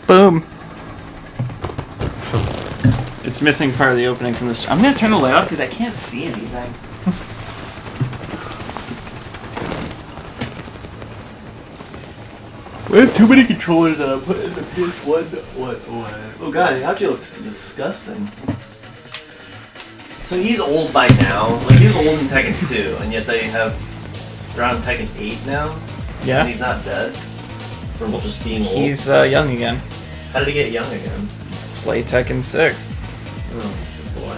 Boom. It's missing part of the opening from this. I'm going to turn the light off because I can't see anything. We have too many controllers that I put in the PS1. What? Oh god, they actually look disgusting. So he's old by now. Like, he was old in Tekken 2, and yet they're on Tekken 8 now. Yeah. And he's not dead. Or just being old. He's young again. How did he get young again? Play Tekken 6. Oh, boy.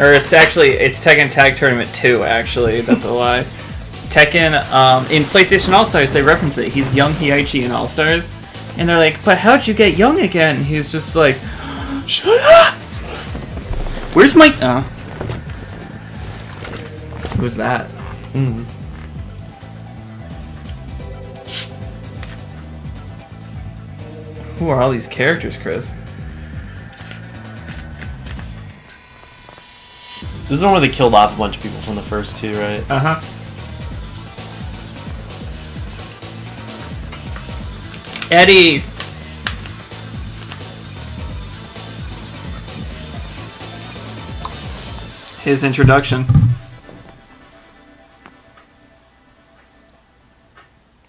Or it's Tekken Tag Tournament 2, actually. That's a lie. Tekken, in PlayStation All-Stars, they reference it. He's young Heiichi in All-Stars. And they're like, but how'd you get young again? And he's just like, shut up! Where's my... Who's that? Mm. Who are all these characters, Chris? This is one where they killed off a bunch of people from the first two, right? Uh-huh. Eddie! His introduction.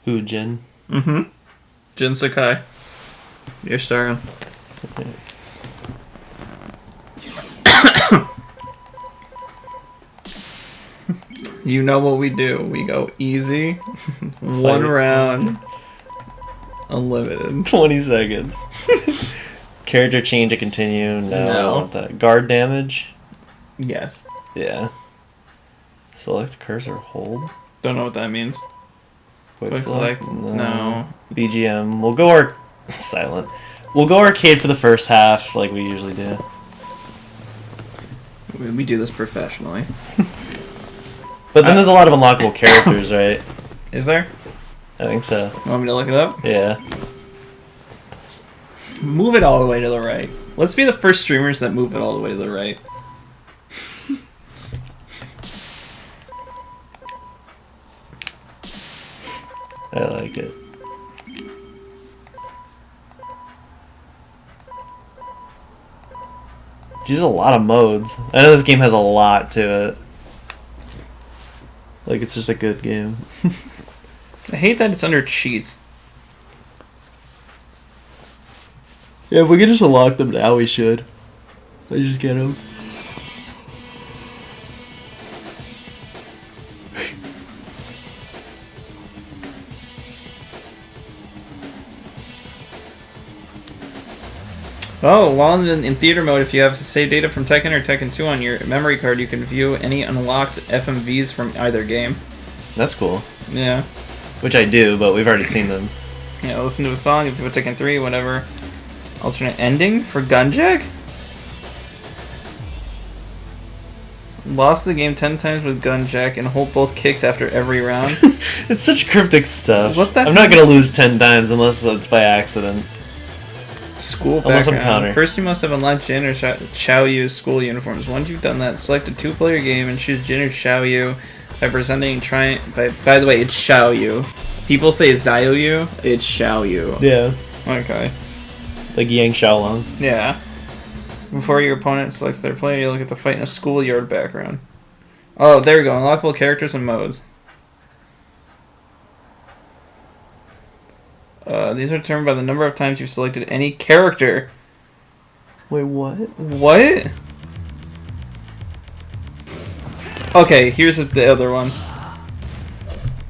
Who, Jin? Mm-hmm. Jin Sakai. You're starting. Okay. You know what we do. We go easy. One round. Unlimited. 20 seconds. Character change to continue. No. I don't want that. Guard damage? Yes. Yeah. Select cursor hold. Don't know what that means. Quick select? No. BGM. We'll go silent. We'll go arcade for the first half like we usually do. We do this professionally. But then there's a lot of unlockable characters, right? Is there? I think so. You want me to look it up? Yeah. Move it all the way to the right. Let's be the first streamers that move it all the way to the right. I like it. There's a lot of modes. I know this game has a lot to it. Like, it's just a good game. I hate that it's under cheats. Yeah, if we could just unlock them now, we should. I just get them. Oh, while in theater mode, if you have save data from Tekken or Tekken 2 on your memory card, you can view any unlocked FMVs from either game. That's cool. Yeah. Which I do, but we've already seen them. Yeah, listen to a song, if you put Tekken 3, whatever. Alternate ending for Gunjack? Lost the game 10 times with Gunjack and hold both kicks after every round. It's such cryptic stuff. What the I'm not gonna lose 10 times unless it's by accident. School Unless I'm background. counter. First, you must have unlocked Jin or Xiao Yu's school uniforms. Once you've done that, select a two-player game and choose Jin or Xiao Yu by presenting By the way, it's Xiao Yu. People say Xiao Yu. It's Xiao Yu. Yeah. Okay. Like Yang Xiaolong. Yeah. Before your opponent selects their player, you'll get to fight in a schoolyard background. Oh, there we go. Unlockable characters and modes. These are determined by the number of times you've selected any character. Wait, what? What? Okay, here's the other one.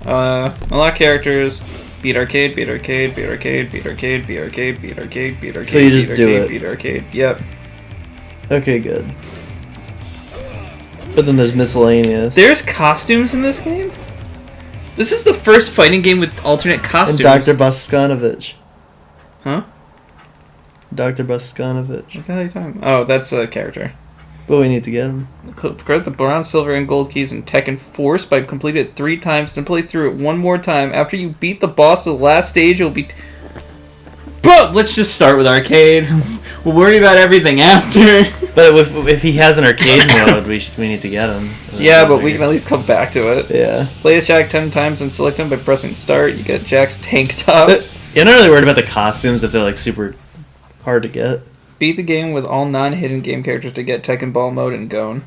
Unlock characters. Beat arcade, beat arcade, beat arcade, beat arcade, beat arcade, beat arcade, beat arcade. So you just beat do arcade, it. Beat arcade. Yep. Okay, good. But then there's miscellaneous. There's costumes in this game? This is the first fighting game with alternate costumes. And Dr. Boskanovich. Huh? Dr. Boskanovich. What the hell are you talking about? Oh, that's a character. But we need to get him. Collect the bronze, silver, and gold keys in Tekken Force by completing it 3 times, then play through it one more time. After you beat the boss to the last stage, you'll be... Bro, let's just start with arcade. We'll worry about everything after. But if he has an arcade mode, we need to get him. Yeah, but we can at least come back to it. Yeah. Play as Jack 10 times and select him by pressing start. You get Jack's tank top. You're not really worried about the costumes if they're like super hard to get. Beat the game with all non-hidden game characters to get Tekken Ball mode and Gon.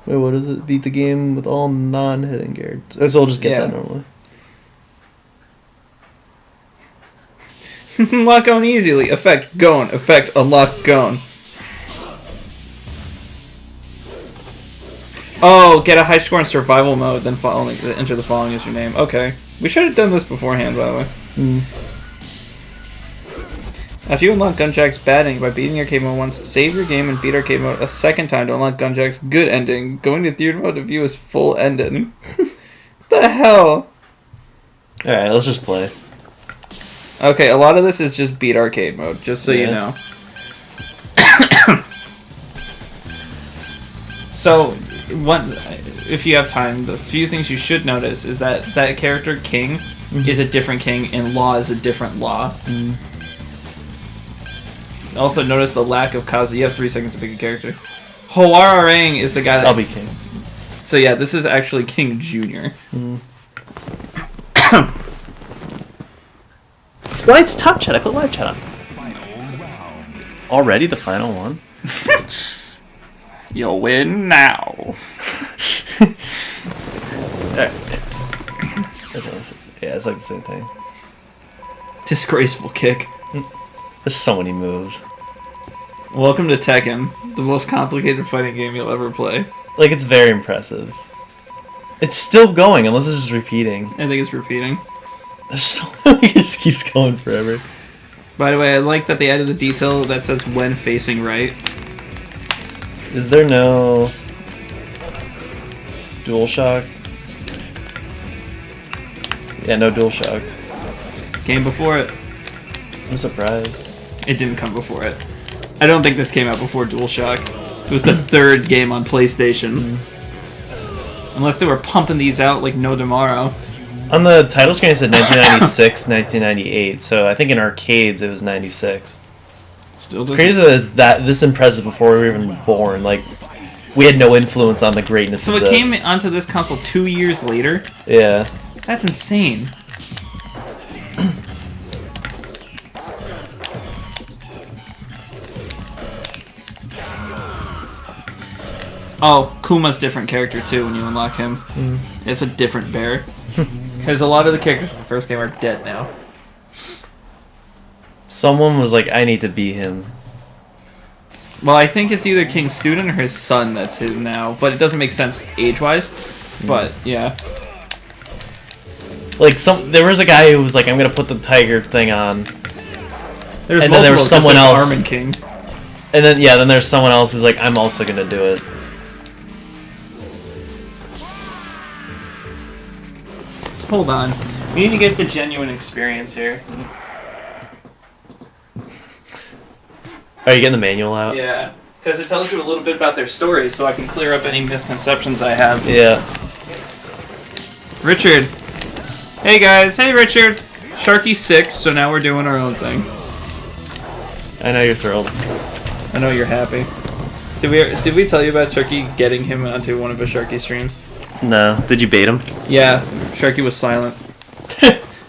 Wait, what is it? Beat the game with all non-hitting characters. So I'll just get that normally. Unlock Gon easily. Effect Gon. Effect unlock Gon. Oh, get a high score in survival mode, then enter the following as your name. Okay. We should have done this beforehand, by the way. After you unlock Gunjack's bad ending by beating arcade mode once, save your game and beat arcade mode a second time to unlock Gunjack's good ending. Going to theater mode to view his full ending. What the hell? Alright, let's just play. Okay, a lot of this is just beat arcade mode, just so you know. So, if you have time, the few things you should notice is that character, King, is a different King, and Law is a different Law. Also, notice the lack of Kazu. You have 3 seconds to pick a character. Hoararang is the guy that... I'll be King. So yeah, this is actually King Jr. Well, it's top chat. I put live chat on. Already the final one? You'll win now. Yeah, it's like the same thing. Disgraceful kick. There's so many moves. Welcome to Tekken, the most complicated fighting game you'll ever play. Like, it's very impressive. It's still going, unless it's just repeating. I think it's repeating. There's so it just keeps going forever. By the way, I like that they added the detail that says when facing right. Is there no DualShock? Yeah, no DualShock. Came before it. I'm surprised. It didn't come before it. I don't think this came out before DualShock. It was the 3rd game on PlayStation. Unless they were pumping these out like no tomorrow. On the title screen it said 1996, 1998, so I think in arcades it was 96. Still It's crazy that it's this impressive before we were even born. Like, we had no influence on the greatness So of it this. came onto this console 2 years later? Yeah. That's insane. Oh, Kuma's different character too when you unlock him. It's a different bear. Because a lot of the characters in the first game are dead now. Someone was like, I need to be him. Well, I think it's either King's student or his son that's him now, but it doesn't make sense age-wise. But, yeah. Like, there was a guy who was like, I'm gonna put the tiger thing on. There's And then there was someone else. Armin King. And then, yeah, then there's someone else who's like, I'm also gonna do it. Hold on. We need to get the genuine experience here. Are you getting the manual out? Yeah, because it tells you a little bit about their stories, so I can clear up any misconceptions I have. Yeah. Richard. Hey guys. Hey Richard. Sharky's sick, so now we're doing our own thing. I know you're thrilled. I know you're happy. Did we tell you about Sharky getting him onto one of his Sharky streams? No. Did you bait him? Yeah, Sharky was silent.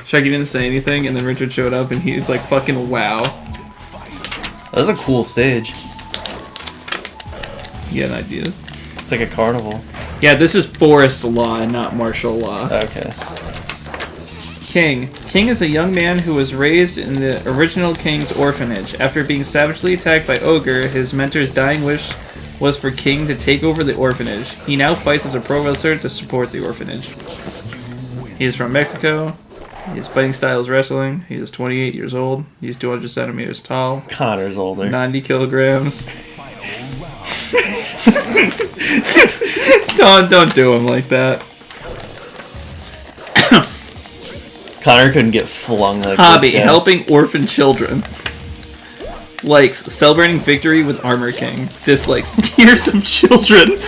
Sharky didn't say anything, and then Richard showed up, and he's like, fucking wow. That was a cool stage. You get an idea? It's like a carnival. Yeah, this is forest law and not martial law. Okay. King. King is a young man who was raised in the original King's orphanage. After being savagely attacked by Ogre, his mentor's dying wish was for King to take over the orphanage. He now fights as a pro wrestler to support the orphanage. He is from Mexico. His fighting style is wrestling. He is 28 years old. He's 200 centimeters tall. Connor's older. 90 kilograms. Don't do him like that. Connor couldn't get flung like Hobby, this guy. helping orphan children. Likes, celebrating victory with Armor King. Dislikes, tears of children.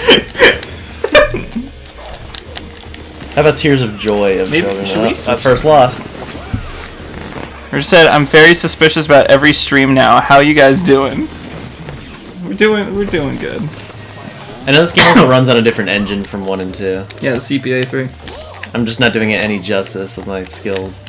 How about tears of joy of Maybe- children? should we At first loss. Richard said, I'm very suspicious about every stream now. How you guys doing? We're doing good. I know this game also runs on a different engine from 1 and 2. Yeah, the CPA 3. I'm just not doing it any justice with my skills.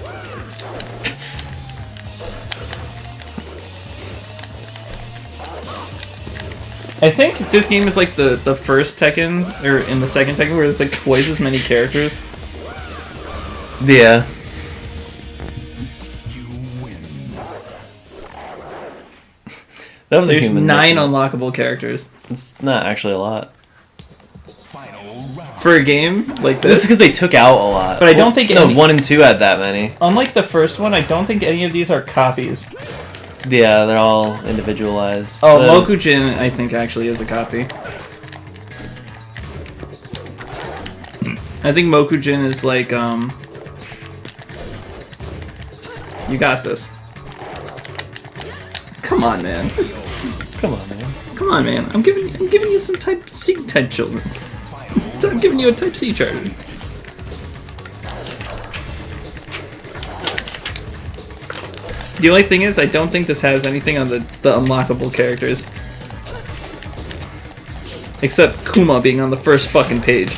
I think this game is like the first Tekken, or in the second Tekken, where there's like twice as many characters. Yeah. That was There's a human 9 Tekken. unlockable characters. It's not actually a lot. For a game like It's this? because they took out a lot. But I don't think No, any- 1 and 2 had that many. Unlike the first one, I don't think any of these are copies. Yeah, they're all individualized. Oh, Mokujin, I think, actually is a copy. I think Mokujin is like, You got this. Come on, man. Come on, man. Come on, man. I'm giving you some Type C type children. I'm giving you a Type C charger. The only thing is, I don't think this has anything on the unlockable characters. Except Kuma being on the first fucking page.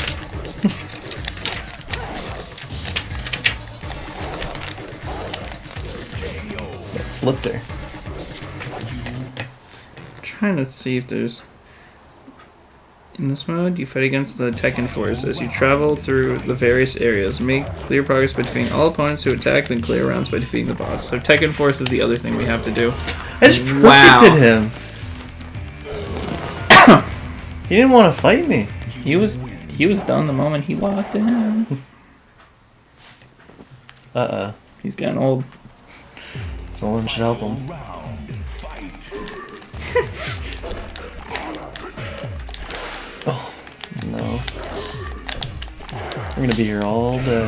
Flipped her. Trying to see if there's... In this mode, you fight against the Tekken Force as you travel through the various areas. Make clear progress by defeating all opponents who attack, then clear rounds by defeating the boss. So Tekken Force is the other thing we have to do. I just perfected Wow. him. He didn't want to fight me. He was done the moment he walked in. Uh-oh. He's getting old. Someone should help him. Oh, no. We're gonna be here all day.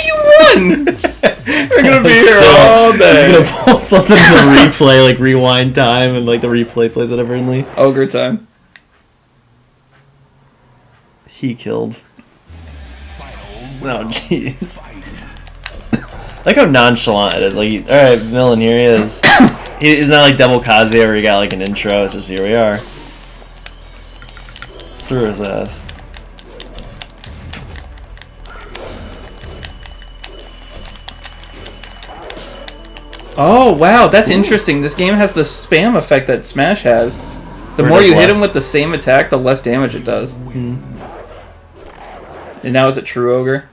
You won! We're gonna be here Still, all day. He's gonna pull something to replay, like rewind time, and like the replay plays it differently. Ogre time. He killed. Oh, jeez. Like how nonchalant it is. Like, alright, Millen, here he is. He's not like Devil Kazuya where you got like an intro. It's just here we are. Through his ass. Oh, wow, that's interesting. This game has the spam effect that Smash has. The Or more does you hit less. him with the same attack, the less damage it does. Hmm. And now is it True Ogre?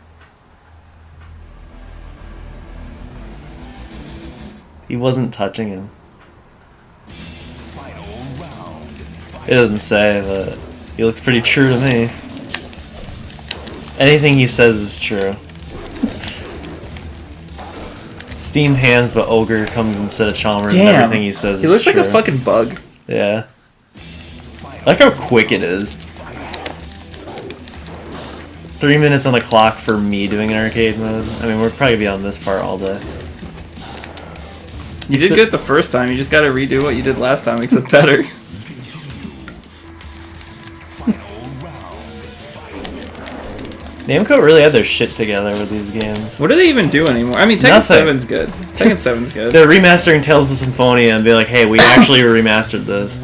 He wasn't touching him. It doesn't say, but he looks pretty true to me. Anything he says is true. Steam hands, but Ogre comes instead of Chalmers, and Damn. everything he says He is looks true. like a fucking bug. Yeah. I like how quick it is. 3 minutes on the clock for me doing an arcade mode. I mean, we're probably gonna be on this part all day. You did good the first time, you just gotta redo what you did last time, except better. Namco really had their shit together with these games. What do they even do anymore? I mean, Tekken Nothing. 7's good. Tekken 7's good. They're remastering Tales of Symphonia and be like, hey, we actually remastered this.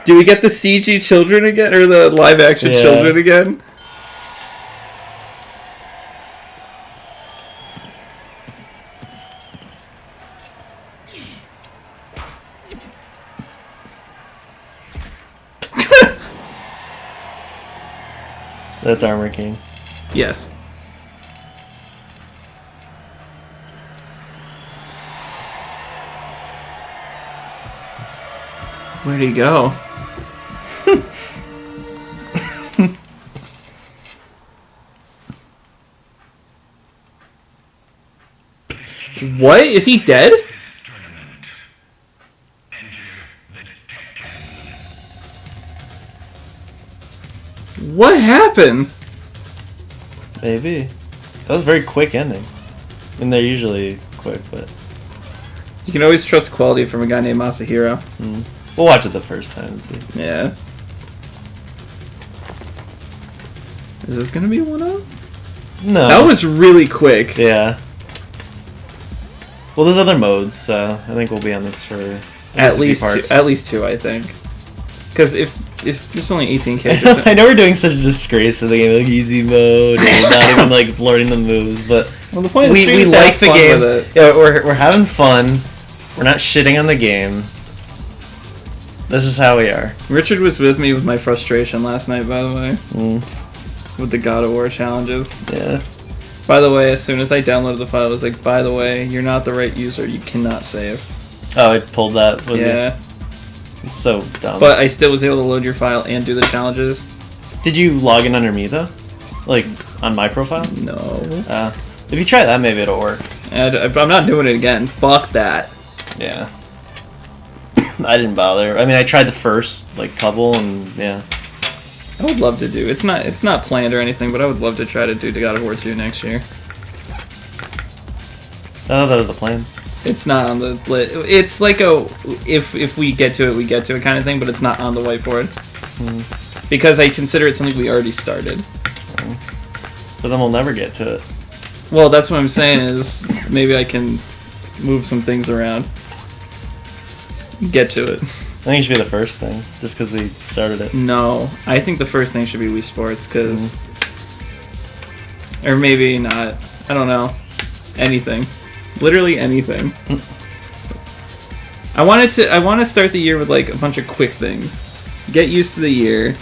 Do we get the CG children again, or the live-action Yeah. children again? That's Armor King. Yes. Where'd he go? What? Is he dead? What happened? Maybe. That was a very quick ending. I mean, they're usually quick, but... You can always trust quality from a guy named Masahiro. We'll watch it the first time and see. Yeah. Is this gonna be one of? No. That was really quick. Yeah. Well, there's other modes, so I think we'll be on this for At a few least parts. two, at least two, I think. Because if there's only 18 characters, I know we're doing such a disgrace to the game, like easy mode, and not even like learning the moves, but well, the point of the stream we is to like have the fun game. with it. Yeah, we're having fun. We're not shitting on the game. This is how we are. Richard was with me with my frustration last night, by the way. Mm. With the God of War challenges. Yeah. By the way, as soon as I downloaded the file, I was like, by the way, you're not the right user. You cannot save. Oh, I pulled that with Yeah. you. It's so dumb. But I still was able to load your file and do the challenges. Did you log in under me, though? Like, on my profile? No. If you try that, maybe it'll work. And I'm not doing it again. Fuck that. Yeah. I didn't bother. I mean, I tried the first, like, couple, and, yeah. I would love to do. It's not planned or anything, but I would love to try to do the God of War 2 next year. Oh, that was a plan. It's not on the list. It's like a if we get to it, we get to it kind of thing, but it's not on the whiteboard. Because I consider it something we already started. But then we'll never get to it. Well, that's what I'm saying is maybe I can move some things around. Get to it. I think it should be the first thing, just because we started it. No, I think the first thing should be Wii Sports, because... Or maybe not. I don't know. Anything. Literally anything. I want to start the year with like a bunch of quick things. Get used to the year.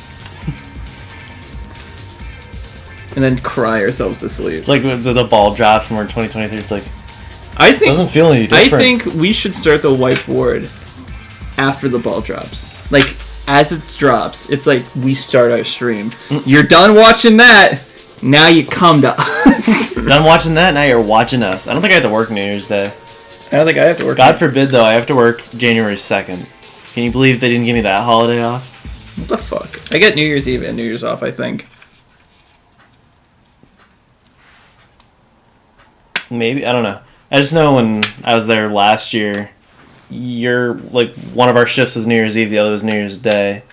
And then cry ourselves to sleep. It's like the ball drops and we're in 2023. It's like, I think, it doesn't feel any different. I think we should start the whiteboard after the ball drops. Like, as it drops, it's like we start our stream. You're done watching that. Now you come to us. Done watching that, now you're watching us. I don't think I have to work New Year's Day. I don't think I have to work. God forbid, though, I have to work January 2nd. Can you believe they didn't give me that holiday off? What the fuck? I get New Year's Eve and New Year's off, I think. Maybe, I don't know. I just know when I was there last year, one of our shifts was New Year's Eve, the other was New Year's Day.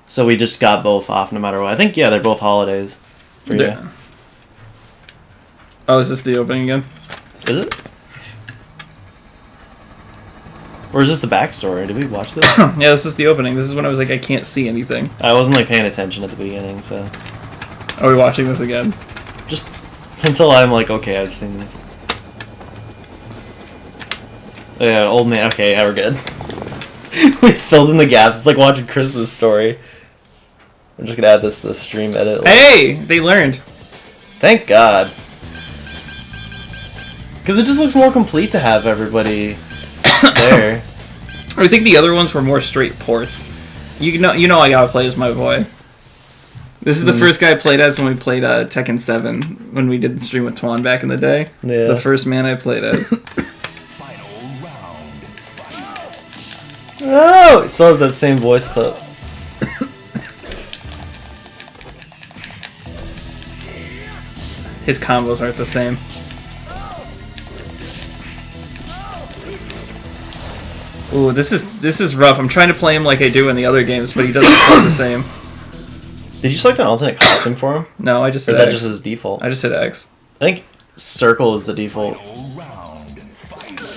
So we just got both off no matter what. I think, yeah, they're both holidays for you. Yeah. Oh, is this the opening again? Is it? Or is this the backstory? Did we watch this? Yeah, this is the opening. This is when I was like, I can't see anything. I wasn't like paying attention at the beginning, so Are we watching this again? just until I'm like, okay, I've seen this. Yeah, old man. Okay, yeah, we're good. We filled in the gaps. It's like watching Christmas Story. I'm just gonna add this to the stream edit. Hey, they learned. Thank God. Because it just looks more complete to have everybody there. I think the other ones were more straight ports. You know, I gotta play as my boy. This is the first guy I played as when we played Tekken 7 when we did the stream with Twan back in the day. Yeah. It's the first man I played as. Oh, it still has that same voice clip. His combos aren't the same. Ooh, this is rough. I'm trying to play him like I do in the other games, but he doesn't play the same. Did you select an alternate costume for him? No, I just Or hit is that X. just his default? I just hit X. I think circle is the default.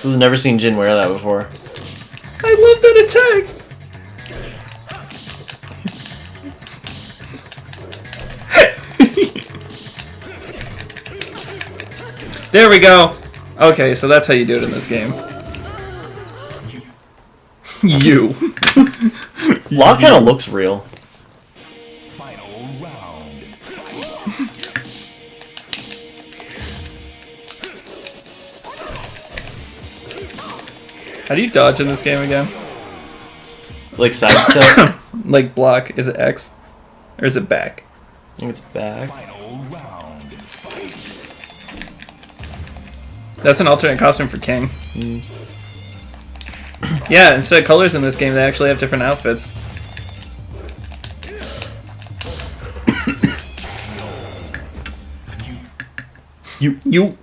I've never seen Jin wear that before. I love that attack! There we go! Okay, so that's how you do it in this game. You. Law kind of looks real. How do you dodge in this game again? Like sidestep. Like block, is it X? Or is it back? I think it's back. That's an alternate costume for King. Yeah, instead of colors in this game, they actually have different outfits. You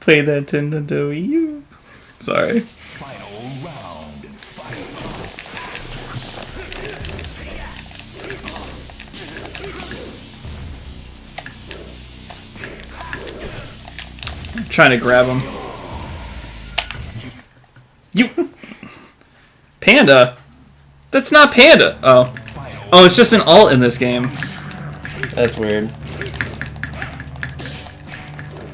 play that Nintendo Wii U. Sorry. I'm trying to grab him. You Panda? That's not Panda. Oh. Oh, it's just an alt in this game. That's weird.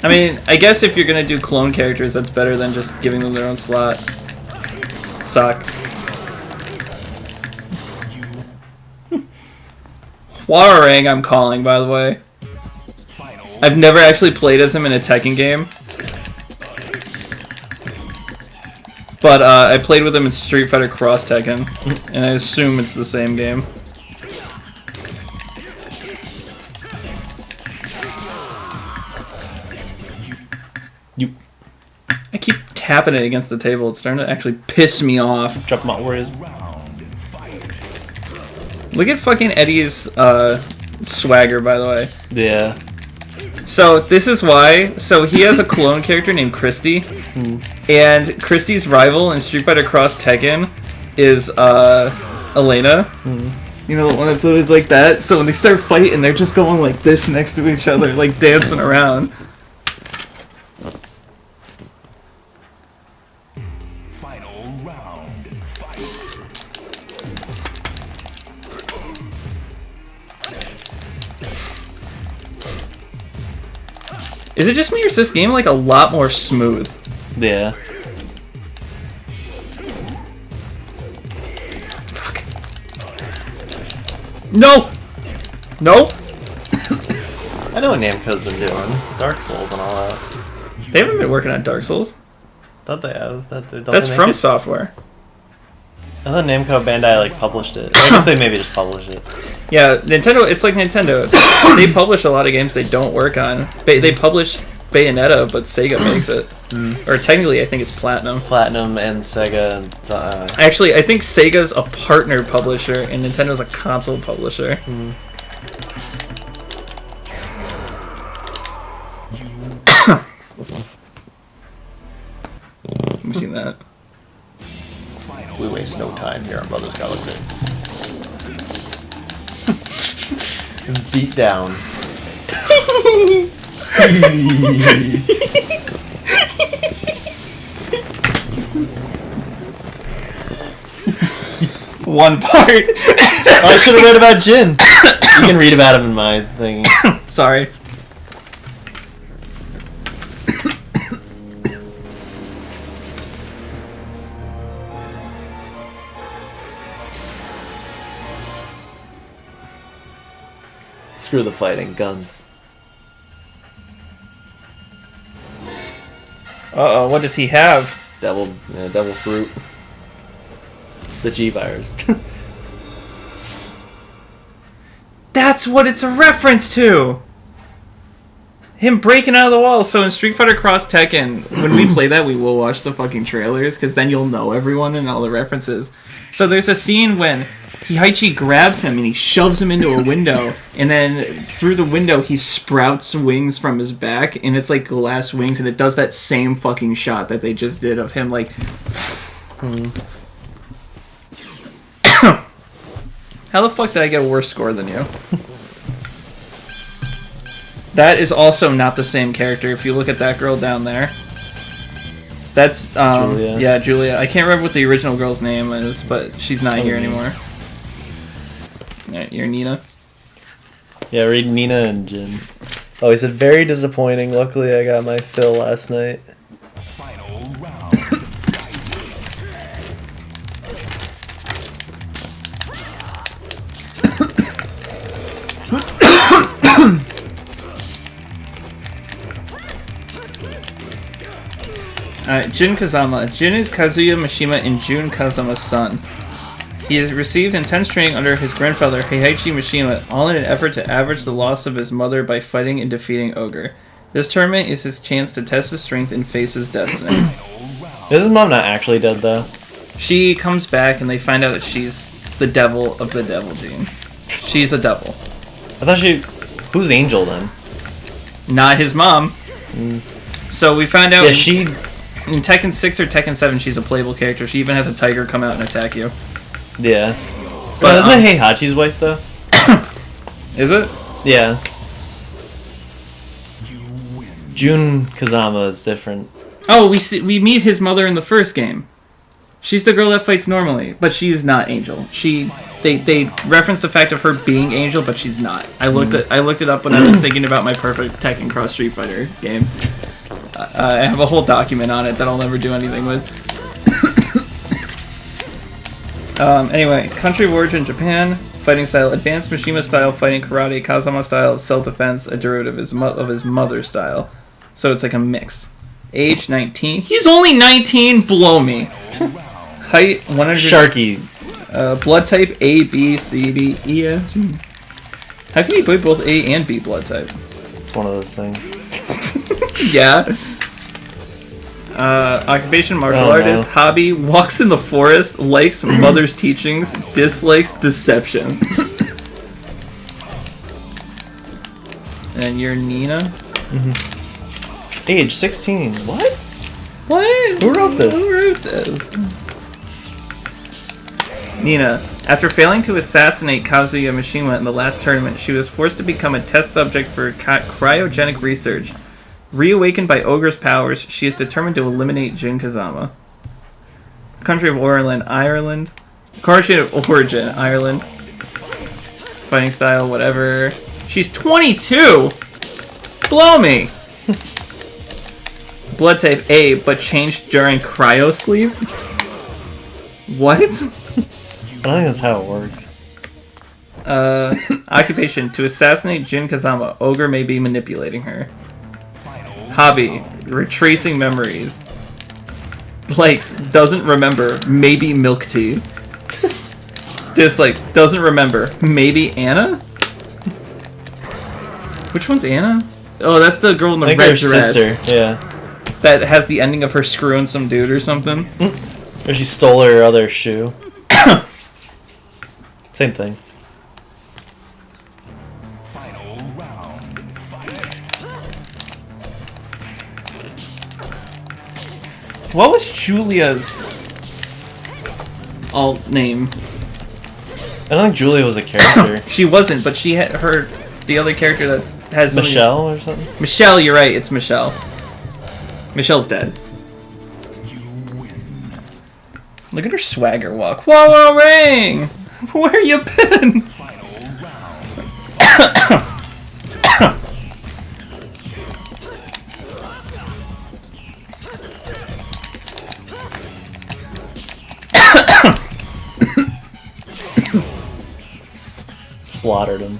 I mean, I guess if you're gonna do clone characters, that's better than just giving them their own slot. Suck. Warang I'm calling, by the way. I've never actually played as him in a Tekken game. But I played with him in Street Fighter Cross Tekken, and I assume it's the same game. I keep tapping it against the table. It's starting to actually piss me off. Drop him out where he is. Look at fucking Eddie's swagger, by the way. Yeah. So this is why. So he has a clone character named Christy, and Christy's rival in Street Fighter Cross Tekken is Elena. You know, the one that's always like that. So when they start fighting, they're just going like this next to each other, like dancing around. Is it just me or is this game like a lot more smooth? Yeah. Fuck. No! No! I know what Namco's been doing. Dark Souls and all that. They haven't been working on Dark Souls. Thought they have. That's From Software. I thought Namco Bandai like published it. I guess they maybe just published it. Yeah, Nintendo. It's like Nintendo. They publish a lot of games they don't work on. They publish Bayonetta, but Sega makes it. Or technically, I think it's Platinum. Platinum and Sega. And, Actually, I think Sega's a partner publisher and Nintendo's a console publisher. Have you seen that? we waste no time here on Brothers Galaxy. Beat down. One part. I should have read about Jin. You can read about him in my thing. Sorry. Screw the fighting, guns. Uh-oh, what does he have? Devil fruit. The G virus. That's what it's a reference to! Him breaking out of the wall. So in Street Fighter Cross Tekken, when we play that, we will watch the fucking trailers, because then you'll know everyone and all the references. So there's a scene when Heihachi grabs him and he shoves him into a window, and then through the window he sprouts wings from his back, and it's like glass wings, and it does that same fucking shot that they just did of him, like... How the fuck did I get a worse score than you? That is also not the same character. If you look at that girl down there, that's Julia. Yeah, Julia. I can't remember what the original girl's name is, but she's not here anymore. Alright, you're Nina. Yeah, read Nina and Jin. Oh, he said very disappointing. Luckily, I got my fill last night. Final round. Jin Kazama. Jin is Kazuya Mishima and Jun Kazama's son. He has received intense training under his grandfather, Heihachi Mishima, all in an effort to average the loss of his mother by fighting and defeating Ogre. This tournament is his chance to test his strength and face his destiny. Is his mom not actually dead, though? She comes back and they find out that she's the devil of the devil gene. She's a devil. I thought she... Who's Angel, then? Not his mom. So we find out... Yeah, she... In Tekken 6 or Tekken 7, she's a playable character. She even has a tiger come out and attack you. Yeah. But isn't it Heihachi's wife, though? Is it? Yeah. Jun Kazama is different. Oh, we meet his mother in the first game. She's the girl that fights normally, but she's not Angel. They reference the fact of her being Angel, but she's not. I looked it up when I was thinking about my perfect Tekken Cross Street Fighter game. I have a whole document on it that I'll never do anything with. Anyway, country of origin Japan, Fighting style, advanced Mishima style fighting karate, Kazama style self-defense, a derivative of his mother's style. So it's like a mix. Age 19. He's only 19. Blow me. Height 100. Sharky. Blood type A, B, C, D, E, F, G. How can you play both A and B blood type? It's one of those things. Yeah. Occupation, martial artist. No. Hobby, walks in the forest. Likes mother's teachings. Dislikes deception. And you're Nina? Mm-hmm. Age 16. What? What? Who wrote this? Who wrote this? Nina. After failing to assassinate Kazuya Mishima in the last tournament, she was forced to become a test subject for cryogenic research. Reawakened by Ogre's powers, she is determined to eliminate Jin Kazama. Country of origin, Ireland. Country of origin, Ireland. Fighting style, whatever. She's 22! Blow me! Blood type A, but changed during cryo sleep? What? I don't think that's how it works. Occupation, to assassinate Jin Kazama, Ogre may be manipulating her. Hobby, retracing memories. Likes, doesn't remember, maybe milk tea. Dislikes, doesn't remember, maybe Anna? Which one's Anna? Oh, that's the girl in the I think red her dress. sister, yeah. That has the ending of her screwing some dude or something. Or she stole her other shoe. Same thing. Final round. What was Julia's alt name? I don't think Julia was a character. She wasn't, but she had her the other character that's has something- Michelle or something? Michelle, you're right. It's Michelle. Michelle's dead. You win. Look at her swagger walk. Whoa, whoa, ring! Where you been? Final round. Slaughtered him.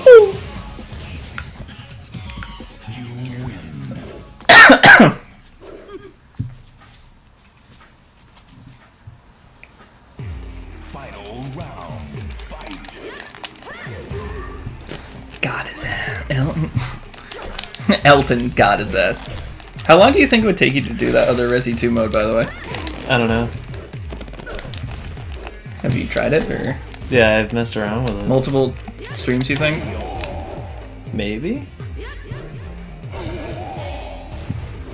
You win. Final round. Fight. Got his ass. Elton. Elton got his ass. How long do you think it would take you to do that other Resi 2 mode, by the way? I don't know. Have you tried it, or Yeah, I've messed around with it. multiple streams, you think? Maybe?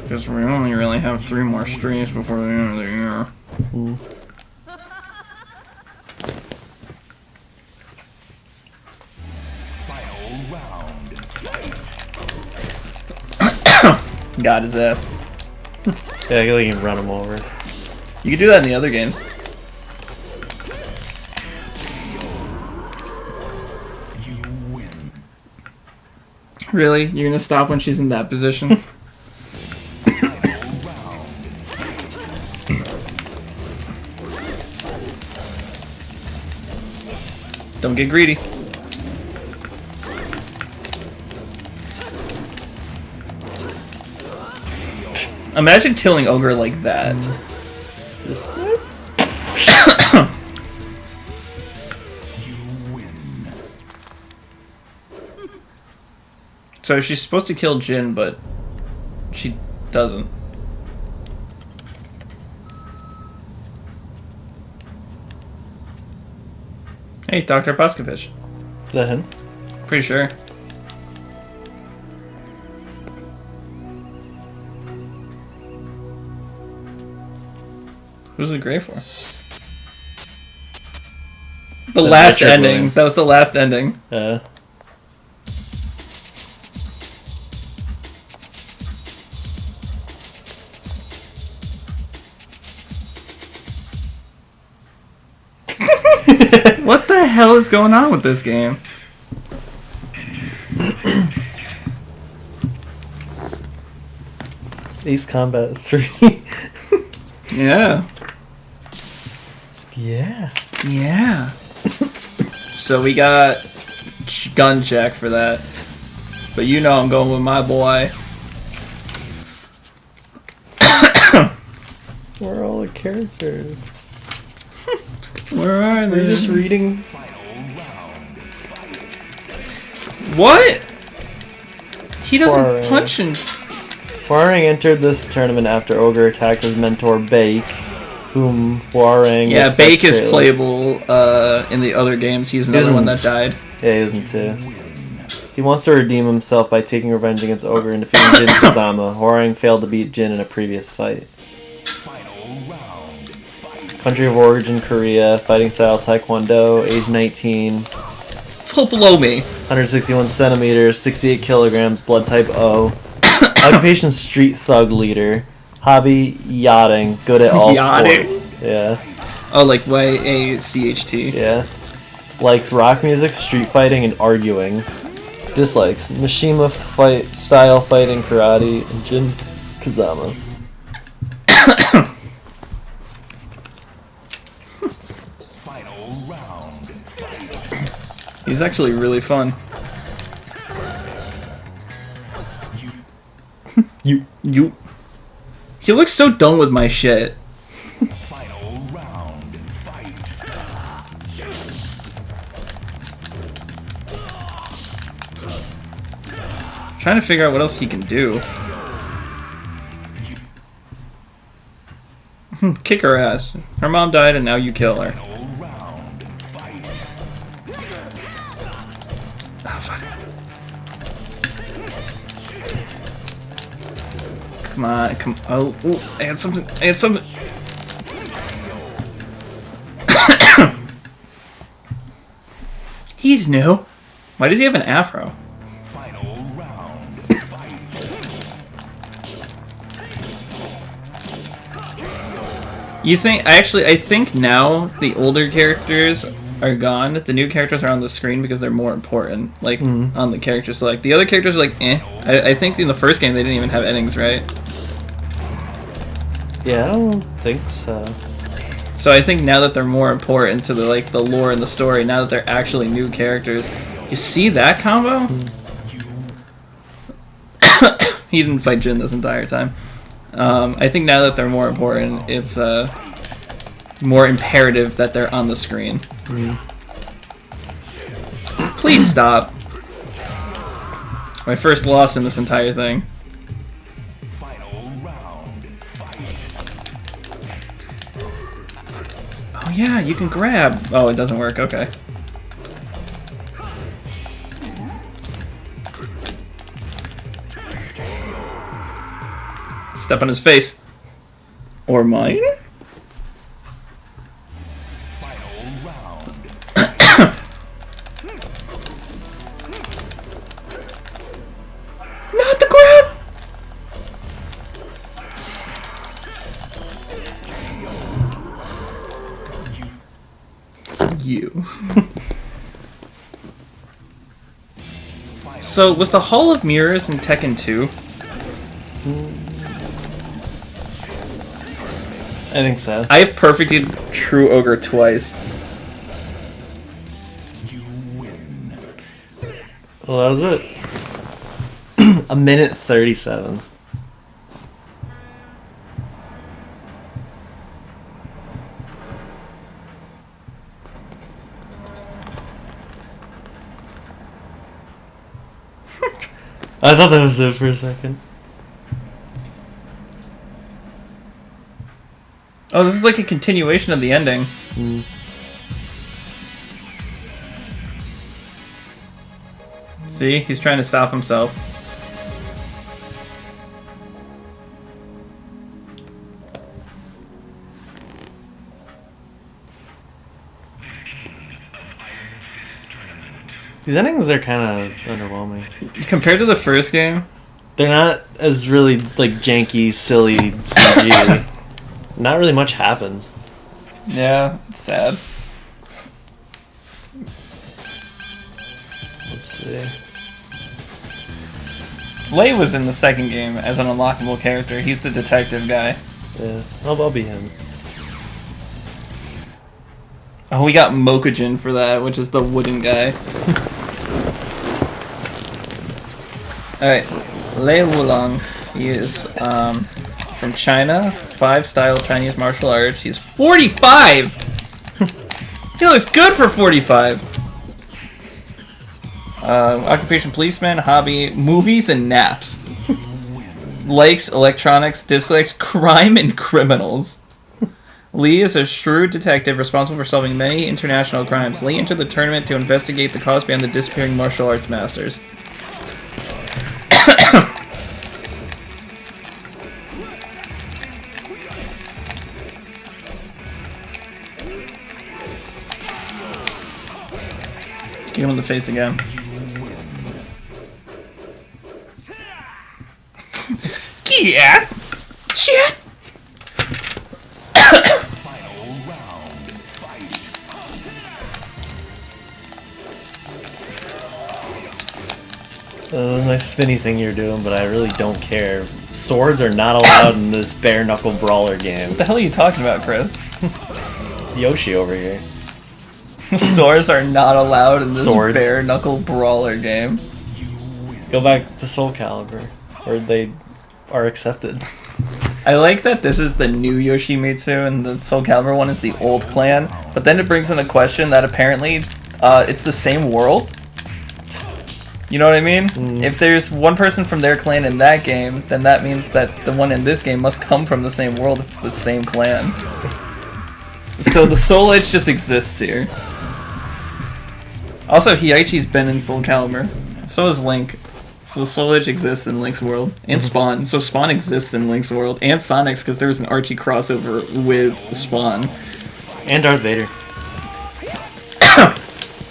Because we only really have 3 more streams before the end of the year. Final round. Got his ass. Yeah, I feel like you can run him over. You could do that in the other games. You win. Really? You're gonna stop when she's in that position? Final round. Don't get greedy. Imagine killing Ogre like that. Just You win. So she's supposed to kill Jin, but she doesn't. Hey, Dr. Boscovich. Is that him? Pretty sure. Who's it great for? The last Richard ending. Williams. That was the last ending. What the hell is going on with this game? Ace Combat 3. Yeah. Yeah. Yeah. So we got gun check for that. But you know I'm going with my boy. Where are all the characters? Where are We're they? just reading. What? He doesn't Boring. punch and... Huarang entered this tournament after Ogre attacked his mentor Bake, whom Huarang. Yeah, respects Bake is greatly. playable in the other games. He's another Isn't- one that died. Yeah, he isn't too. He wants to redeem himself by taking revenge against Ogre and defeating Jin Kazama. Huarang failed to beat Jin in a previous fight. Country of origin Korea, fighting style Taekwondo, age 19, Full below me. 161 centimeters, 68 kilograms, blood type O. Occupation street thug leader. Hobby yachting, good at all Yachting? sports. Yeah, Oh, like YACHT. yeah. Likes rock music, street fighting, and arguing. Dislikes Mishima fight style fighting, karate, and Jin Kazama. Final round. He's actually really fun. You. He looks so done with my shit. Final round. Fight. Trying to figure out what else he can do. Kick her ass. Her mom died and now you kill her. Final round. Fight. Oh, fuck. Come on, come. Oh, ooh, I had something. I had something. He's new. Why does he have an afro? Final round. Fight. You think? I think now the older characters are gone. The new characters are on the screen because they're more important. Like on the character select. The other characters are like, eh. I think in the first game they didn't even have endings, right? Yeah, I don't think so. So I think now that they're more important to the lore and the story, now that they're actually new characters, you see that combo? He didn't fight Jin this entire time. I think now that they're more important, it's more imperative that they're on the screen. Please stop. My first loss in this entire thing. Final round. Oh yeah, you can grab. Oh, it doesn't work. Okay. Step on his face. Or mine? Final round. Not the grab! You. So, was the Hall of Mirrors in Tekken 2? I think so. I have perfected True Ogre twice. You win. Well, that was it. A minute 37. I thought that was it for a second. Oh, this is like a continuation of the ending. See? He's trying to stop himself. These endings are kind of underwhelming. Compared to the first game, They're not as really like janky, silly CG. Not really much happens. yeah, it's sad. Let's see. Lei was in the second game as an unlockable character. He's the detective guy. Yeah, I'll be him. Oh, we got Mokujin for that, which is the wooden guy. Alright, Lei Wulong. He is from China, 5 style Chinese martial arts. He's 45! He looks good for 45! Occupation policeman, hobby, movies and naps. Likes electronics, dislikes crime and criminals. Lee is a shrewd detective responsible for solving many international crimes. Lee entered the tournament to investigate the cause behind the disappearing martial arts masters. Get him in the face again. Yeah! Shit! Final round. Fight. Nice spinny thing you're doing, but I really don't care. Swords are not allowed in this bare knuckle brawler game. What the hell are you talking about, Chris? Yoshi over here. Swords are not allowed in this Swords. bare knuckle brawler game. Go back to Soul Calibur, where they are accepted. I like that this is the new Yoshimitsu and the Soul Calibur one is the old clan, but then it brings in a question that apparently it's the same world. You know what I mean? If there's one person from their clan in that game, then that means that the one in this game must come from the same world if it's the same clan. So the Soul Edge just exists here. Also, Hiaichi's been in Soul Calibur. So is Link. So the Soul Edge exists in Link's world. And Spawn. So Spawn exists in Link's world. And Sonic's, because there was an Archie crossover with Spawn. And Darth Vader.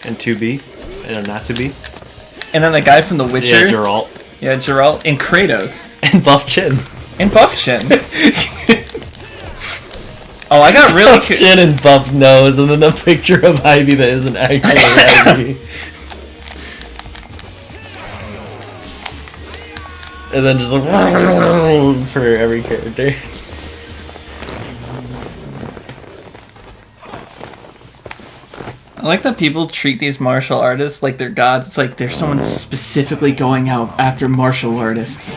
And 2B. And not to be. And then the guy from The Witcher. Yeah, Geralt. Yeah, Geralt. And Kratos. And Buff Chin. And Buff Chin. Oh, I got really Buff Chin and Buff Nose, and then a picture of Ivy that isn't actually Ivy. And then just like for every character. I like that people treat these martial artists like they're gods. It's like there's someone specifically going out after martial artists.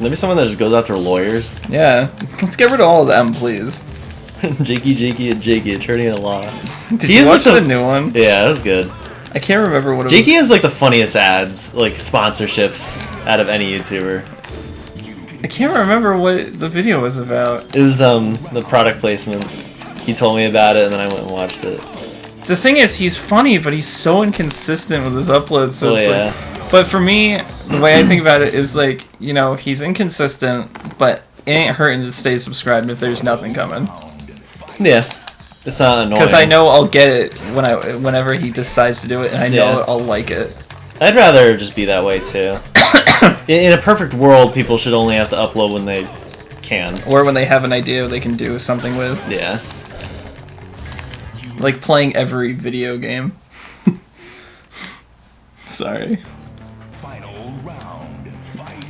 Maybe someone that just goes after lawyers. Yeah, let's get rid of all of them, please. Jakey, and Jakey, attorney at law. Did He you is watch like the new one? Yeah, that was good. I can't remember what it Jakey is like the funniest ads, like sponsorships, out of any YouTuber. was. I can't remember what the video was about. It was the product placement. He told me about it, and then I went and watched it. The thing is, he's funny, but he's so inconsistent with his uploads. So Oh, it's yeah. like, but for me, the way I think about it is like, you know, he's inconsistent, but it ain't hurting to stay subscribed if there's nothing coming. Yeah, it's not annoying. Because I know I'll get it whenever he decides to do it, and I know Yeah. I'll like it. I'd rather just be that way too. In a perfect world, people should only have to upload when they can. Or when they have an idea they can do something with. Yeah. Like playing every video game. Sorry. Final round. Fight.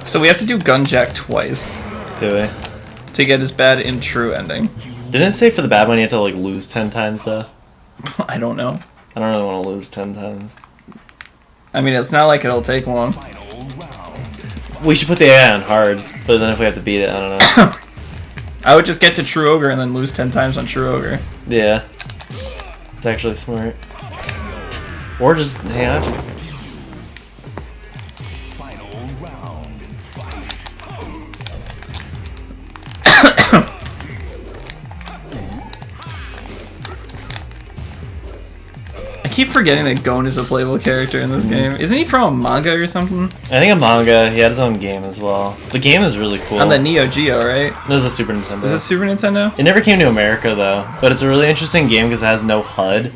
So we have to do Gunjack twice Do we? to get his bad and true ending. Didn't it say for the bad one you have to like lose 10 times though? I don't know. I don't really want to lose 10 times. I mean, it's not like it'll take long. Final round. We should put the AI on hard, but then if we have to beat it, I don't know. I would just get to True Ogre and then lose 10 times on True Ogre. Yeah. It's actually smart. Or just hang on. Final round. Fight. I keep forgetting that Gon is a playable character in this game. Isn't he from a manga or something? I think a manga, he had his own game as well. The game is really cool. On the Neo Geo, right? It was a Super Nintendo. Is it Super Nintendo? It never came to America though, but it's a really interesting game because it has no HUD,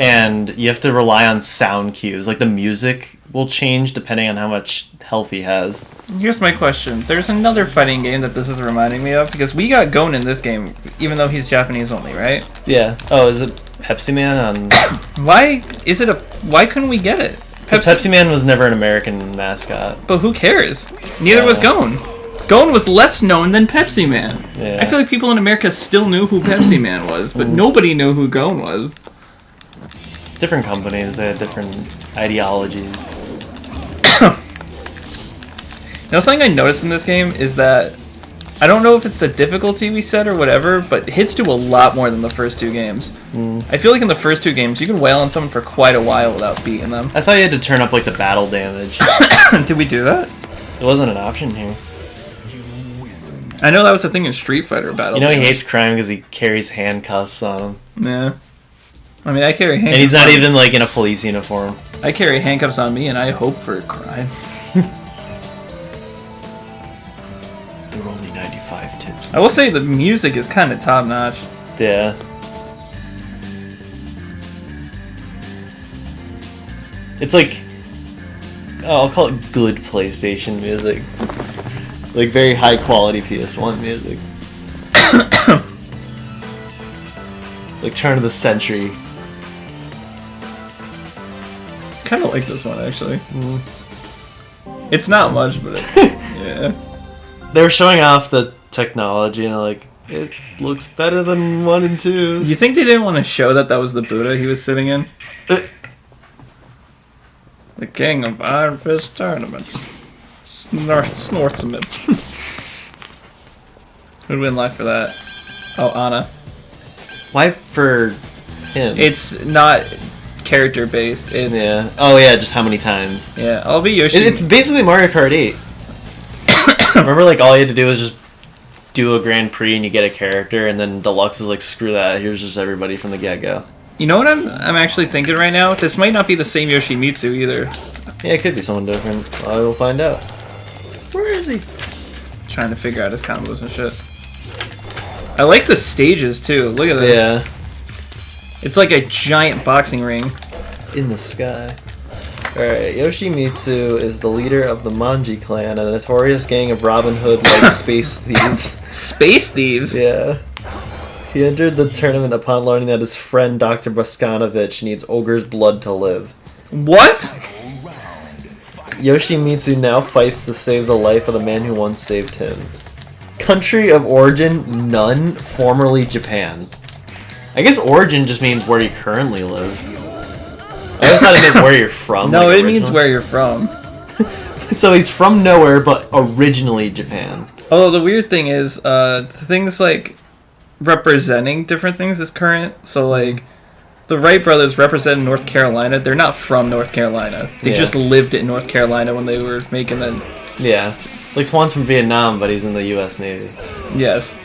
and you have to rely on sound cues. Like the music will change depending on how much healthy has. Here's my question. There's another fighting game that this is reminding me of, because we got Gon in this game, even though he's Japanese only, right? Yeah. Oh, is it Pepsi Man on? Why couldn't we get it? Because Pepsi Man was never an American mascot. But who cares? Neither was Gon. Gon was less known than Pepsi Man. Yeah. I feel like people in America still knew who Pepsi Man was, but nobody knew who Gon was. Different companies, they had different ideologies. Now, something I noticed in this game is that I don't know if it's the difficulty we set or whatever, but hits do a lot more than the first two games. I feel like in the first two games, you can wail on someone for quite a while without beating them. I thought you had to turn up like the battle damage. Did we do that? It wasn't an option here. I know that was a thing in Street Fighter Battle. You know he damage. hates crime because he carries handcuffs on him. Yeah. I mean, I carry handcuffs. And he's not on even like in a police uniform. I carry handcuffs on me, and I hope for a crime. There were only 95 tips. I will say the music is kind of top notch. Yeah. It's like, I'll call it good PlayStation music. Like very high quality PS1 music. Like turn of the century. Kind of like this one actually. It's not much, but yeah. They were showing off the technology and like, it looks better than 1 and 2. You think they didn't want to show that was the Buddha he was sitting in? The king of Iron Fist tournaments. Snortsamits. Who'd win life for that? Oh, Anna. Why for him? It's not character based. It's Yeah. Oh yeah, just how many times. yeah. I'll be Yoshi. It's basically Mario Kart 8. Remember, like, all you had to do was just do a Grand Prix and you get a character, and then Deluxe is like, screw that, here's just everybody from the get-go. You know what I'm actually thinking right now? This might not be the same Yoshimitsu either. Yeah, it could be someone different. I will find out. Where is he? Trying to figure out his combos and shit. I like the stages too. Look at this. Yeah. It's like a giant boxing ring. In the sky. Alright, Yoshimitsu is the leader of the Manji clan, a notorious gang of Robin Hood-like space thieves. Space thieves? Yeah. He entered the tournament upon learning that his friend Dr. Boskanovich needs ogre's blood to live. What? Yoshimitsu now fights to save the life of the man who once saved him. Country of origin, none, formerly Japan. I guess origin just means where you currently live. I always thought it meant where you're from. No, like it means originally. where you're from. So he's from nowhere, but originally Japan. Oh, the weird thing is, things like representing different things is current. So, like, the Wright brothers represent North Carolina. They're not from North Carolina. They just lived in North Carolina when they were making the... Yeah. Like, Twan's from Vietnam, but he's in the U.S. Navy. Yes.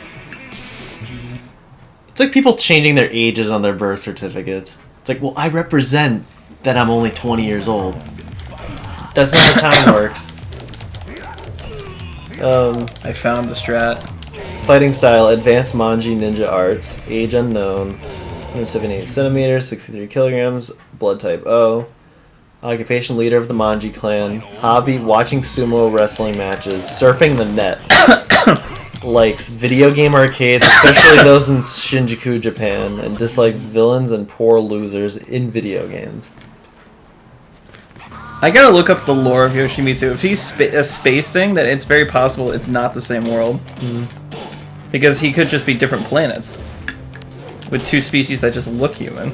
It's like people changing their ages on their birth certificates. It's like, well, I represent that I'm only 20 years old. That's not how time works. I found the strat. Fighting style, advanced Manji ninja arts, age unknown, 178 centimeters, 63 kilograms, blood type O. Occupation, leader of the Manji clan. Hobby, watching sumo wrestling matches, surfing the net. Likes video game arcades, especially those in Shinjuku, Japan, and dislikes villains and poor losers in video games. I gotta look up the lore of Yoshimitsu. If he's a space thing, then it's very possible it's not the same world. Because he could just be different planets. With two species that just look human.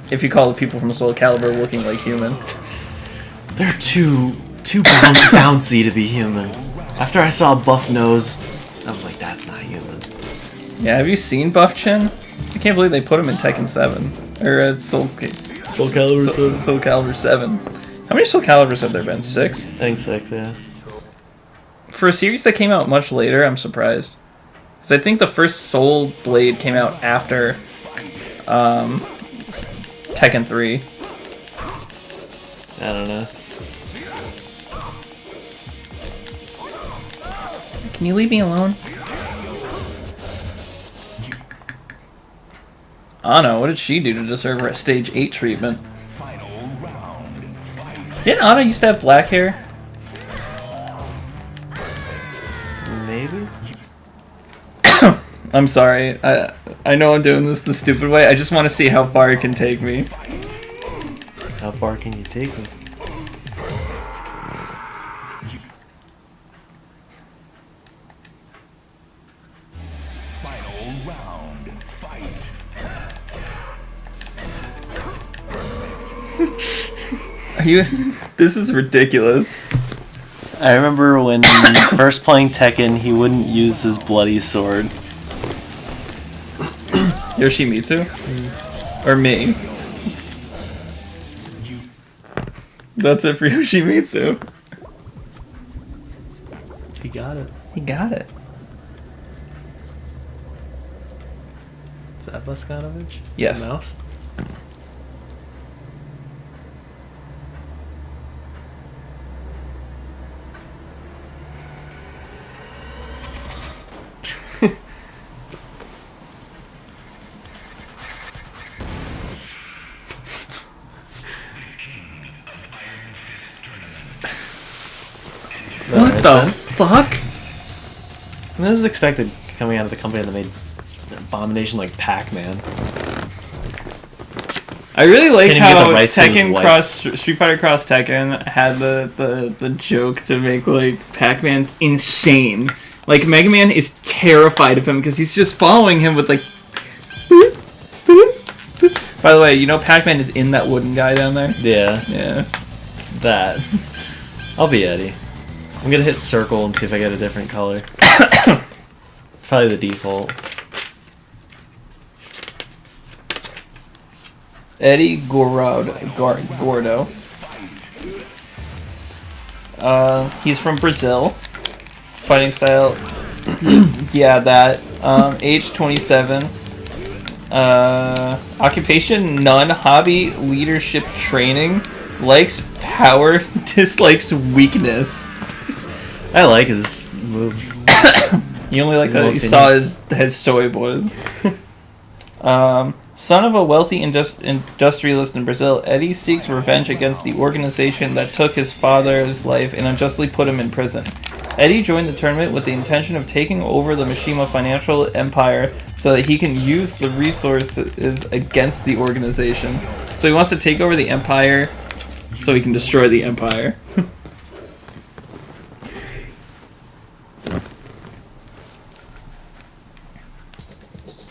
If you call the people from Soul Calibur looking like human. They're too bouncy to be human. After I saw a buff nose, I'm like, that's not human. Yeah, have you seen Buff Chin? I can't believe they put him in Tekken 7. Or Soul Calibur 7. Soul Calibur 7. How many Soul Caliburs have there been? 6? I think 6, yeah. For a series that came out much later, I'm surprised. Because I think the first Soul Blade came out after Tekken 3. I don't know. Can you leave me alone? Anna, what did she do to deserve her stage 8 treatment? Didn't Anna used to have black hair? I'm sorry. I know I'm doing this the stupid way. I just want to see how far it can take me. How far can you take me? Final round. Fight. Are you? This is ridiculous. I remember when first playing Tekken, he wouldn't use his bloody sword. Yoshimitsu? Or me? That's it for Yoshimitsu. He got it. He got it. Is that Buskanovich? Yes. The mouse? What the fuck? I mean, this is expected coming out of the company that made Abomination like Pac-Man. I really like Can't even get how the rights to his Tekken wife. Cross Street Fighter Cross Tekken had the joke to make like Pac-Man insane. Like Mega Man is terrified of him because he's just following him with like. By the way, you know Pac-Man is in that wooden guy down there. Yeah, Yeah. that. I'll be Eddie. I'm gonna hit circle and see if I get a different color. Probably the default. Eddie Gordo. He's from Brazil. Fighting style. Yeah, that. Age 27. Occupation none. Hobby leadership training. Likes power. Dislikes weakness. I like his moves. He only likes He's that he mostly saw his soy boys. Son of a wealthy industrialist in Brazil, Eddie seeks revenge against the organization that took his father's life and unjustly put him in prison. Eddie joined the tournament with the intention of taking over the Mishima financial empire so that he can use the resources against the organization. So he wants to take over the empire so he can destroy the empire.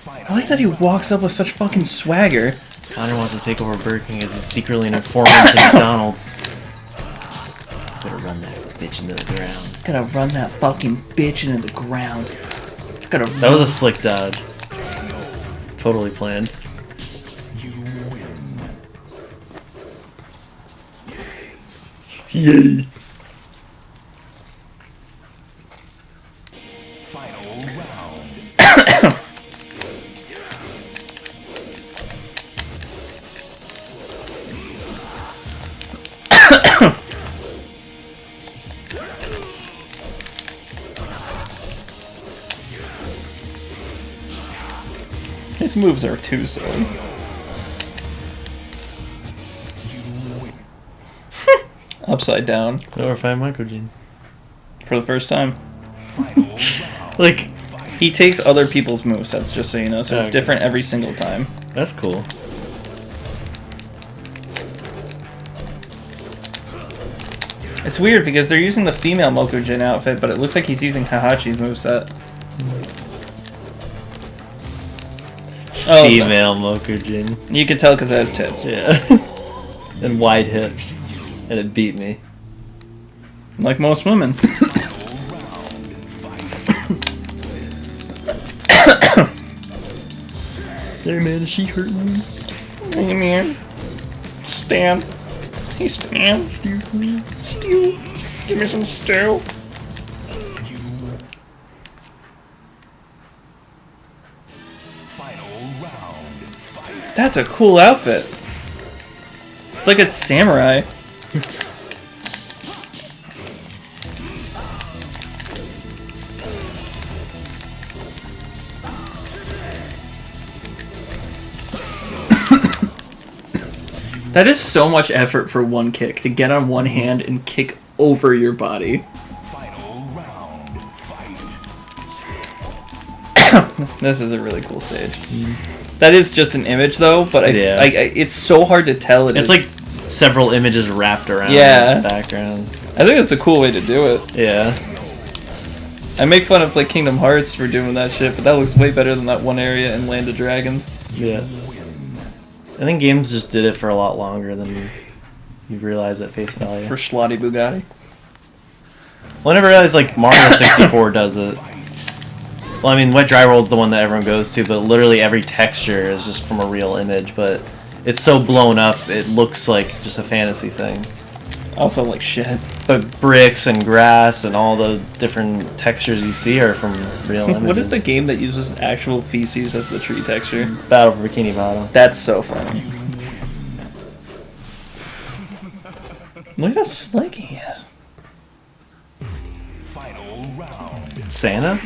I like that he walks up with such fucking swagger. Connor wants to take over Burger King as he's secretly an informant to McDonald's. Gotta run that bitch into the ground. Gotta run that fucking bitch into the ground. Gotta That was a slick dodge. Totally planned. Yay! Final round. His moves are too silly. Upside down Over 5 microgene. for the first time. Like, He takes other people's movesets, just so you know, so it's Okay. different every single time. that's cool. It's weird because they're using the female Mokujin outfit, but it looks like he's using Hahachi's moveset. Oh, Female Mokujin. you can tell because it has tits. Yeah. And wide hips. And it beat me. Like most women. There, man, is she hurting me? Hey man. Stan. Hey Stan. Stew. Stew. Give me some stew. Final round. Fight. That's a cool outfit. It's like it's samurai. That is so much effort for one kick, to get on one hand and kick over your body. Final round. Fight. This is a really cool stage. That is just an image, though, but it's so hard to tell. It's like several images wrapped around Yeah. the background. I think that's a cool way to do it. Yeah. I make fun of like Kingdom Hearts for doing that shit, but that looks way better than that one area in Land of Dragons. Yeah. I think games just did it for a lot longer than you realize at face value. For Schlotty Bugatti. Well, I never realized like Mario 64 does it. Well, I mean, Wet Dry World's the one that everyone goes to, but literally every texture is just from a real image, but it's so blown up, it looks like just a fantasy thing. Also, like shit. But bricks and grass and all the different textures you see are from real images. What is the game that uses actual feces as the tree texture? Battle for Bikini Bottom. That's so funny. Look at how slick he is. Final round. Santa?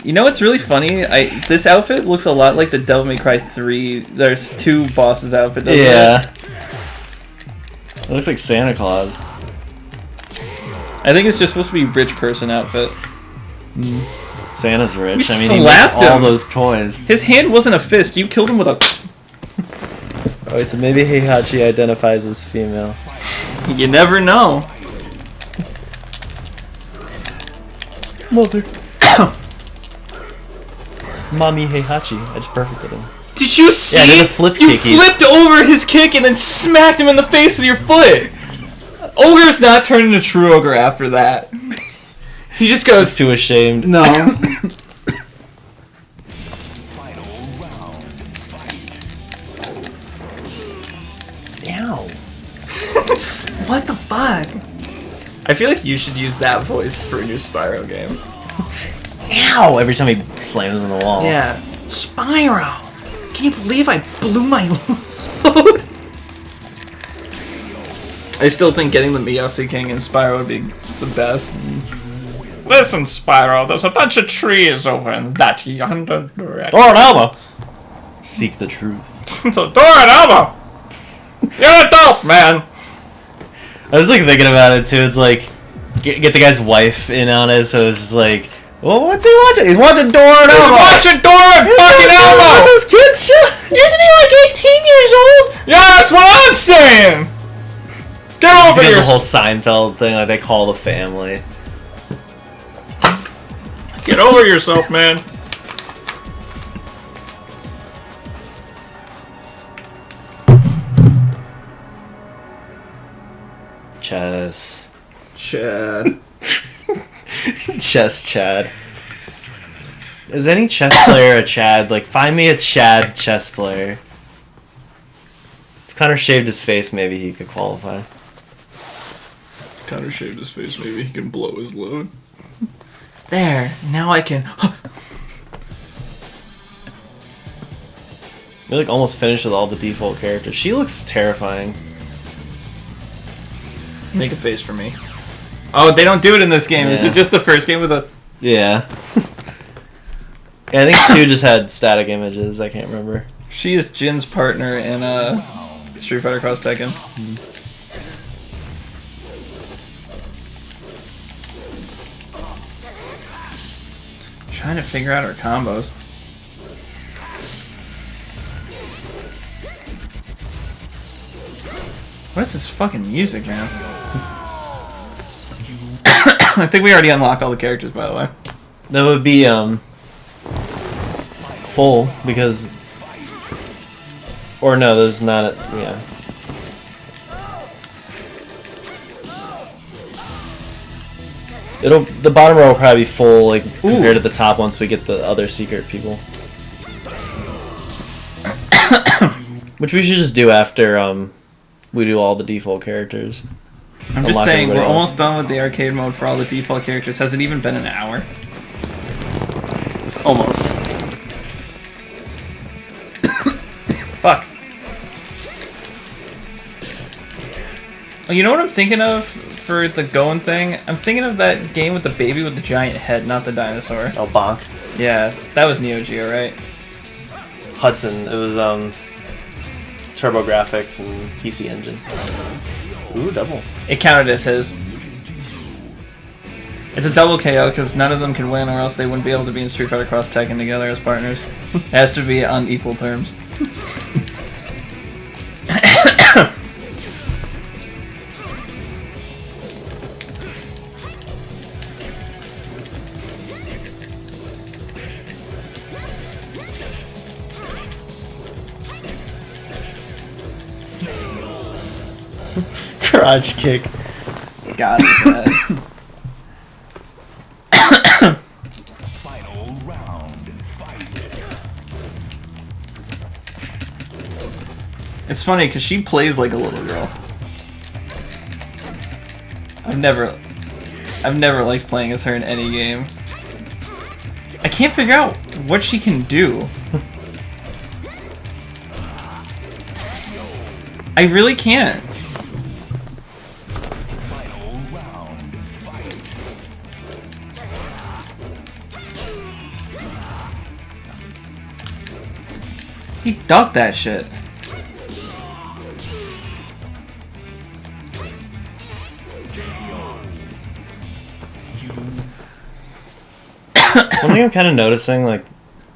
You know what's really funny? This outfit looks a lot like the Devil May Cry 3. There's 2 bosses outfit. doesn't Yeah. It looks like Santa Claus. I think it's just supposed to be rich person outfit. Santa's rich. You I mean, he slapped makes all him. those toys. His hand wasn't a fist. You killed him with a... Oh, so maybe Heihachi identifies as female. You never know. Mother. Mommy Heihachi. I just perfected him. Did you see? Yeah, I did a flip you kick. flipped over his kick and then smacked him in the face with your foot. Ogre's not turned into true ogre after that. He just I goes, was too ashamed. no. Final round. Ow. What the fuck? I feel like you should use that voice for a new Spyro game. Ow! Every time he slams on the wall. Yeah. Spyro! Can you believe I blew my load? I still think getting the Meowsy King in Spyro would be the best. Listen, Spyro, there's a bunch of trees over in that yonder direction. Alma! Seek the truth. So, Alma! You're an adult, man! I was like thinking about it too. It's like, get the guy's wife in on it, so it's just like, well, what's he watching? He's watching Dora and Elmo! Watching Dora and fucking Elmo! Those kids shit! Isn't he like 18 years old? Yeah, that's what I'm saying! Get over He does here! the whole Seinfeld thing, like they call the family. Get over yourself, man. Chess. Chad. Chess Chad. Is any chess player a Chad? Like, find me a Chad chess player. If Connor shaved his face, maybe he could qualify. Connor shaved his face, maybe he can blow his load. There, now I can... You're like almost finished with all the default characters. She looks terrifying. Make a face for me. Oh, they don't do it in this game. Is Yeah. it just the first game with a... Yeah. Yeah, I think 2 just had static images. I can't remember. She is Jin's partner in Street Fighter Cross Tekken. Trying to figure out her combos. What is this fucking music, man? I think we already unlocked all the characters, by the way. That would be full because, or no, there's not. Yeah. The bottom row will probably be full, like compared to the top once we get the other secret people. Which we should just do after we do all the default characters. I'm just Unlock saying, we're everybody else. almost done with the arcade mode for all the default characters. Has it even been an hour? Almost. Fuck. Oh, you know what I'm thinking of for the going thing? I'm thinking of that game with the baby with the giant head, not the dinosaur. Oh, Bonk. Yeah, that was Neo Geo, right? Hudson. It was TurboGrafx and PC Engine. Ooh, double. It counted as his. It's a double KO because none of them can win, or else they wouldn't be able to be in Street Fighter Cross Tekken together as partners. It has to be on equal terms. Garage kick. Got it, guys. Final round. Fight. It's funny because she plays like a little girl. I've never liked playing as her in any game. I can't figure out what she can do. I really can't. Final round. Fight. He ducked that shit. One thing I'm kind of noticing, like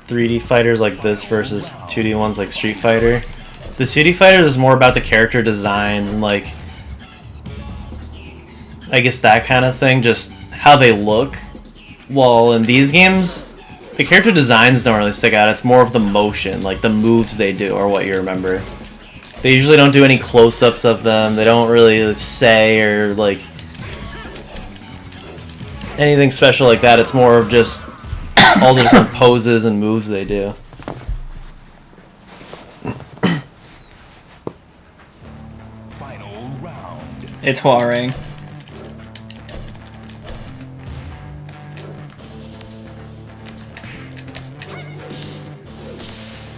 3D fighters like this versus 2D ones like Street Fighter. The 2D fighter is more about the character designs and like, I guess that kind of thing, just how they look. While in these games, the character designs don't really stick out. It's more of the motion, like the moves they do are what you remember. They usually don't do any close-ups of them. They don't really say or like anything special like that. It's more of just all the different poses and moves they do. Final round. It's Huarang.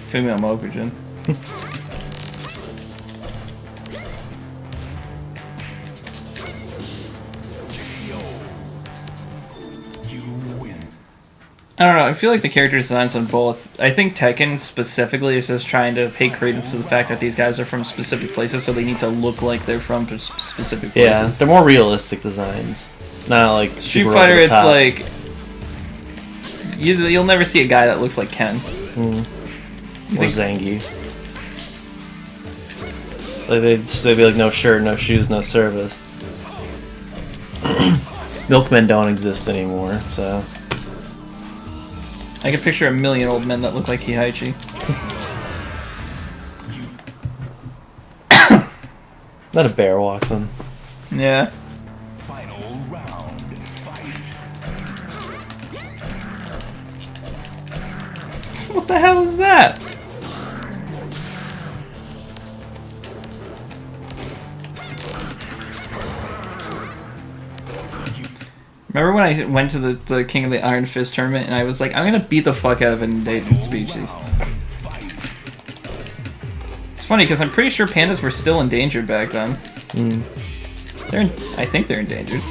Female Mokujin. You win. I don't know, I feel like the character designs on both. I think Tekken specifically is just trying to pay credence to the fact that these guys are from specific places, so they need to look like they're from specific places. Yeah, they're more realistic designs. Not like Street super Fighter, over the it's top. like you'll never see a guy that looks like Ken. You Or think- Zangief. Like they'd be like, no shirt, no shoes, no service. Milkmen don't exist anymore, so. I could picture a million old men that look like Heihachi. Not a bear walks in. Yeah. Final round. Fight. What the hell is that? Remember when I went to the King of the Iron Fist tournament and I was like, I'm gonna beat the fuck out of an endangered species. It's funny because I'm pretty sure pandas were still endangered back then. I think they're endangered.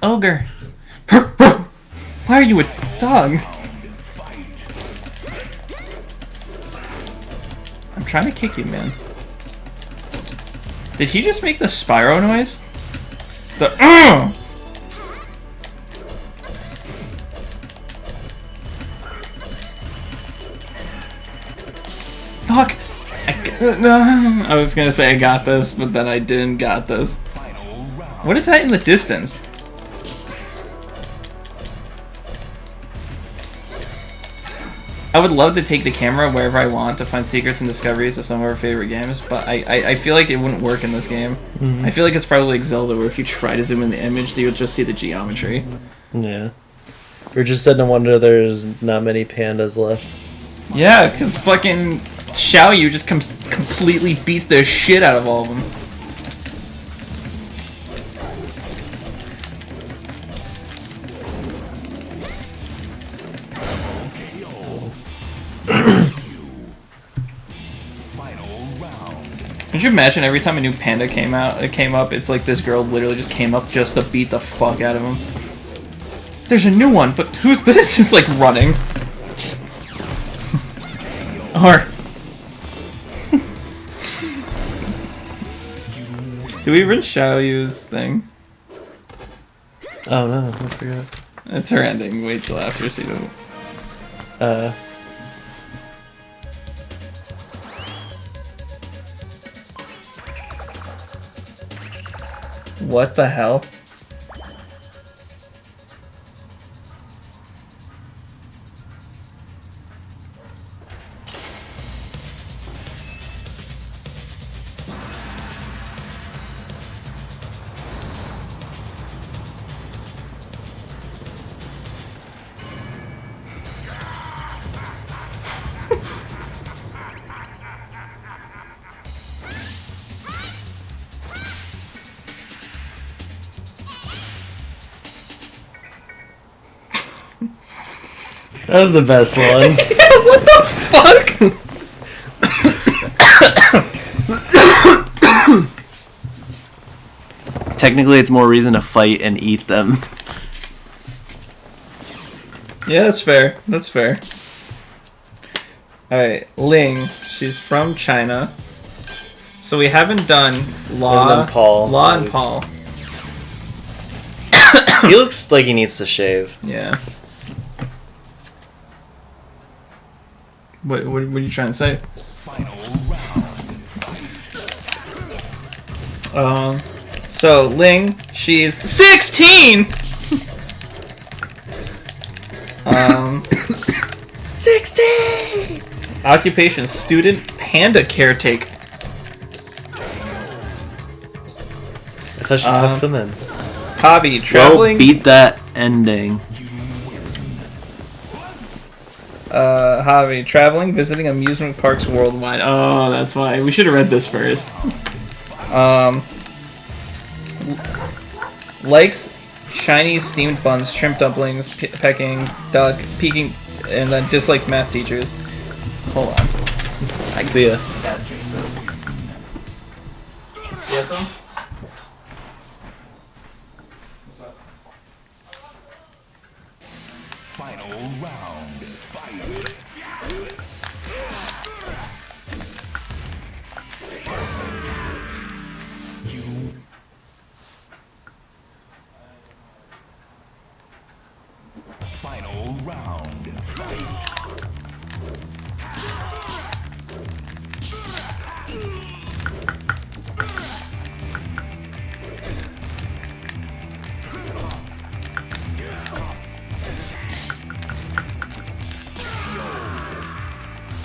Ogre! Why are you a dog? I'm trying to kick you, man. Did he just make the Spyro noise? The Fuck! I was gonna say I got this, but then I didn't got this. What is that in the distance? I would love to take the camera wherever I want to find secrets and discoveries of some of our favorite games, but I feel like it wouldn't work in this game. I feel like it's probably like Zelda, where if you try to zoom in the image, you'll just see the geometry. Yeah. We're just starting to wonder there's not many pandas left. Yeah, because fucking Xiao Yu just completely beats the shit out of all of them. Could you imagine every time a new panda came up, it's like this girl literally just came up just to beat the fuck out of him. There's a new one, but who's this? It's like running. Or Do we rinse Xiaoyu's thing? Oh no, I forgot. It's her ending. Wait till after season. What the hell? That was the best one. What the fuck? Technically, it's more reason to fight and eat them. Yeah, that's fair. That's fair. Alright, Ling. She's from China. So we haven't done Law, And then Paul. Law and Paul. He looks like he needs to shave. Yeah. What are you trying to say? Final round. So Ling, she's 16. 16. Occupation: student, panda caretaker. I thought she tucks him in. Hobby: Well, traveling. beat that ending. Hobby: traveling, visiting amusement parks worldwide. Oh, that's why we should have read this first. Likes Chinese steamed buns, shrimp dumplings, pecking, duck, peeking, and then dislikes math teachers. Hold on. I see ya. Yes, sir? Final round. Fight. You Final round. Fight.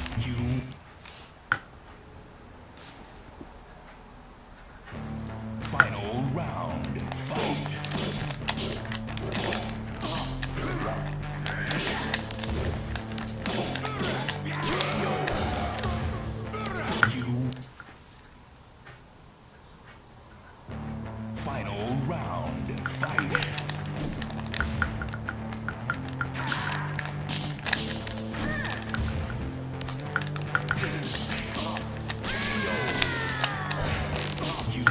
You Final round. Fight. You Final round. Fight. You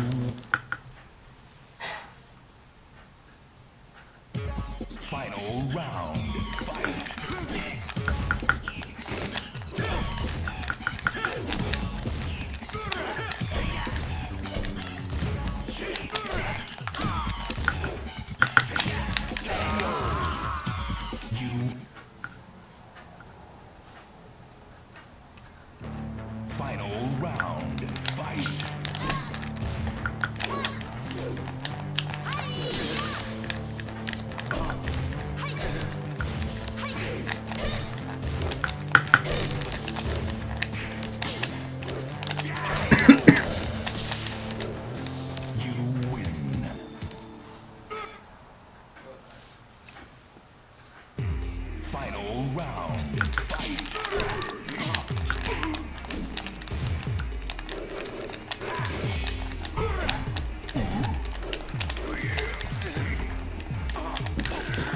Final round. Fight. You Final round. Fight. You win. Final round. Fight.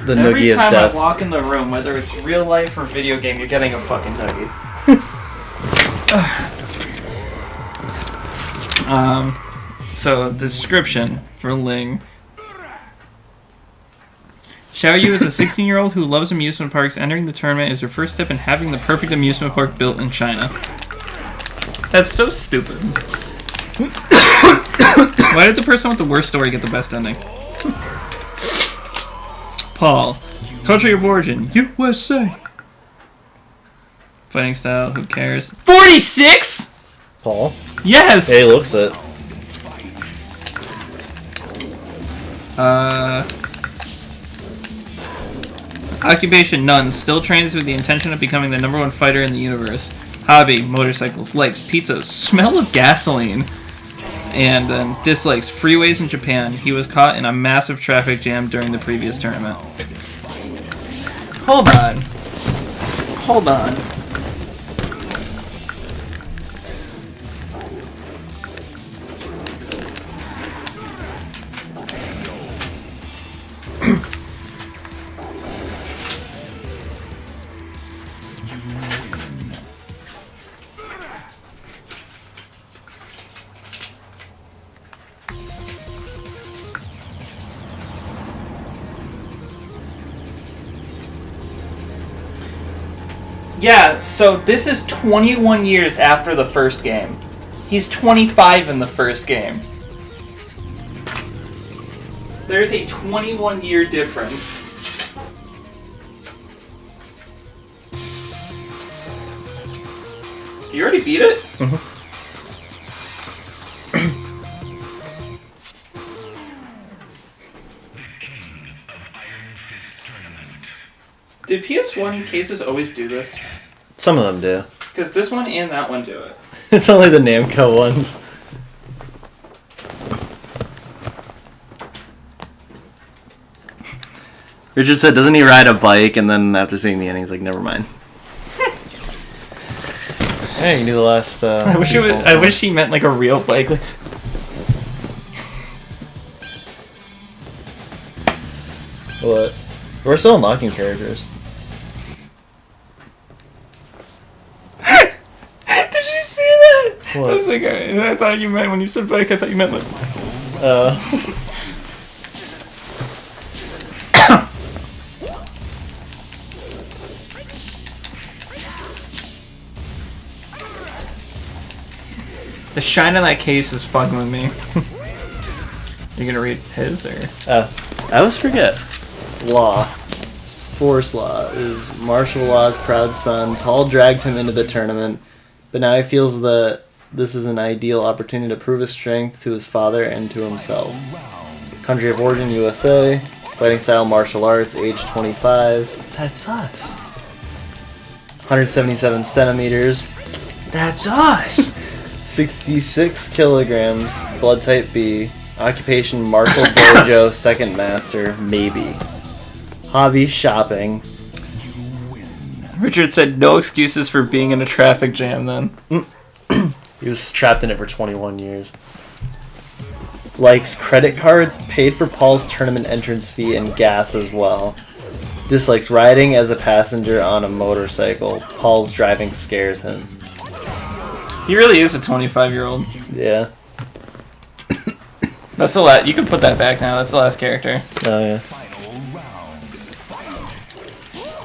The Every noogie of time I death. walk in the room, whether it's real life or video game, you're getting a fucking nugget. So description for Ling. Xiaoyu is a 16-year-old who loves amusement parks. Entering the tournament is her first step in having the perfect amusement park built in China. That's so stupid. Why did the person with the worst story get the best ending? Paul. Country of origin, USA. Fighting style, who cares? 46? Paul? Yes! Hey, looks it. Occupation, none. Still trains with the intention of becoming the #1 fighter in the universe. Hobby, motorcycles. Likes, pizza. Smell of gasoline. And then dislikes, freeways in Japan. He was caught in a massive traffic jam during the previous tournament. Hold on. Hold on. Yeah, so this is 21 years after the first game. He's 25 in the first game. There's a 21-year difference. You already beat it? Mm-hmm. Did PS1 cases always do this? Some of them do. Because this one and that one do it. It's only the Namco ones. Richard said, doesn't he ride a bike? And then after seeing the ending, he's like, never mind. Hey, you can do the last... I wish he meant like a real bike. What? We're still unlocking characters. Did you see that? What? I was like, I thought you meant when you said bike. I thought you meant like. The shine on that case is fucking with me. You're gonna read his or? I always forget. Law. Force Law is martial law's proud son. Paul dragged him into the tournament, but now he feels that this is an ideal opportunity to prove his strength to his father and to himself. Country of origin, USA. Fighting style, martial arts, age 25. That's us. 177 centimeters. That's us! 66 kilograms. Blood type B. Occupation, martial dojo, second master, maybe. Hobby, shopping. Richard said no excuses for being in a traffic jam then. He was trapped in it for 21 years. Likes credit cards, paid for Paul's tournament entrance fee and gas as well. Dislikes riding as a passenger on a motorcycle. Paul's driving scares him. He really is a 25-year-old. Yeah. That's the last. You can put that back now. That's the last character. Oh, yeah.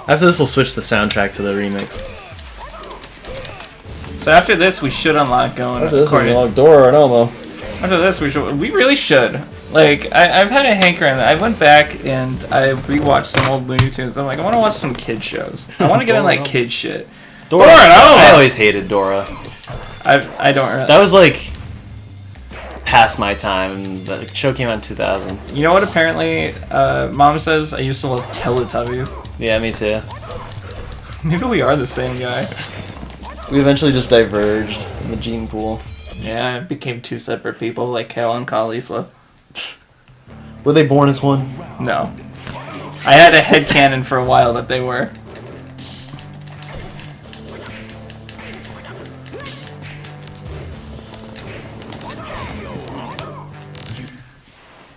After this, we'll switch the soundtrack to the remix. So after this, we should unlock going. After this, we'll unlock Dora and Elmo. After this, we really should. Like, I've had a hankering. I went back and I rewatched some old Looney Tunes. I'm like, I want to watch some kid shows. I want to get in like kid shit. Dora and Elmo. I always hated Dora. I don't. That was like past my time. The show came out in 2000. You know what? Apparently, Mom says I used to love Teletubbies. Yeah, me too. Maybe we are the same guy. We eventually just diverged in the gene pool. Yeah, it became two separate people, like Cal and Caulifla. Were they born as one? No. I had a headcanon for a while that they were.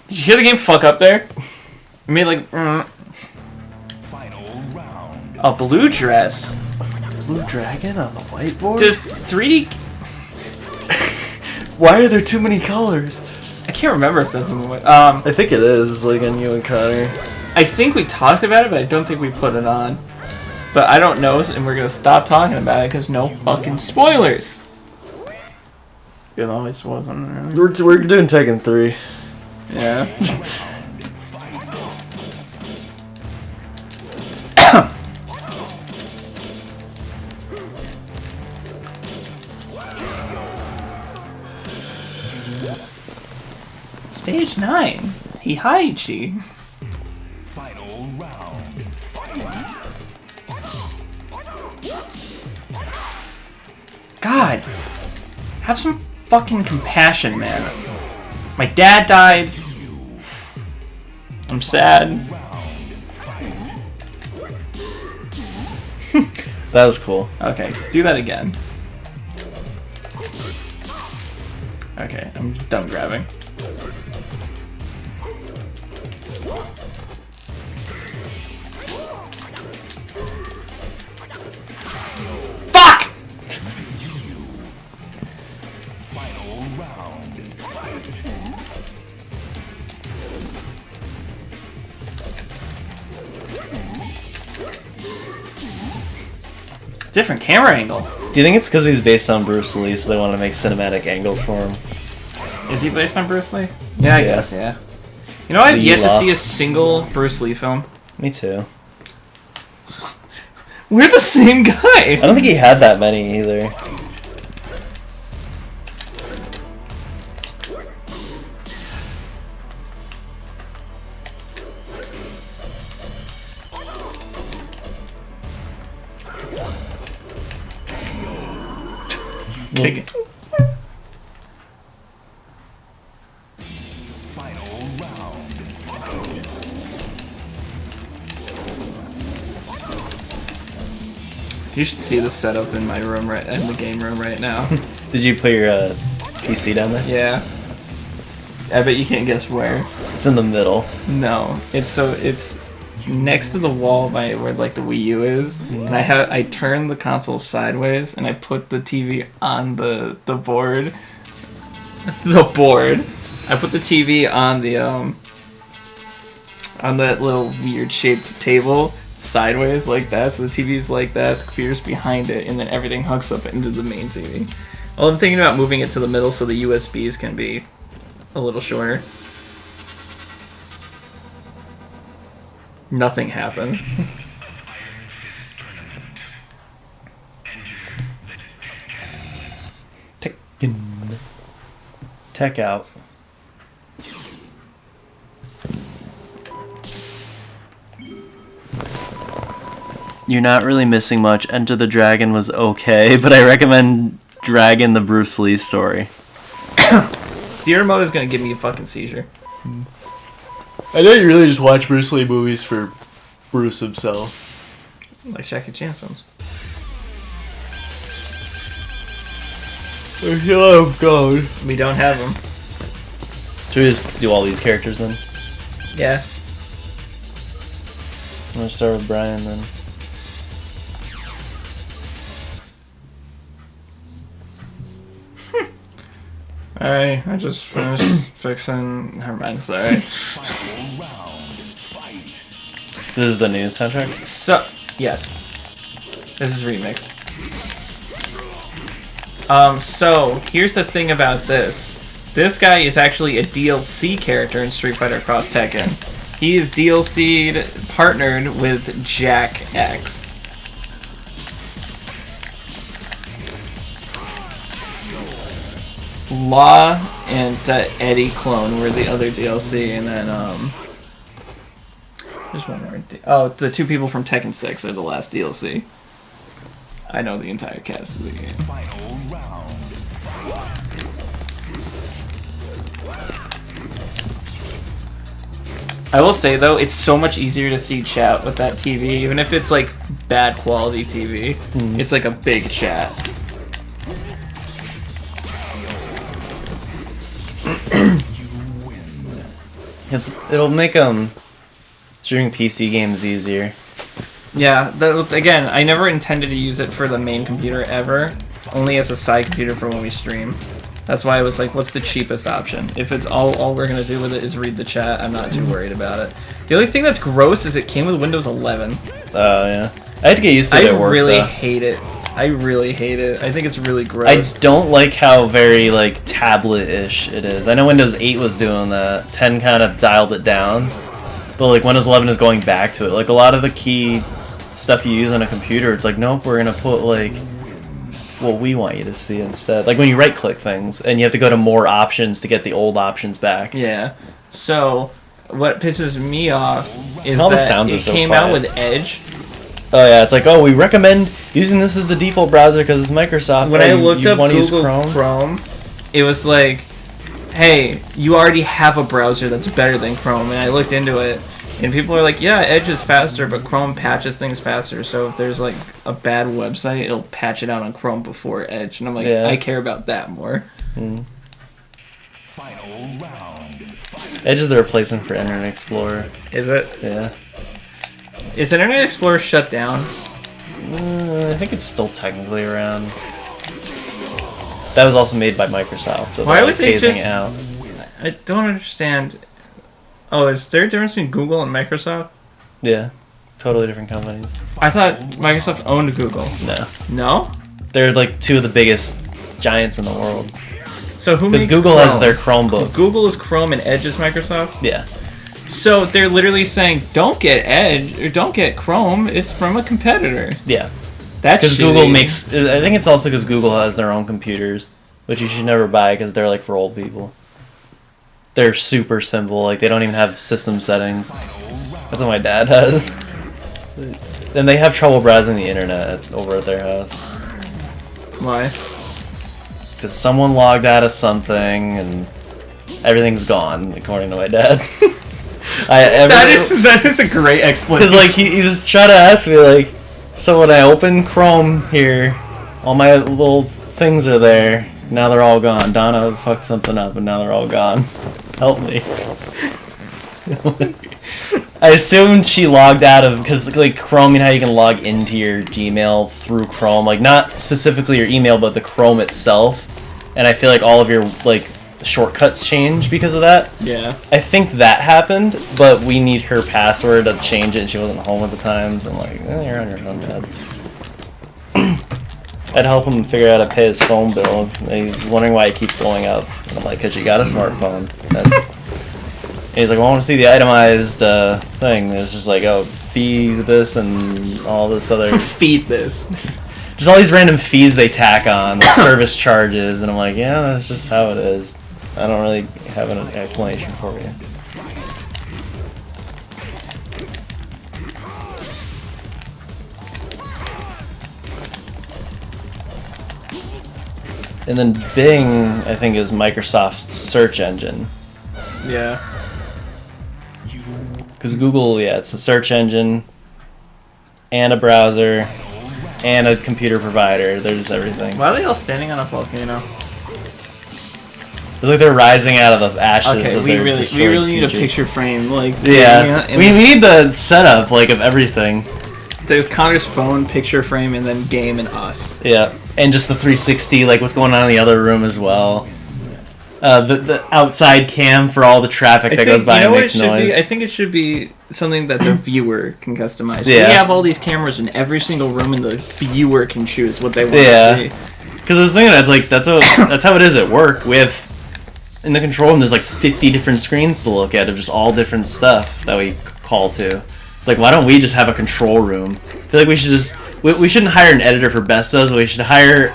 Did you hear the game fuck up there? I made like... A blue dress. Blue dragon on the whiteboard? Just 3D... Why are there too many colors? I can't remember if that's in the way. I think it is, like on you and Connor. I think we talked about it, but I don't think we put it on. But I don't know, and we're gonna stop talking about it because no fucking spoilers. It always wasn't really. We're doing Tekken 3. Yeah. Stage 9. Hihaichi. Final round. God. Have some fucking compassion, man. My dad died. I'm sad. That was cool. Okay, do that again. Okay, I'm done grabbing. Fuck! Final round. Different camera angle. Do you think it's because he's based on Bruce Lee, so they want to make cinematic angles for him? Is he based on Bruce Lee? Yeah, I Yeah. guess, yeah. You know, I've yet to Lee-La. see a single Bruce Lee film. Me too. We're the same I guy! don't think he had that many either. Take it. Final round. You should see the setup in my room right in the game room right now. Did you put your PC down there? Yeah. I bet you can't guess where. It's in the middle. No. It's next to the wall by where like the Wii U is. And I turned the console sideways and I put the TV on the board. The board. I put the TV on the on that little weird shaped table sideways like that, so the TV's like that, the computer's behind it, and then everything hooks up into the main TV. Well, I'm thinking about moving it to the middle so the USBs can be a little shorter. Nothing happened. Tekken. Tech out. You're not really missing much. Enter the Dragon was okay, but I recommend Dragon the Bruce Lee story. The remote is gonna give me a fucking seizure. I know you really just watch Bruce Lee movies for Bruce himself. Like Jackie Chan films. Oh god. We don't have them. Should we just do all these characters then? Yeah. I'll start with Brian then. Alright, I just finished fixing. Never mind, sorry. Final round. Fight. This is the new soundtrack? So, yes. This is remixed. So, here's the thing about this. This guy is actually a DLC character in Street Fighter Cross Tekken. He is DLC'd, partnered with Jack X. Law and the Eddie clone were the other DLC, and then, there's one more. Oh, the two people from Tekken 6 are the last DLC. I know the entire cast of the game. Final round. I will say though, it's so much easier to see chat with that TV, even if it's like bad quality TV. It's like a big chat. It'll make streaming PC games easier. Yeah, again, I never intended to use it for the main computer ever, only as a side computer for when we stream. That's why I was like, what's the cheapest option? If it's all we're gonna do with it is read the chat, I'm not too worried about it. The only thing that's gross is it came with Windows 11. Oh, yeah. I had to get used to it I at work, really though. hate it. I really hate it. I think it's really I gross. don't like how very like tablet-ish it is. I know Windows 8 was doing that. 10 kind of dialed it down, but like Windows 11 is going back to it. Like a lot of the key stuff you use on a computer, it's like nope, we're gonna put like what we want you to see instead. Like when you right-click things and you have to go to more options to get the old options back. Yeah. So what pisses me off is All the that sounds are it so came quiet. out with Edge. Oh yeah, it's like we recommend using this as the default browser because it's Microsoft. When Oh, I you looked up wanna use Google Chrome, it was like, hey, you already have a browser that's better than Chrome. And I looked into it, and people are like, yeah, Edge is faster, but Chrome patches things faster. So if there's like a bad website, it'll patch it out on Chrome before Edge. And I'm like, Yeah. I care about that more. Final round. Edge is the replacement for Internet Explorer. Is it? Yeah. Is Internet Explorer shut down? I think it's still technically around. That was also made by Microsoft, so Why they're would like they phasing just- it out. I don't understand. Oh, is there a difference between Google and Microsoft? Yeah. Totally different companies. I thought Microsoft owned Google. No. No? They're like two of the biggest giants in the world. So who Because makes Google Chrome? has their Chromebooks. Google is Chrome and Edge is Microsoft? Yeah. So they're literally saying, don't get Edge, or don't get Chrome, it's from a competitor. Yeah. That's Because Google shitty. makes... I think it's also because Google has their own computers, which you should never buy because they're like for old people. They're super simple. Like they don't even have system settings. That's what my dad has. And they have trouble browsing the internet over at their house. Why? Because someone logged out of something and everything's gone, according to my dad. That is a great explanation. Because like he was trying to ask me like, so when I open Chrome here, all my little things are there. Now they're all gone. Donna fucked something up and now they're all gone. Help me. I assumed she logged out of, because like Chrome, you know how you can log into your Gmail through Chrome, like not specifically your email, but the Chrome itself. And I feel like all of your like shortcuts change because of that. Yeah. I think that happened, but we need her password to change it, and she wasn't home at the time. So I'm like, you're on your own, Dad. I'd help him figure out how to pay his phone bill. And he's wondering why it keeps going up. And I'm like, because you got a smartphone. And he's like, well, I want to see the itemized thing. And it's just like, oh, fee this and all this other... Feed this. just all these random fees they tack on, service charges. And I'm like, yeah, that's just how it is. I don't really have an explanation for you. And then Bing, I think, is Microsoft's search engine. Yeah. Because Google, yeah, it's a search engine, and a browser, and a computer provider. There's everything. Why are they all standing on a volcano? It's like they're rising out of the ashes Okay, of we their really destroyed need a futures. picture frame, like Yeah, and we need the setup, like, of everything. there's Connor's phone picture frame and then game and us. Yeah, and just the 360, like what's going on in the other room as well. The outside cam for all the traffic that goes by and makes noise. I think it should be something that the viewer can customize. Yeah. We have all these cameras in every single room, and the viewer can choose what they want Yeah. to see. Because I was thinking that's how it is at work. We have in the control room. There's like 50 different screens to look at of just all different stuff that we call to. It's like, why don't we just have a control room? I feel like we should just we shouldn't hire an editor for Bestos. We should hire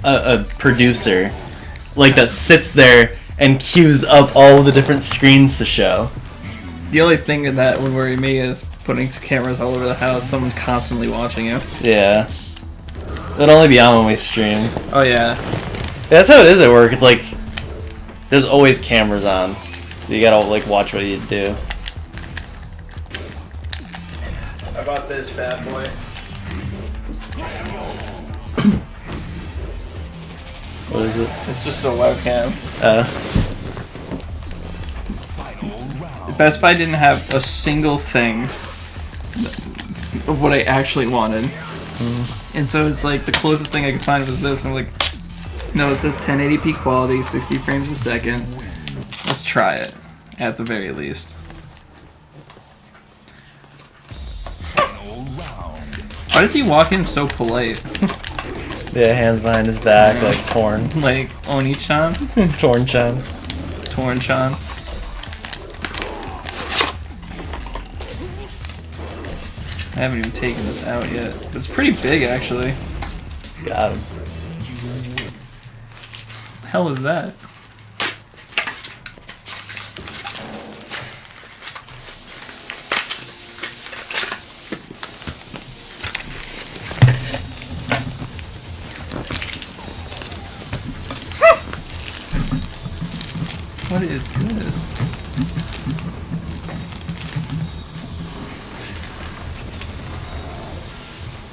a producer like that sits there and queues up all the different screens to show. The only thing that would worry me is putting cameras all over the house. Someone's constantly watching you. Yeah, it'll only be on when we stream. Oh yeah. That's how it is at work. It's like there's always cameras on, so you gotta like watch what you do. I bought this bad boy. What is it? It's just a webcam. Final round. Best Buy didn't have a single thing of what I actually wanted. And so it's like the closest thing I could find was this. And I'm like, no, it says 1080p quality, 60 frames a second. Let's try it, at the very least. Final round. Why does he walk in so polite? Yeah, hands behind his back, like torn. Like Oni-chan? Torn-chan. Torn-chan. I haven't even taken this out yet. But it's pretty big, actually. Got him. The hell is that? What is this?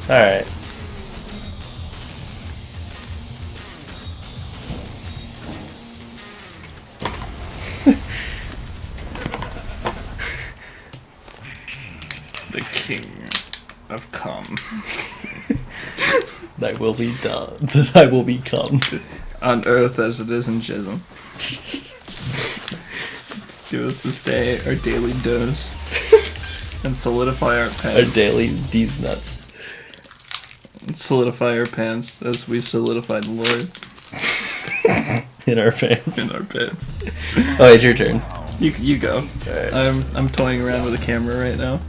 Alright. The king of cum. Thy will be done. Thy will become. On earth as it is in Jism. Give us this day our daily dose. And solidify our Our pants. daily D's nuts. Solidify our pants as we solidify the Lord In our pants. in our pants. Oh, it's your turn. You go. Alright. I'm toying around with a camera right now.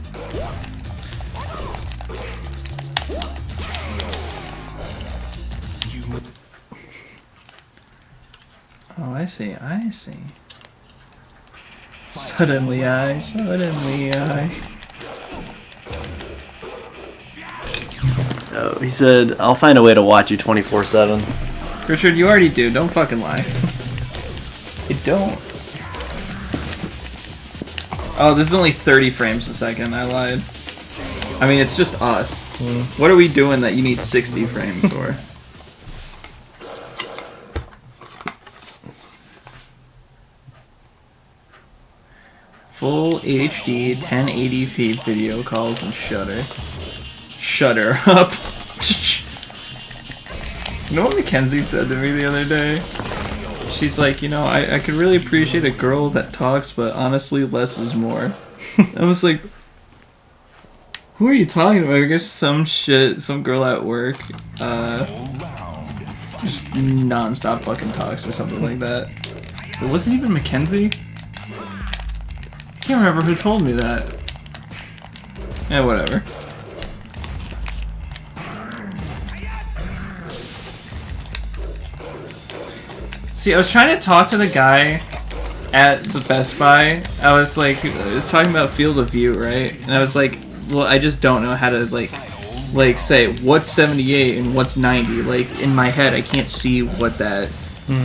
Oh, I see. Suddenly I. Oh, he said, I'll find a way to watch you 24/7. Richard, you already do. Don't fucking lie. You don't. Oh, this is only 30 frames a second. I lied. I mean, it's just us. What are we doing that you need 60 frames for? Full HD 1080p video calls and Shutter. Shutter up. You know what Mackenzie said to me the other day? She's like, you know, I could really appreciate a girl that talks, but honestly, less is more. I was like, who are you talking about? I guess some girl at work, just non-stop fucking talks or something like that. It wasn't even Mackenzie? I can't remember who told me that. Yeah, whatever. See, I was trying to talk to the guy at the Best Buy. I was talking about field of view, right? And I was like, well, I just don't know how to like say what's 78 and what's 90. Like in my head, I can't see what that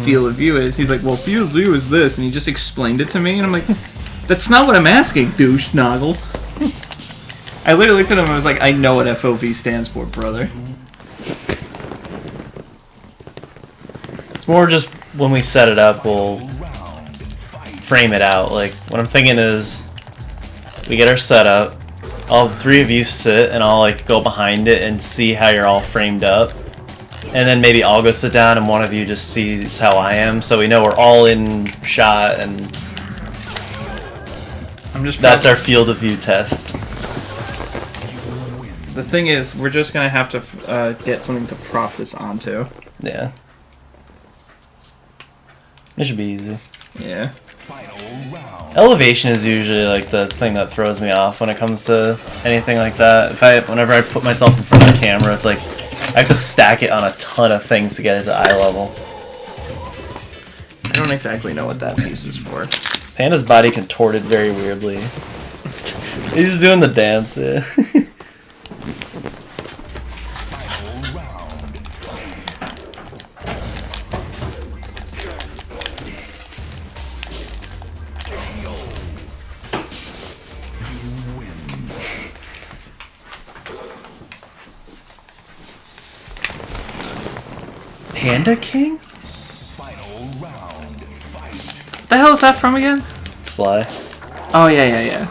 field of view is. He's like, well, field of view is this, and he just explained it to me, and I'm like, that's not what I'm asking, douche noggle. I literally looked at him and I was like, I know what FOV stands for, brother. It's more just when we set it up, we'll frame it out. Like, what I'm thinking is, we get our setup, all the three of you sit, and I'll like go behind it and see how you're all framed up. And then maybe I'll go sit down and one of you just sees how I am, so we know we're all in shot, and that's our field of view test. The thing is, we're just gonna have to get something to prop this onto. Yeah. It should be easy. Yeah. Elevation is usually like the thing that throws me off when it comes to anything like that. Whenever I put myself in front of the camera, it's like I have to stack it on a ton of things to get it to eye level. I don't exactly know what that piece is for. Panda's body contorted very weirdly. He's doing the dance, yeah. Panda King? What the hell is that from again? Sly. Oh, yeah.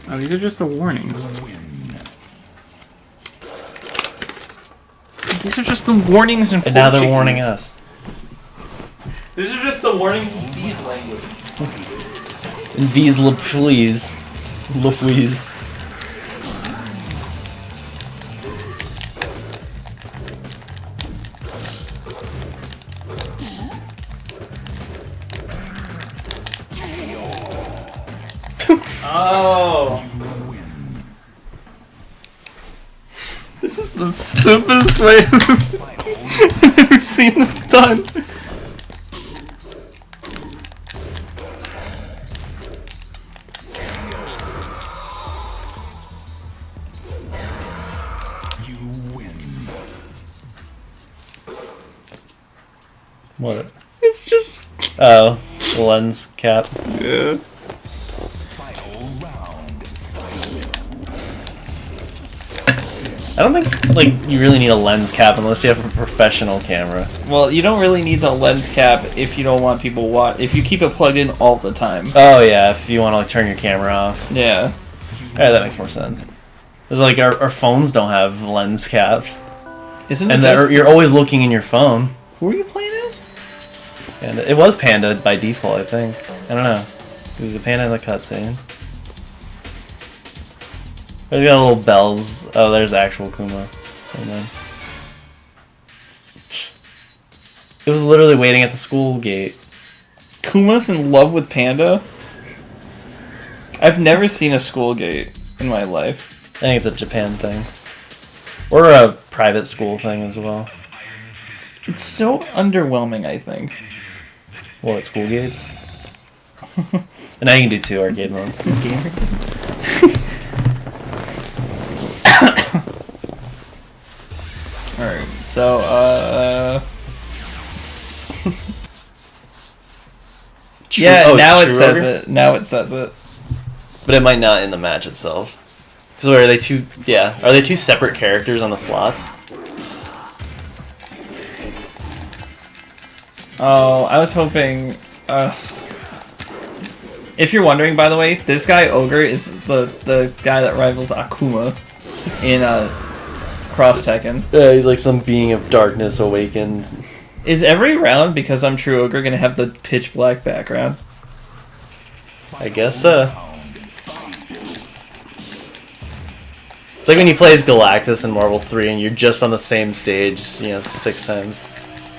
Oh, these are just the warnings. These are just the warnings in And now they're warning us. These are just the warnings in V's language. In V's please. Please. Oh. This is the stupidest way I've ever seen this done. What? It's just... Oh, lens cap. Yeah. I don't think like you really need a lens cap unless you have a professional camera. Well, you don't really need a lens cap if you don't want people if you keep it plugged in all the time. Oh yeah, if you want to like turn your camera off. Yeah. Yeah, that makes more sense. Like our phones don't have lens caps, Isn't and it? you're always looking in your phone. Who are you playing as? And it was Panda by default, I think. I don't know. It was a Panda in the cutscene. They got little bells. Oh, there's actual Kuma. And then it was literally waiting at the school gate. Kuma's in love with Panda? I've never seen a school gate in my life. I think it's a Japan thing. Or a private school thing as well. It's so underwhelming, I think. What, school gates? And now you can do 2 arcade modes. Alright, so, yeah, oh, now it True says Ogre? it. Now it says it. But it might not in the match itself. So are they two? Yeah, are they 2 separate characters on the slots? Oh, I was hoping... if you're wondering, by the way, this guy, Ogre, is the guy that rivals Akuma in Cross Tekken. Yeah, he's like some being of darkness awakened. Is every round, because I'm True Ogre, going to have the pitch black background? I guess so. It's like when he plays Galactus in Marvel 3 and you're just on the same stage, 6 times.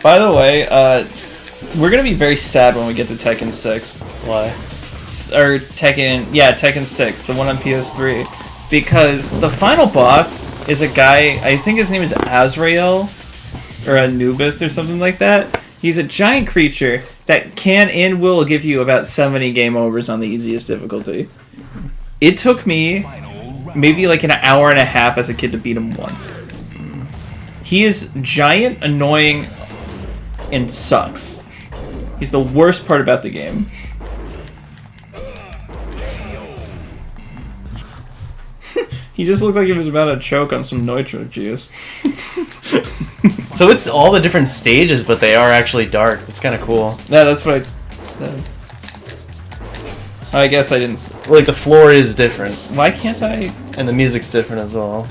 By the way, we're going to be very sad when we get to Tekken 6. Why? Or Tekken 6, the one on PS3. Because the final boss is a guy, I think his name is Azrael, or Anubis or something like that. He's a giant creature that can and will give you about 70 game overs on the easiest difficulty. It took me maybe like an hour and a half as a kid to beat him once. He is giant, annoying, and sucks. He's the worst part about the game. He just looked like he was about to choke on some nitro juice. So it's all the different stages, but they are actually dark. That's kind of cool. Yeah, that's what I said. I guess I didn't... Like, the floor is different. Why can't I... And the music's different as well.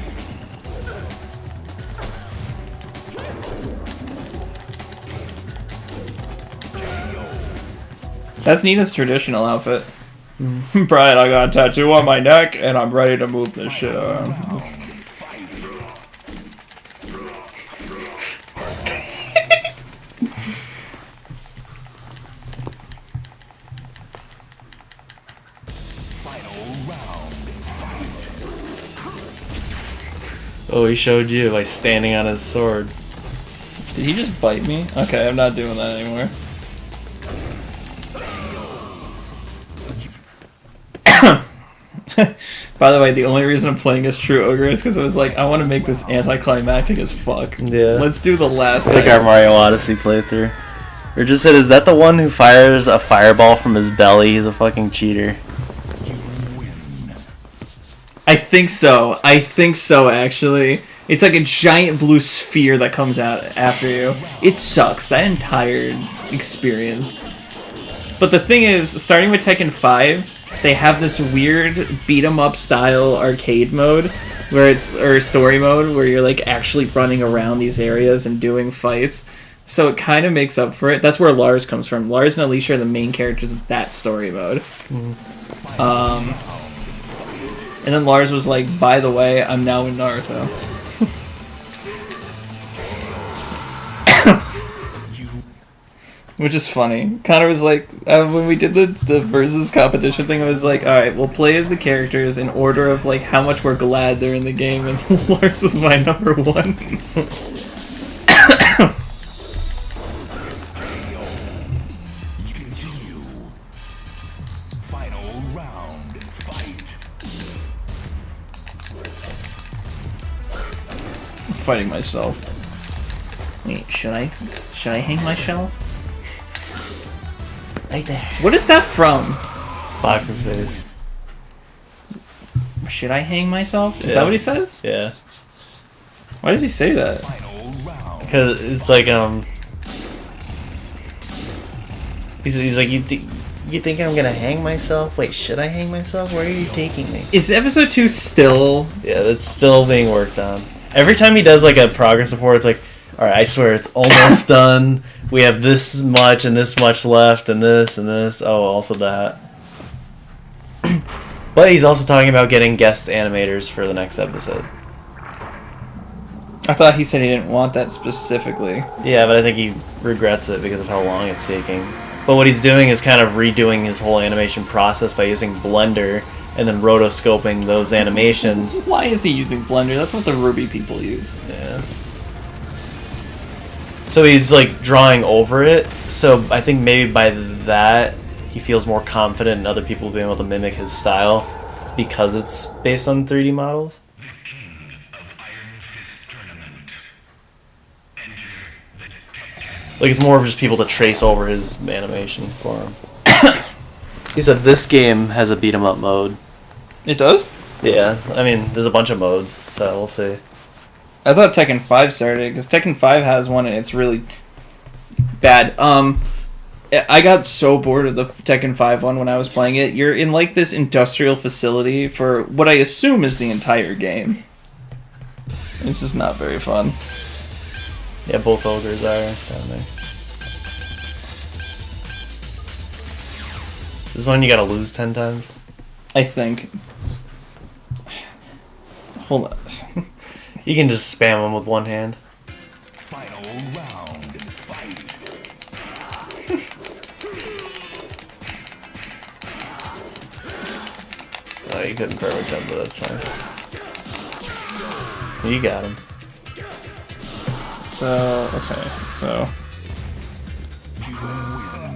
That's Nina's traditional outfit. Brian, I got a tattoo on my neck, and I'm ready to move this shit around. Oh, he showed you by standing on his sword. Did he just bite me? Okay, I'm not doing that anymore. By the way, the only reason I'm playing as True Ogre is because I was like, I want to make this anticlimactic as fuck. Yeah. Let's do the last Like guy. our Mario Odyssey playthrough. Or just said, is that the one who fires a fireball from his belly? He's a fucking cheater. I think so. I think so, actually. It's like a giant blue sphere that comes out after you. It sucks, that entire experience. But the thing is, starting with Tekken 5, they have this weird beat-em-up style arcade mode, where it's, or story mode, where you're like actually running around these areas and doing fights. So it kind of makes up for it. That's where Lars comes from. Lars and Alicia are the main characters of that story mode. And then Lars was like, by the way, I'm now in Naruto. Which is funny. Connor was like, when we did the versus competition thing, I was like, alright, we'll play as the characters in order of like how much we're glad they're in the game, and Lars was my number one. Continue. Final round. Fight. I'm fighting myself. Wait, should I hang myself? Right there. What is that from? Fox in space. Should I hang myself? Is Yeah. that what he says? Yeah. Why does he say that? Final round. Because it's like he's like you think I'm gonna hang myself? Wait, should I hang myself? Where are you taking me? Is episode 2 still? Yeah, that's still being worked on. Every time he does like a progress report, it's like, all right, I swear it's almost done. We have this much and this much left, and this and this. Oh, also that. But he's also talking about getting guest animators for the next episode. I thought he said he didn't want that specifically. Yeah, but I think he regrets it because of how long it's taking. But what he's doing is kind of redoing his whole animation process by using Blender and then rotoscoping those animations. Why is he using Blender? That's what the Ruby people use. Yeah. So he's like drawing over it. So I think maybe by that he feels more confident in other people being able to mimic his style because it's based on 3D models. Like it's more of just people to trace over his animation for him. He said this game has a beat 'em up mode. It does? Yeah, I mean there's a bunch of modes, so we'll see. I thought Tekken 5 started, because Tekken 5 has one and it's really bad. I got so bored of the Tekken 5 one when I was playing it. You're in like this industrial facility for what I assume is the entire game. It's just not very fun. Yeah, both ogres are down there. This is one you gotta lose 10 times. I think. Hold on. You can just spam them with one hand. Final round. Fight. Oh, you couldn't perfect him, but that's fine. You got him. So, okay, so. Final round.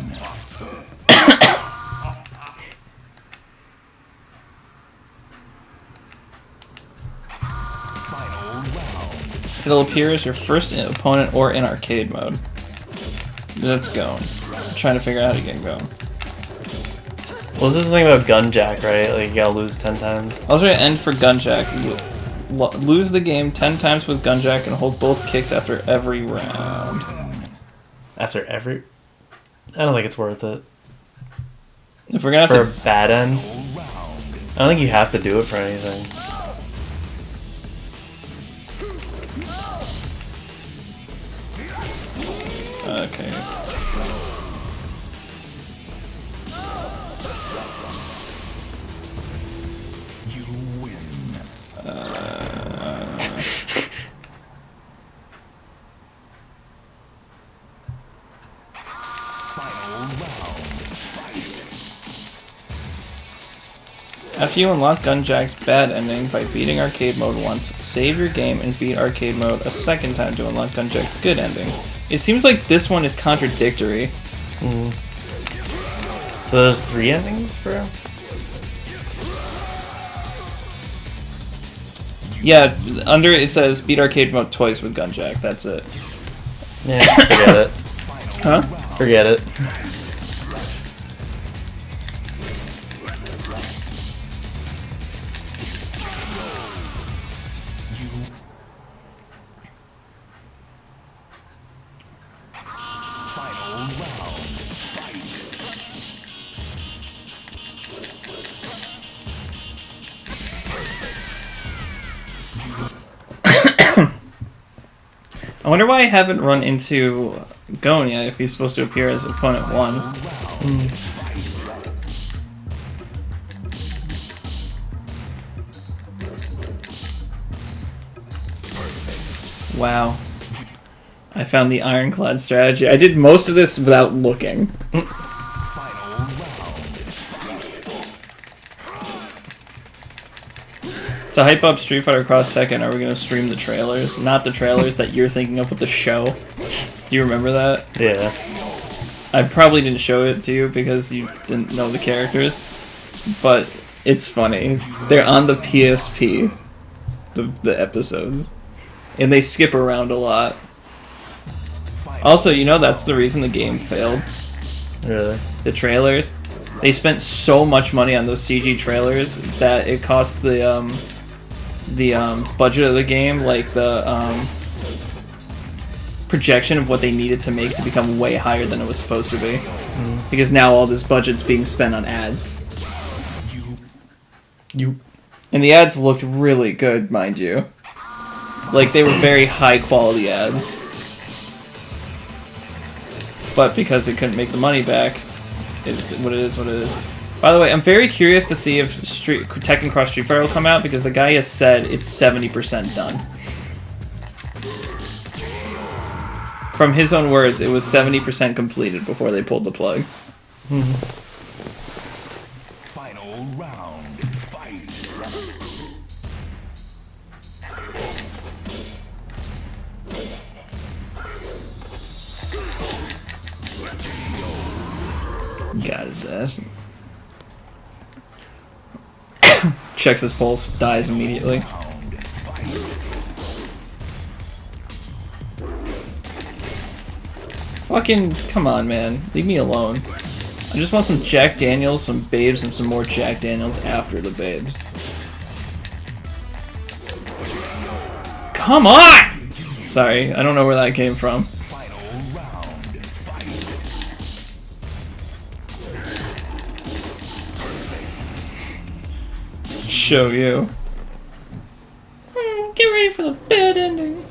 It'll appear as your first opponent or in arcade mode. Let's go. I'm trying to figure out how to get going. Well, this is the thing about Gunjack, right? Like, you gotta lose 10 times. I'll try to end for Gunjack. Lose the game 10 times with Gunjack and hold both kicks after every round. After every... I don't think it's worth it. If we're gonna For have a bad end, I don't think you have to do it for anything. to... Okay. You win. Final round. After you unlock Gunjack's bad ending by beating arcade mode once, save your game and beat arcade mode a second time to unlock Gunjack's good ending. It seems like this one is contradictory. So there's 3 endings for him? Yeah, under it says beat arcade mode twice with Gunjack. That's it. Yeah, forget it. Huh? Forget it. Final round. I wonder why I haven't run into Gon yet if he's supposed to appear as opponent 1. Wow. I found the ironclad strategy. I did most of this without looking. Final round. To hype up Street Fighter Cross Tekken, are we going to stream the trailers? Not the trailers that you're thinking of with the show. Do you remember that? Yeah. I probably didn't show it to you because you didn't know the characters. But it's funny. They're on the PSP, the episodes. And they skip around a lot. Also, you know that's the reason the game failed. Really? The trailers. They spent so much money on those CG trailers that it cost the budget of the game, like the projection of what they needed to make, to become way higher than it was supposed to be. Because now all this budget's being spent on ads. And the ads looked really good, mind you. Like, they were very high quality ads. But because they couldn't make the money back, it's what it is, what it is. By the way, I'm very curious to see if Tekken Cross Street Fighter will come out, because the guy has said it's 70% done. From his own words, it was 70% completed before they pulled the plug. Final round. Fight. Got his ass. Checks his pulse, dies immediately. Fucking, come on, man. Leave me alone. I just want some Jack Daniels, some babes, and some more Jack Daniels after the babes. Come on! Sorry, I don't know where that came from. Final round. Fight. Show you. Get ready for the bad ending.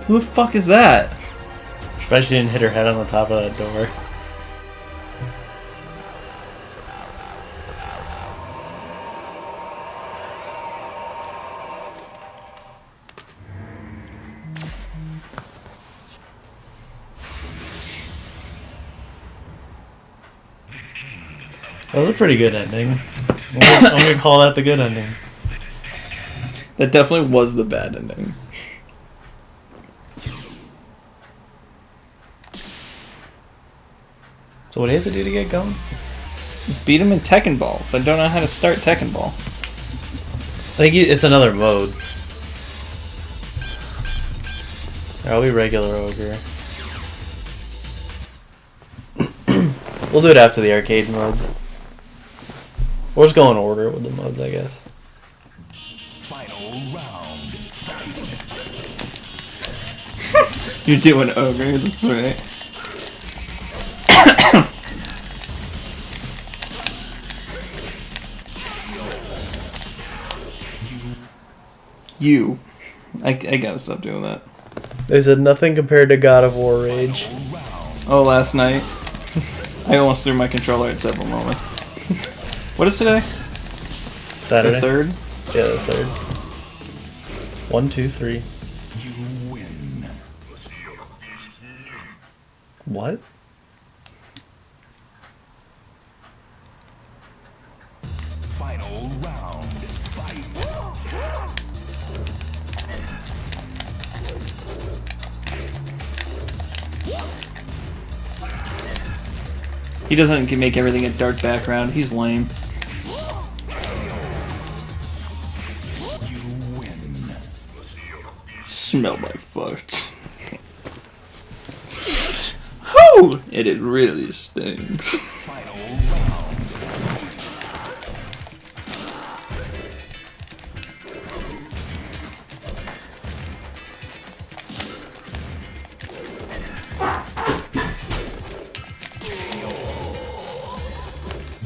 Who the fuck is that? Especially didn't hit her head on the top of that door. That was a pretty good ending. I'm gonna call that the good ending. That definitely was the bad ending. So what do you have to do to get going? Beat him in Tekken Ball, but don't know how to start Tekken Ball. I think it's another mode. I'll be regular ogre. We'll do it after the arcade modes. We'll just go in order with the modes, I guess. Final round. You're doing ogre, that's right. You. I gotta stop doing that. They said nothing compared to God of War Rage. Oh, last night. I almost threw my controller at several moments. What is today? Saturday. The 3rd? Yeah, the 3rd. 1, 2, 3. You win. What? Final round. Fight. He doesn't make everything a dark background. He's lame. You win. Smell my farts. Whew! It really stinks. Final round.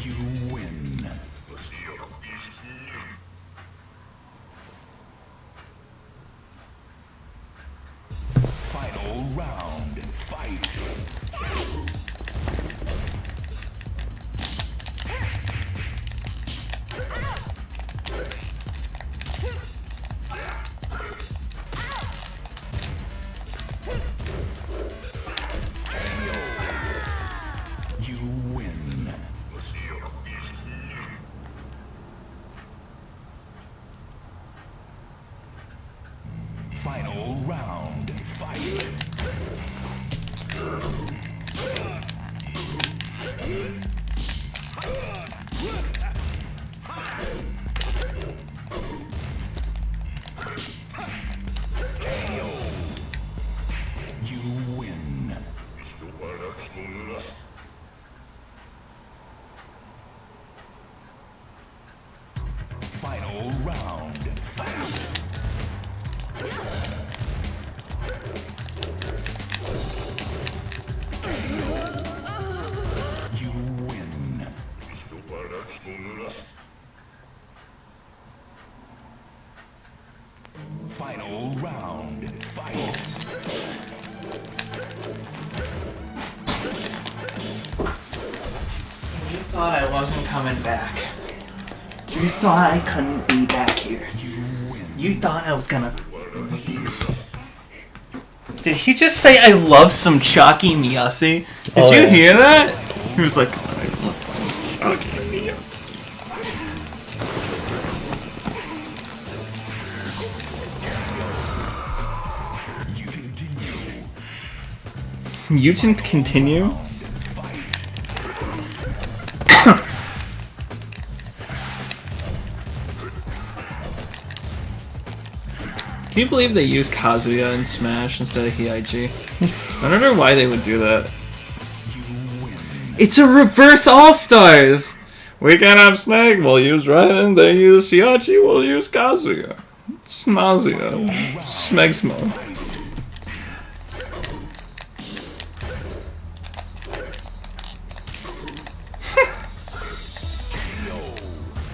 You win. Final round. Fight. You win. Final round. Fight. You win. Final round. Fight. You win. Final round. Fight. You thought I wasn't coming back. You thought I couldn't be back here. You win. You thought I was gonna leave. Did he just say I love some Chalky Miyasi? Did Oh, you yeah. hear that? He was like, I love some Chalky Miyasi. You continue. You can continue? Can you believe they use Kazuya in Smash instead of Hiaiji? I don't know why they would do that. You win. It's a reverse All-Stars! We can have Snake, we'll use Raiden, they use Hiachi, we'll use Kazuya. Snazia. Smegsmo.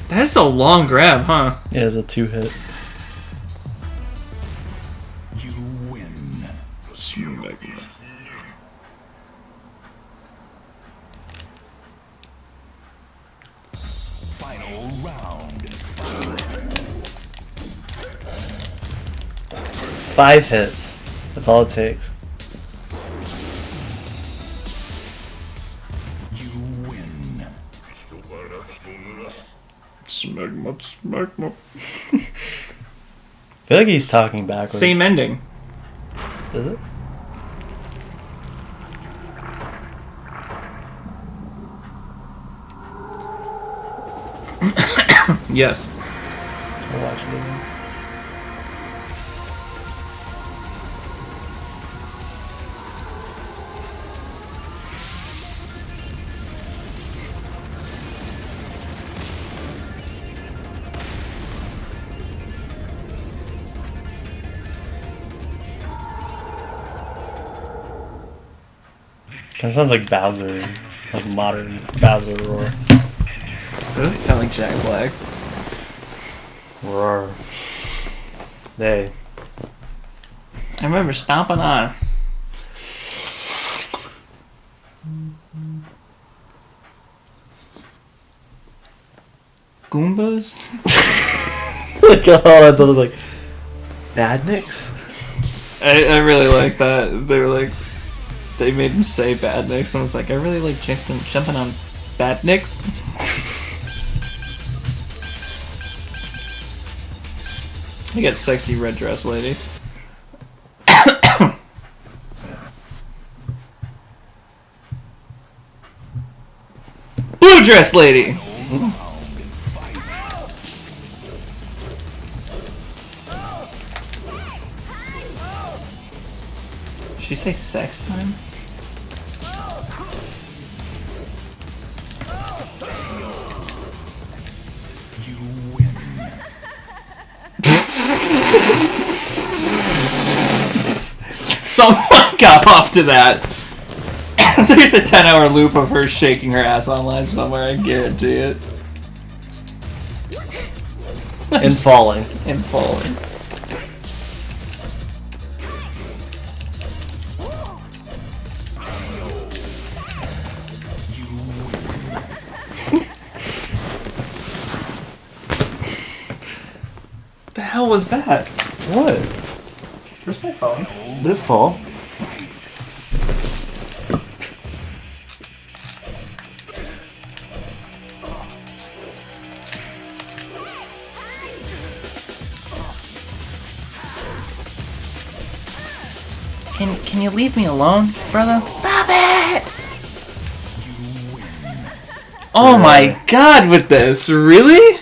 That's a long grab, huh? Yeah, it's a 2-hit. You win. Final round. 5 hits. That's all it takes. You win. Smegma, smegma. I feel like he's talking backwards. Same ending. Is it? Yes. I'll watch it again. Kind of sounds like Bowser, like modern Bowser roar. Doesn't sound like Jack Black. Roar. They. I remember stomping on. Goombas? Like, oh, I thought like Badniks. I really like that. They were like, they made him say Badniks, and I was like, I really like jumping on Badniks. You get sexy red dress lady. Blue dress lady! Did she say sex time? You win. Someone got off to that. There's a 10-hour loop of her shaking her ass online somewhere, I guarantee it. And falling. And falling. was that? What? Where's my phone? Did it fall? Can you leave me alone, brother? Stop it! Oh my god, with this, really?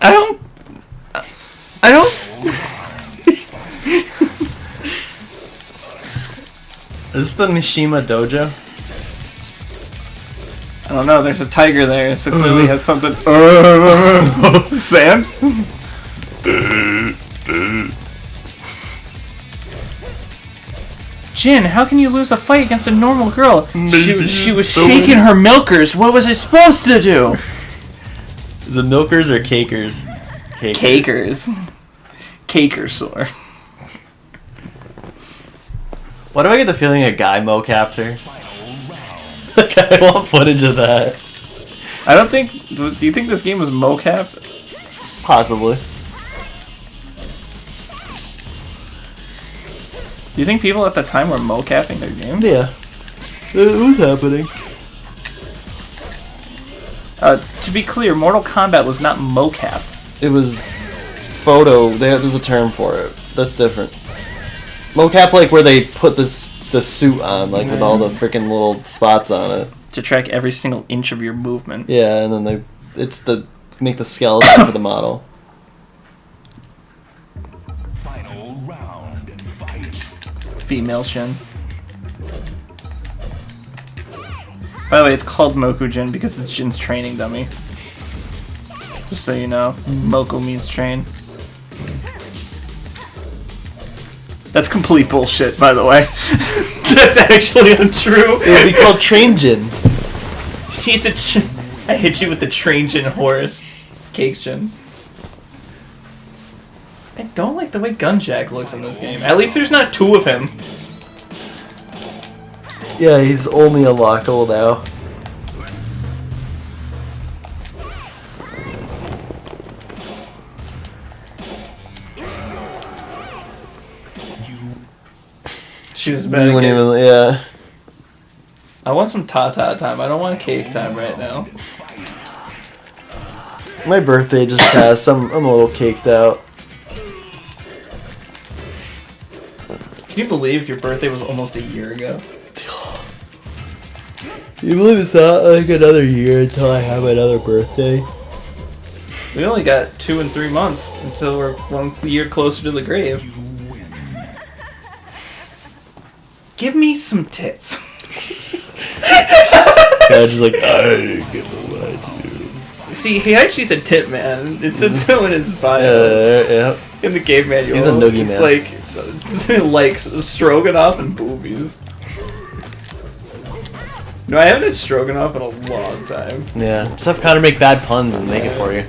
I don't. Is this the Mishima Dojo? I don't know. There's a tiger there, so clearly has something. Sans? Jin, how can you lose a fight against a normal girl? She was shaking her milkers. What was I supposed to do? Is it milkers or cakers? Cakers. Cakersaur. Why do I get the feeling a guy mocapped her? Like, I want footage of that. I don't think. Do you think this game was mocapped? Possibly. Do you think people at the time were mocapping their games? Yeah. It was happening. To be clear, Mortal Kombat was not mocapped. It was photo. There's a term for it. That's different. Mocap, like where they put the suit on, like with all the freaking little spots on it. To track every single inch of your movement. Yeah, and then make the skeleton for the model. Final round. Fight. Female Shin. By the way, it's called Mokujin because it's Jin's training dummy. Just so you know, Moku means train. That's complete bullshit, by the way. That's actually untrue. It would be called Train Jin. He's I hit you with the train Jin horse. Cake Jin. I don't like the way Gunjack looks in this game. At least there's not two of him. Yeah, he's only a local now. She was bad again. Yeah. I want some Tata time. I don't want cake time right now. My birthday just passed. I'm a little caked out. Can you believe your birthday was almost a year ago? You believe it's not like another year until I have another birthday? We only got 2 and 3 months until we're 1 year closer to the grave. Give me some tits. Yeah, just like, I get what I do. See, Heihachi's a tit man. It said so in his bio. Yeah. In the game manual. He's a noogie it's man. like, likes stroganoff and boobies. No, I haven't had stroganoff in a long time. Yeah. Just have Connor make bad puns and make it for you.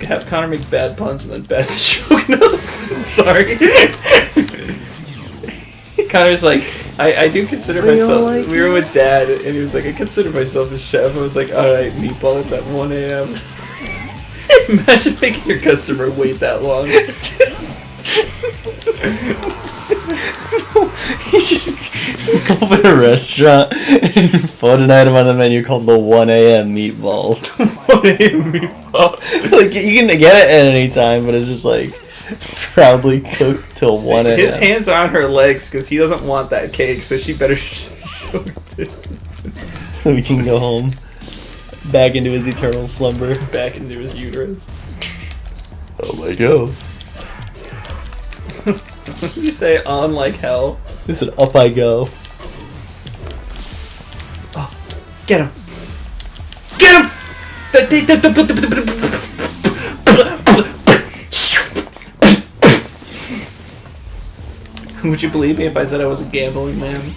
Have Connor make bad puns and then bad stroganoff. Sorry. Connor's like, I do consider myself. like we were with Dad, and he was like, I consider myself a chef. I was like, alright, meatballs at 1 a.m. Imagine making your customer wait that long. You should open a restaurant and put an item on the menu called the 1 a.m. meatball. 1 a.m. meatball. Like, you can get it at any time, but it's just like probably cooked till 1 a.m. His hands are on her legs because he doesn't want that cake, so she better show her tits. So he can go home. Back into his eternal slumber. Back into his uterus. Oh my god. You say on like hell. Listen, up I go. Oh, get him! Get him! Would you believe me if I said I was a gambling man?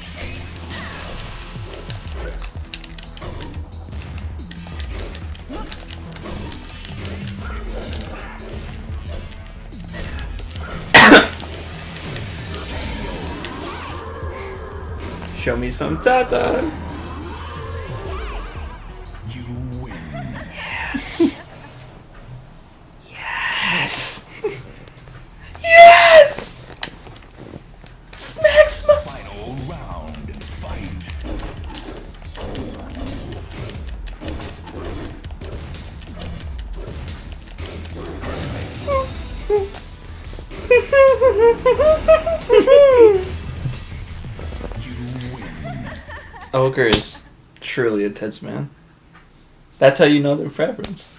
Show me some tatas. You win. Yes. Ogre is truly a tits man. That's how you know their preference.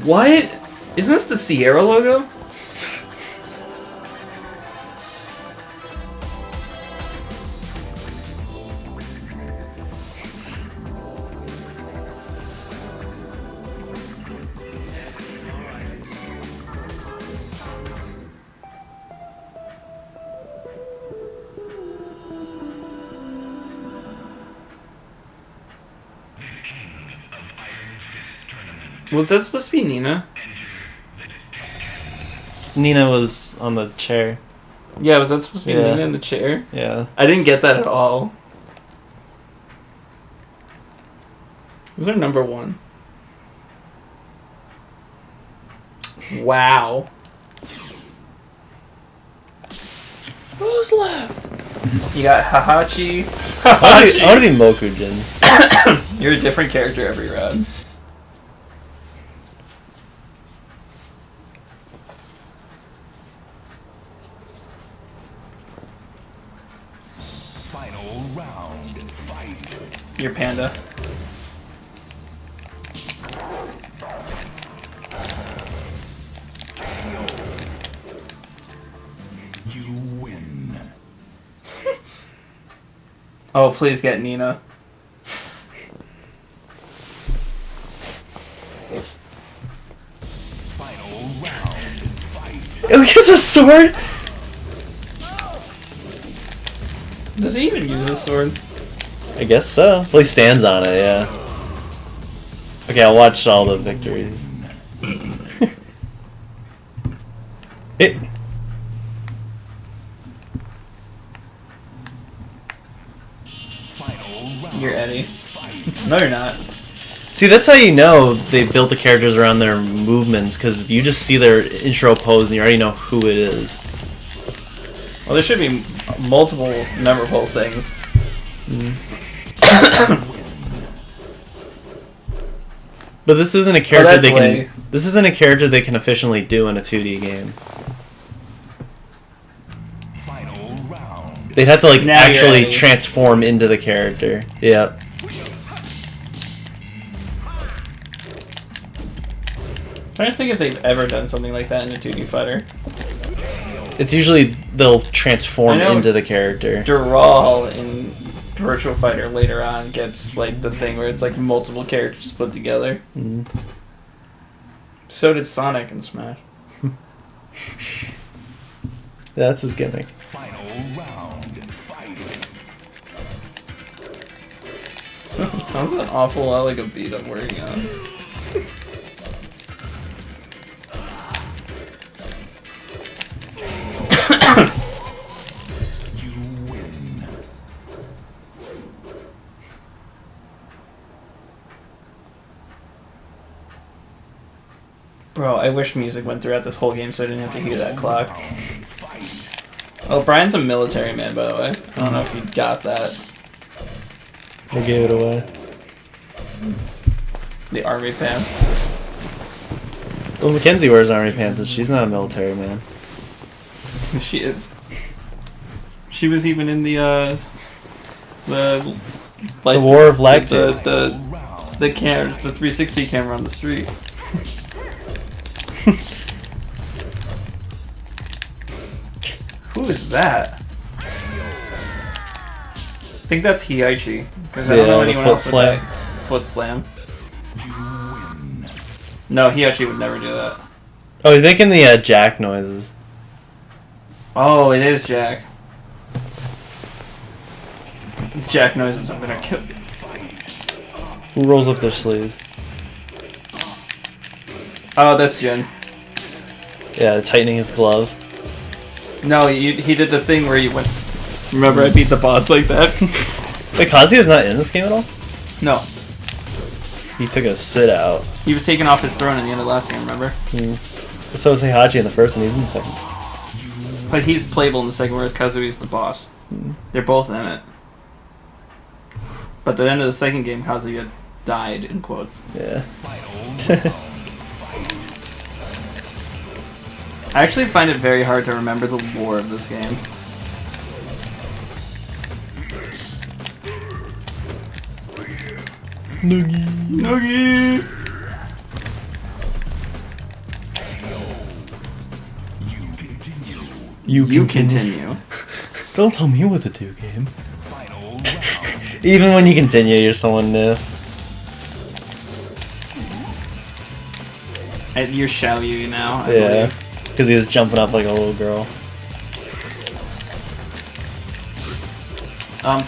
What? Isn't this the Sierra logo? Was that supposed to be Nina? Nina was on the chair. Yeah, was that supposed to be Yeah. Nina in the chair? Yeah. I didn't get that at all. Was there number 1? Wow. Who's left? You got Hahachi. I want to be Mokujin. You're a different character every round. Final round. Fight. You're Panda. You win. Oh, please get Nina. Final round. Fight. Oh, he has a sword? Does he even use a sword? I guess so. Well, he stands on it, yeah. Okay, I'll watch all the victories. It. Final round. You're Eddie. No, you're not. See, that's how you know they built the characters around their movements, because you just see their intro pose and you already know who it is. Well, there should be multiple memorable things. But this isn't a character that's they can. Lei. This isn't a character they can efficiently do in a 2D game. Final round. They'd have to like Now you're actually Eddie. transform into the character. Yep. I'm trying to think if they've ever done something like that in a 2D fighter. It's usually they'll transform I know. into the character. Dural in Virtual Fighter later on gets like the thing where it's like multiple characters put together. Mhm. So did Sonic in Smash. That's his gimmick. Final round. Fight. Sounds an awful lot like a beat I'm working on. You win. Bro, I wish music went throughout this whole game so I didn't have to hear that clock. Oh, Brian's a military man, by the way. I don't know if you got that. I gave it away. The army pants. Well, Mackenzie wears army pants, and she's not a military man. She is. She was even in the like, War of Lactate. the 360 camera on the street. Who is that? I think that's Hiaichi, because I don't Yeah, know the anyone foot else with slam. that foot slam. You win. No, Hiaichi would never do that. Oh, you're making the jack noises. Oh, it is Jack. Jack noises, I'm gonna kill you. Who rolls up their sleeve? Oh, that's Jin. Yeah, tightening his glove. No, he did the thing where you went. Remember, I beat the boss like that? Wait, Kazuya's not in this game at all? No. He took a sit out. He was taken off his throne in the end of the last game, remember? So was Heihachi in the first, and he's in the second. But he's playable in the second, whereas Kazuya's the boss. They're both in it. But at the end of the second game, Kazuya died, in quotes. Yeah. I actually find it very hard to remember the lore of this game. Noogie. You continue. Don't tell me what to do, game. Even when you continue, you're someone new. You're Xiaoyu now, I Yeah, believe. because he was jumping up like a little girl.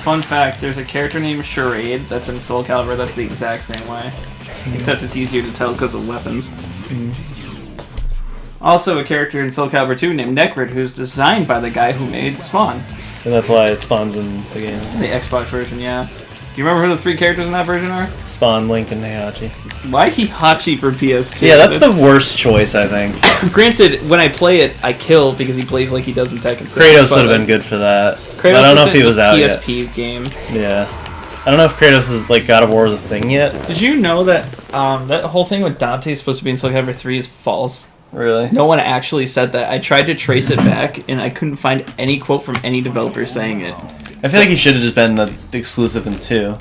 Fun fact, there's a character named Charade that's in Soul Calibur that's the exact same way. Except it's easier to tell because of weapons. Also a character in Soul Calibur 2 named Necrid who's designed by the guy who made Spawn. And that's why it spawns in the game. The Xbox version, yeah. Do you remember who the 3 characters in that version are? Spawn, Link, and Heihachi. Why Hihachi for PS2? Yeah, that's the worst choice, I think. Granted, when I play it, I kill because he plays like he does in Tekken 6. Kratos would have been good for that. Kratos But I don't know if he was out yet. PSP game. Yeah. I don't know if Kratos is like God of War is a thing yet. Did you know that that whole thing with Dante is supposed to be in Soul Calibur 3 is false? Really? No one actually said that. I tried to trace it back, and I couldn't find any quote from any developer saying it. I feel like he should have just been the exclusive in 2.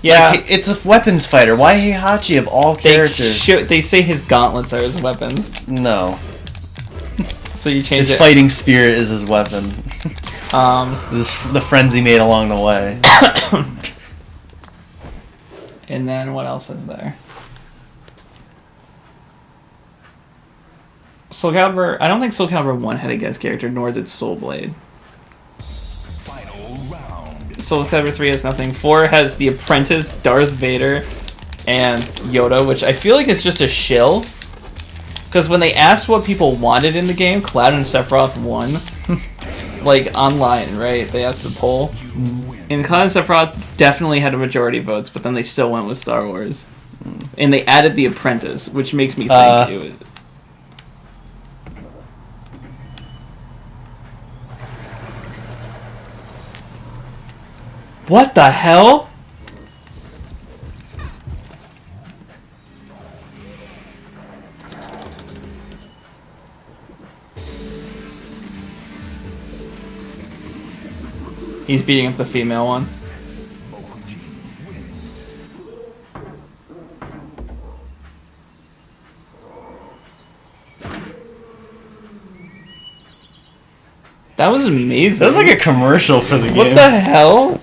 Yeah, Like, it's a weapons fighter. Why Heihachi of all characters? they say his gauntlets are his weapons, No. so you change His it. fighting spirit is his weapon. The friends he made along the way. And then what else is there? Soul Calibur. I don't think Soul Calibur 1 had a guest character, nor did Soul Blade. Final round. Soul Calibur 3 has nothing. 4 has the Apprentice, Darth Vader, and Yoda, which I feel like is just a shill. Because when they asked what people wanted in the game, Cloud and Sephiroth won. Like, online, right? They asked the poll. And Cloud and Sephiroth definitely had a majority of votes, but then they still went with Star Wars. And they added the Apprentice, which makes me think it was... What the hell? He's beating up the female one. That was amazing. That was like a commercial for the game. What the hell?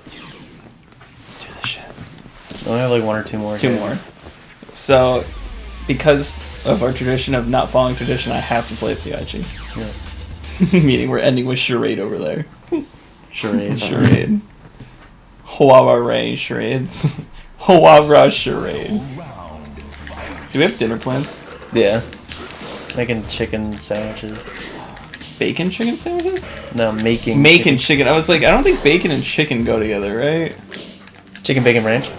Let's do this shit. I only have like 1 or 2 more. Two games. more. So, because of our tradition of not following tradition, I have to play Siachi. Yeah. Meaning we're ending with Charade over there. Charade. Charade. Huawei Ray Charades. Huawei Charade. Do we have dinner planned? Yeah. Making chicken sandwiches. Bacon chicken sandwiches? No, making Making chicken. I was like, I don't think bacon and chicken go together, right? chicken bacon ranch.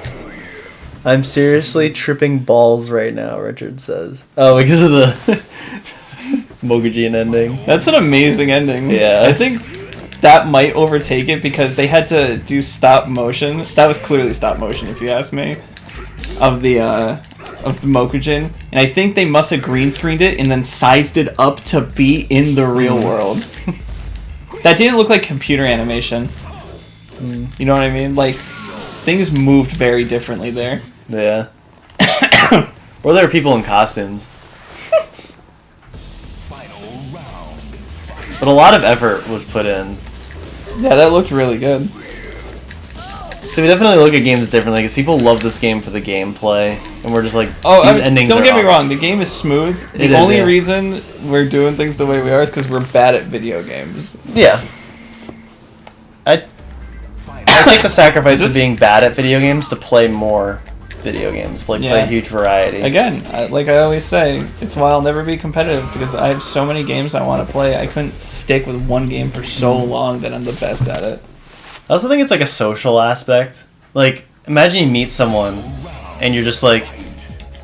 I'm seriously tripping balls right now, Richard says. Oh, because of the Mogujin ending. That's an amazing ending. Yeah. I think that might overtake it because they had to do stop motion. That was clearly stop motion, if you ask me, of the Mokujin. And I think they must have green screened it and then sized it up to be in the real world. That didn't look like computer animation. You know what I mean? Like, things moved very differently there. Yeah. Or there were people in costumes. But a lot of effort was put in. Yeah, that looked really good. So we definitely look at games differently because people love this game for the gameplay, and we're just like, Oh, these I mean, endings. don't are get me awful. wrong. The game is smooth. It The is, only yeah. reason we're doing things the way we are is because we're bad at video games. Yeah. I take the sacrifice This- of being bad at video games to play more video games, play Yeah. a huge variety. Again, like I always say, it's why I'll never be competitive because I have so many games I want to play. I couldn't stick with one game for so long that I'm the best at it. I also think it's like a social aspect. Like, imagine you meet someone and you're just like,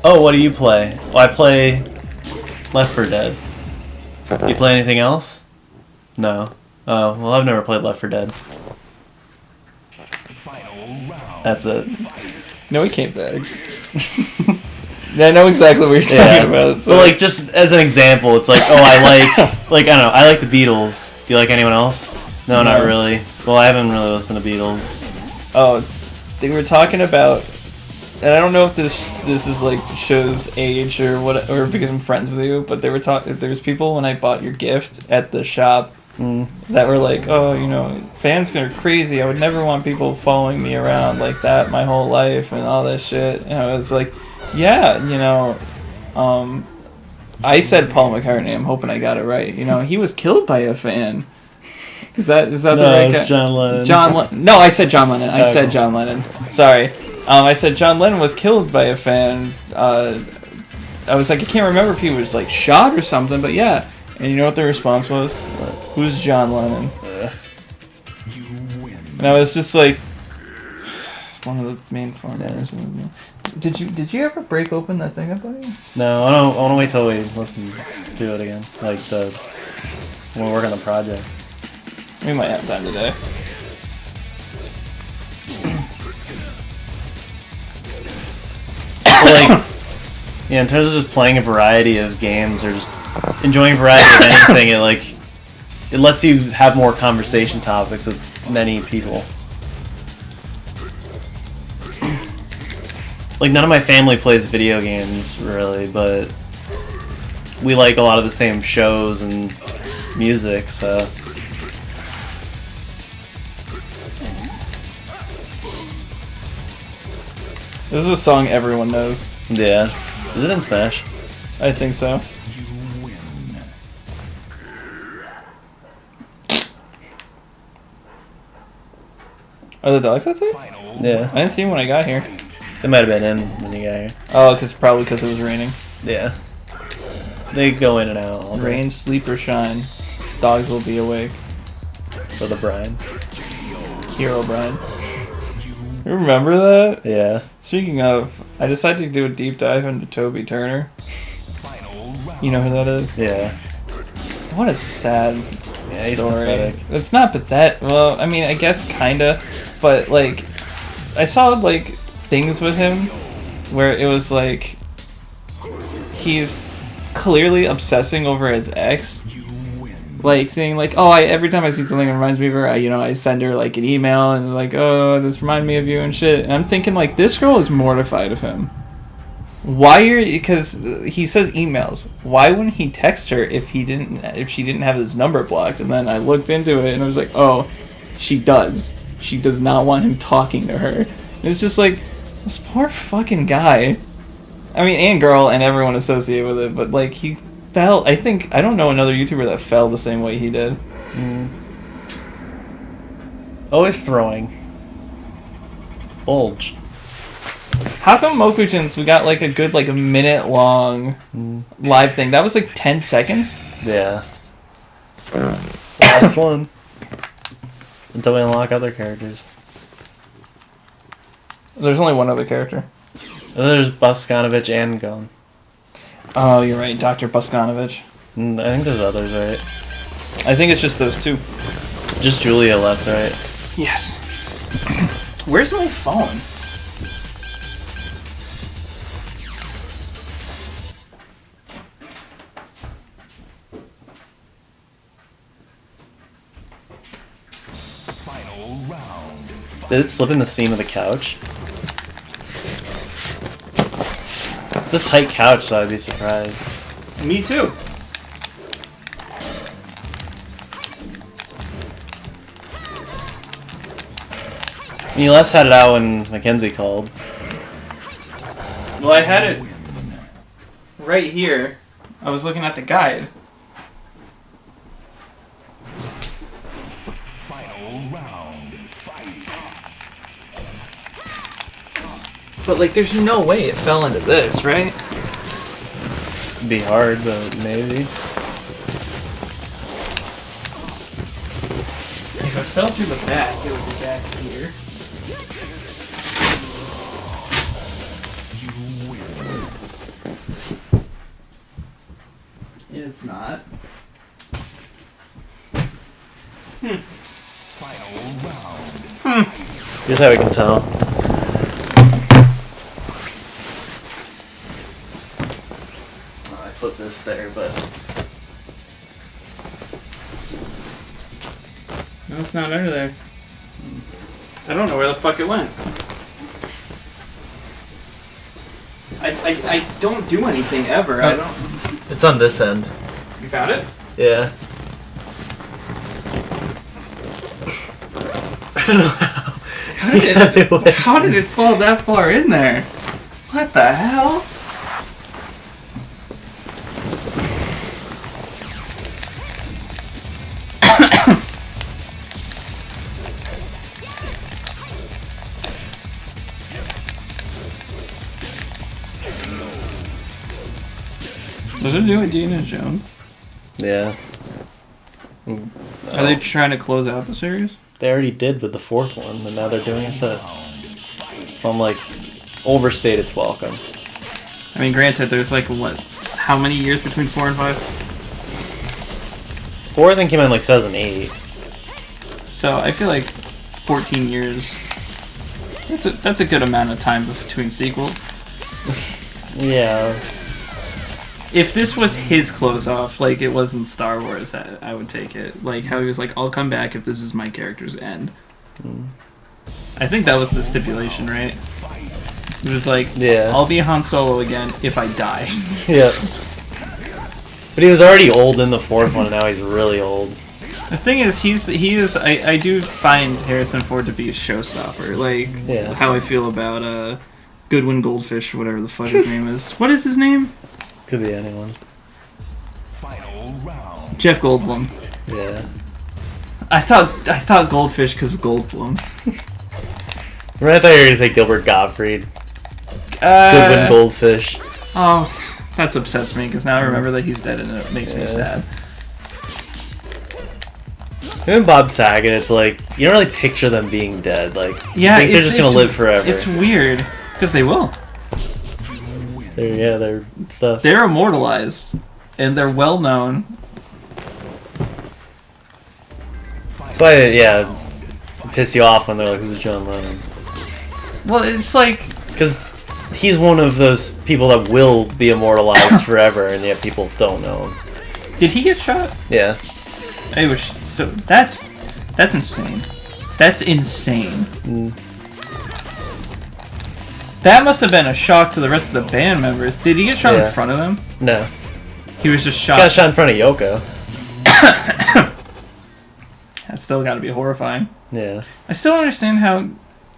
oh, what do you play? Well, I play Left 4 Dead. Do you play anything else? No. Oh, well, I've never played Left 4 Dead. That's it. No, we can't beg. Yeah, I know exactly what you're talking about. So. But like, just as an example, it's like, oh, I like I don't know, I like the Beatles. Do you like anyone else? No, not really. Well, I haven't really listened to Beatles. Oh, they were talking about, and I don't know if this is like shows age or what, or because I'm friends with you, but they were talking. There's people when I bought your gift at the shop that were like, oh, you know, fans are crazy. I would never want people following me around like that my whole life and all this shit. And I was like, yeah, you know, I said Paul McCartney. I'm hoping I got it right. You know, he was killed by a fan. Is that the right guy? John Lennon. No, I said John Lennon. I said John Lennon. Sorry. I said John Lennon was killed by a fan. I was like, I can't remember if he was like shot or something, but yeah. And you know what the response was? Who's John Lennon? And I was just like, it's one of the main foreigners. Yeah. Did you ever break open that thing I bought you? No, I want to wait till we listen to it again, like when we work on the project. We might have time today. Well, like, yeah, in terms of just playing a variety of games or just enjoying a variety of anything, it lets you have more conversation topics with many people. Like, none of my family plays video games, really, but we like a lot of the same shows and music, so... This is a song everyone knows. Yeah. Is it in Smash? I think so. Are the dogs outside? Yeah. I didn't see them when I got here. They might have been in when you got here. Oh, probably because it was raining. Yeah. They go in and out all day. Rain, sleep, or shine. Dogs will be awake. For the bride. Hero bride. You remember that? Yeah. Speaking of, I decided to do a deep dive into Toby Turner. You know who that is? Yeah. What a sad He's story. pathetic. It's not pathetic. Well, I mean, I guess kinda, but like, I saw like things with him where it was like he's clearly obsessing over his ex. Like saying like, oh, every time I see something that reminds me of her, I send her like an email and like, oh, this reminded me of you and shit. And I'm thinking like, this girl is mortified of him. Because he says emails. Why wouldn't he text her if she didn't have his number blocked? And then I looked into it and I was like, oh, she does. She does not want him talking to her. And it's just like, this poor fucking guy. I mean, and girl and everyone associated with it, but like he fell. I don't know another YouTuber that fell the same way he did. Always throwing. Bulge. How come Mokujin's we got like a good like a minute long live thing? That was like 10 seconds? Yeah. Last one. Until we unlock other characters. There's only one other character. And there's Boskanovich and Gon. Oh, you're right, Dr. Boskanovich. I think there's others, right? I think it's just those two. Just Julia left, right? Yes. Where's my phone? Final round. Did it slip in the seam of the couch? It's a tight couch, so I'd be surprised. Me too. You last had it out when Mackenzie called. Well, I had it right here. I was looking at the guide. Final round. Fight. But like, there's no way it fell into this, right? It'd be hard, but maybe. If it fell through the back, it would be back here. It's not. Final round. Here's how we can tell. this there, but No, it's not under there. I don't know where the fuck it went. I don't do anything ever. I don't. it's on this end. You found it? Yeah. I don't know how. How did it fall that far in there? What the hell? Does it do Indiana Jones? Yeah. Are they trying to close out the series? They already did with the fourth one, and now they're doing a fifth. So I'm like, overstayed its welcome. I mean, granted, there's like, what, how many years between 4 and 5? 4 I think came out in like 2008. So I feel like 14 years. That's a good amount of time between sequels. Yeah. If this was his close off, like it wasn't Star Wars, I would take it. Like how he was like, I'll come back if this is my character's end. I think that was the stipulation, right? It was like, Yeah. I'll be Han Solo again if I die. Yep. But he was already old in the fourth one, and now he's really old. The thing is, he is. I do find Harrison Ford to be a showstopper. Like Yeah. how I feel about Goodwin Goldfish or whatever the fuck his name is. What is his name? Could be anyone. Final round. Jeff Goldblum. Yeah. I thought Goldfish because of Goldblum. Right, I thought you were gonna say Gilbert Gottfried. Uh, Goodwin Goldfish. Oh, that upsets me because now I remember that he's dead and it makes me Yeah. sad. Even Bob Saget, it's like you don't really picture them being dead. Like, Yeah, you think they're just gonna live forever. It's weird because they will. They're stuff. They're immortalized and they're well known. That's why, yeah, piss you off when they're like, "Who's John Lennon?" Well, it's like Because he's one of those people that will be immortalized forever, and yet people don't know him. did he get shot? Yeah. I wish so. That's insane. That's insane. That must have been a shock to the rest of the band members. Did he get shot Yeah. in front of them? No. He was just shot. Got shot in front of Yoko. That's still got to be horrifying. Yeah. I still don't understand how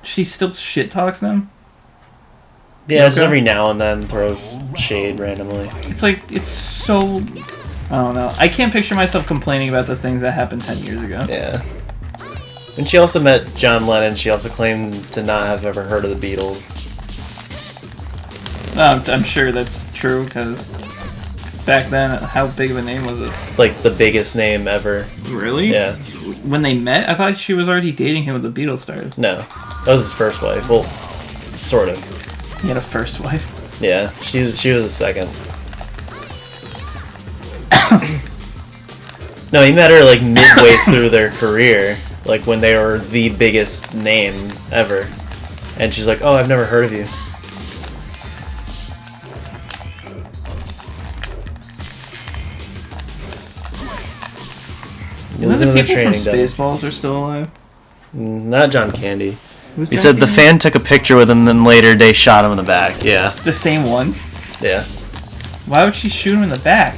she still shit talks them. Yeah, just Yoko? every now and then throws shade randomly. It's like it's so. I don't know. I can't picture myself complaining about the things that happened 10 years ago. Yeah. When she also met John Lennon, she also claimed to not have ever heard of the Beatles. I'm sure that's true because back then, how big of a name was it? Like, the biggest name ever. Really? Yeah. When they met, I thought she was already dating him when the Beatles started. No. That was his first wife. Well, sort of. He had a first wife. Yeah. She was the second. No, he met her, like, midway through their career. Like, when they were the biggest name ever. And she's like, oh, I've never heard of you. You know the people from Spaceballs are still alive? Not John Candy. Who's He John said the Candy? fan took a picture with him, then later they shot him in the back. Yeah. The same one? Yeah. Why would she shoot him in the back?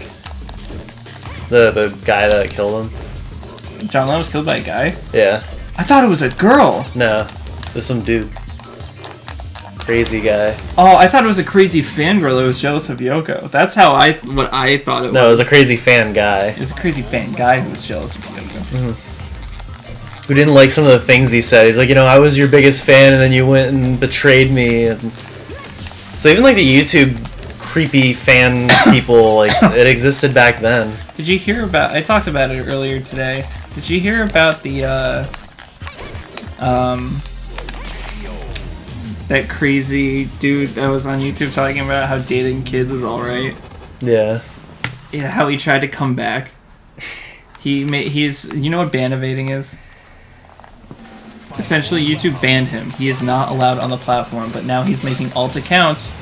The guy that killed him. John Lennon was killed by a guy? Yeah. I thought it was a girl! No. There's some dude. Crazy guy. Oh, I thought it was a crazy fangirl that was jealous of Yoko. That's how what I thought it was. No, it was a crazy fan guy. It was a crazy fan guy who was jealous of Yoko. Who didn't like some of the things he said. He's like, I was your biggest fan, and then you went and betrayed me. And so even like the YouTube creepy fan people, like, it existed back then. Did you hear about... I talked about it earlier today. Did you hear about the, that crazy dude that was on YouTube talking about how dating kids is alright? Yeah. Yeah, how he tried to come back. He's... You know what ban evading is? Essentially, YouTube banned him. He is not allowed on the platform, but now he's making alt accounts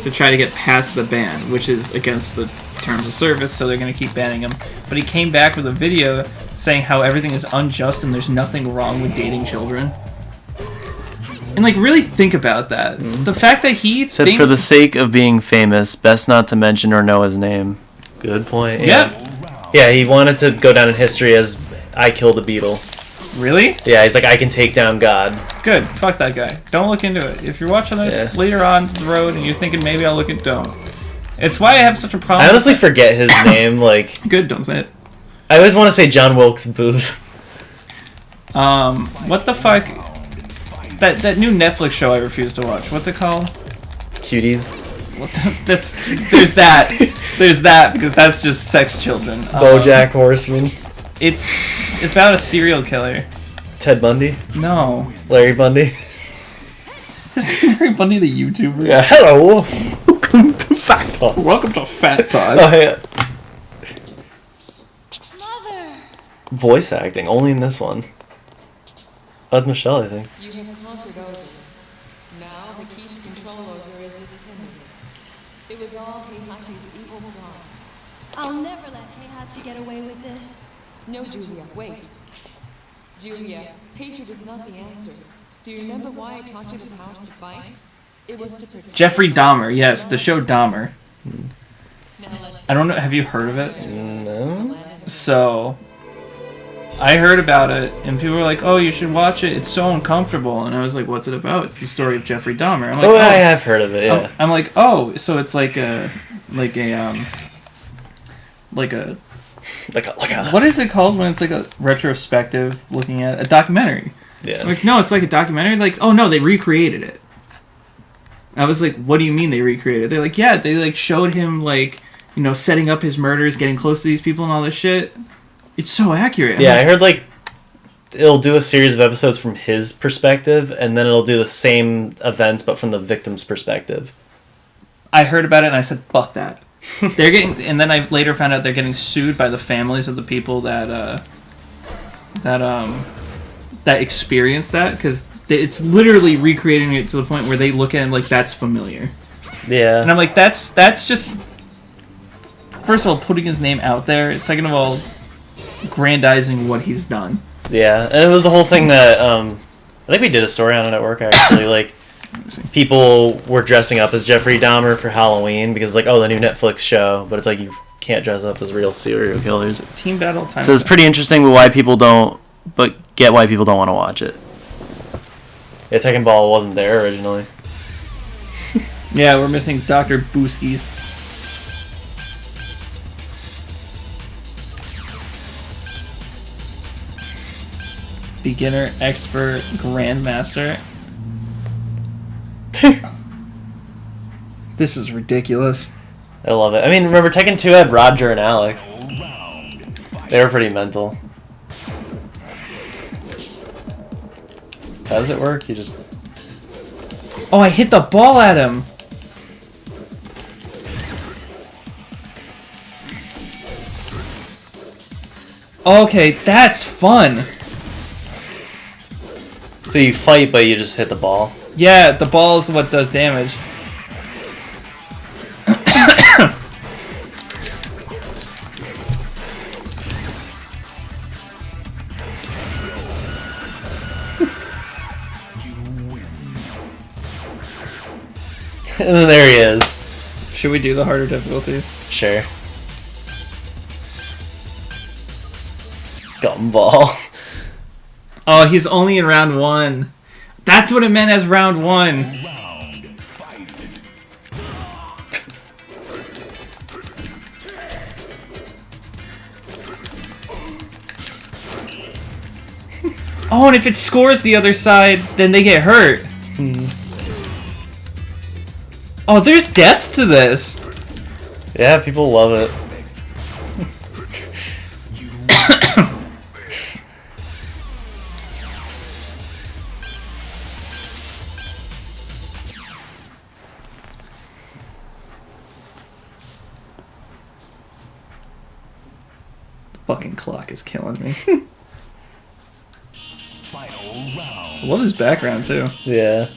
to try to get past the ban, which is against the terms of service, so they're going to keep banning him. But he came back with a video saying how everything is unjust and there's nothing wrong with dating children. And, like, really think about that. The fact that he Said for the sake of being famous, best not to mention or know his name. Good point. Yeah, he wanted to go down in history as I killed a beetle. Really? Yeah, he's like, I can take down God. Good. Fuck that guy. Don't look into it. If you're watching this later on the road and you're thinking maybe I'll look at don't. It's why I have such a problem. I honestly forget his name. Like, good, don't say it. I always want to say John Wilkes Booth. What the fuck? That new Netflix show I refuse to watch. What's it called? Cuties. What there's that because that's just sex children. BoJack Horseman. It's about a serial killer. Ted Bundy. No. Larry Bundy. Is Larry Bundy the YouTuber? Yeah. Hello. Welcome to Fat Talk. Welcome to Fat Talk. Oh yeah. Mother. Voice acting only in this one. That's Michelle, I think. You have conquered over. Now the key to control over is this symbol. It was all Heihachi's evil plot. I'll never let Heihachi get away with this. No, Julia, wait. Julia, hatred is not the answer. Do you remember why I taught you the powers to fight? It was to protect. Jeffrey Dahmer, yes, the show Dahmer. Now let's I don't know, have you heard of it? No. So, I heard about it, and people were like, oh, you should watch it, it's so uncomfortable. And I was like, what's it about? It's the story of Jeffrey Dahmer. I'm like, I have heard of it, yeah. I'm like, oh, so it's like a what is it called when it's like a retrospective looking at a documentary? Yeah. Like, no, it's like a documentary. Like, oh no, they recreated it. I was like, what do you mean they recreated it? They're like, yeah, they like showed him like, you know, setting up his murders, getting close to these people and all this shit. It's so accurate. Yeah, I heard like it'll do a series of episodes from his perspective, and then it'll do the same events but from the victim's perspective. I heard about it and I said, fuck that. They're getting, and then I later found out they're getting sued by the families of the people that experienced that, because it's literally recreating it to the point where they look at it like that's familiar. Yeah. And I'm like, that's just, first of all, putting his name out there. Second of all, grandizing what he's done. Yeah, and it was the whole thing that I think we did a story on it at work actually. Like, people were dressing up as Jeffrey Dahmer for Halloween because like, oh, the new Netflix show, but it's like you can't dress up as real serial killers. Team battle time. So it's pretty interesting, but why people don't want to watch it. Yeah, Tekken Ball wasn't there originally. Yeah, we're missing Dr. Booskies. Beginner, expert, grandmaster. This is ridiculous. I love it. I mean, remember Tekken 2 had Roger and Alex. They were pretty mental. So how does it work? You just... Oh, I hit the ball at him! Okay, that's fun! So you fight, but you just hit the ball? Yeah, the ball is what does damage. And then there he is. Should we do the harder difficulties? Sure. Gumball. Oh, he's only in round 1. That's what it meant as round 1. Oh, and if it scores the other side, then they get hurt. Oh, there's depth to this. Yeah, people love it. The fucking clock is killing me. Final round. I love his background, too. Yeah.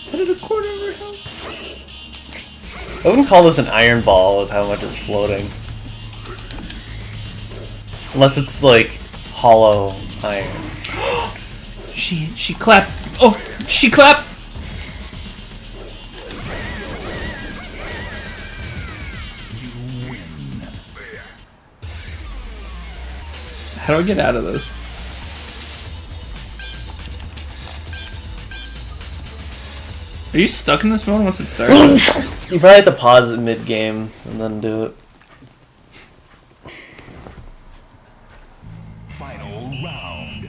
Put it a quarter of her health. I wouldn't call this an iron ball with how much it's floating. Unless it's like hollow iron. She clapped. Oh, she clapped. How do I get out of this? Are you stuck in this mode once it starts? You probably have to pause it mid-game and then do it. Final round.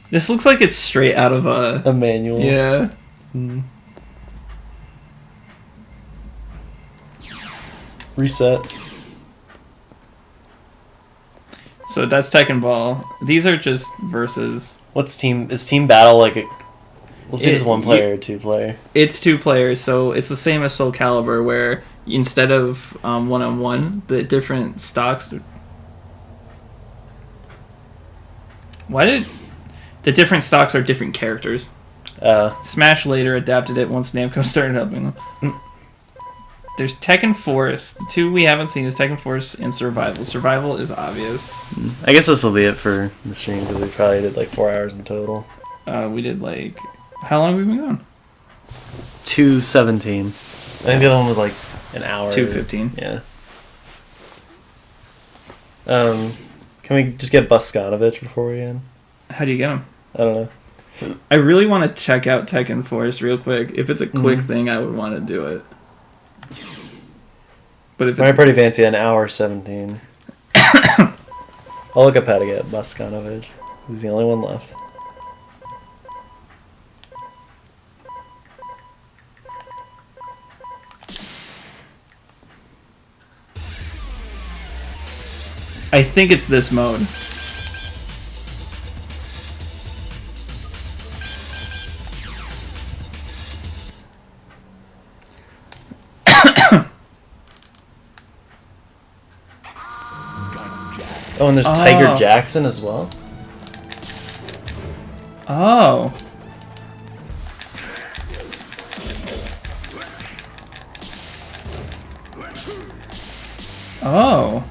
This looks like it's straight out of A manual. Yeah. Reset. So that's Tekken Ball. These are just versus. What's team? Is team battle like a? We'll see if it's one player or two player. It's 2 players, so it's the same as Soul Calibur, where instead of 1-on-1, the different stocks. Why did the different stocks are different characters? Smash later adapted it once Namco started helping them. There's Tekken Force. The 2 we haven't seen is Tekken Force and Survival. Survival is obvious. I guess this will be it for the stream because we probably did like 4 hours in total. We did like... How long have we been going? 2:17. I think the other one was like an hour. 2:15. Yeah. Can we just get Buskanovich before we end? How do you get them? I don't know. I really want to check out Tekken Force real quick. If it's a quick thing, I would want to do it. But if I'm it's... pretty fancy, an hour 17. I'll look up how to get Buskanovich. He's the only one left. I think it's this mode. Oh, and there's Tiger Jackson as well. Oh. Oh.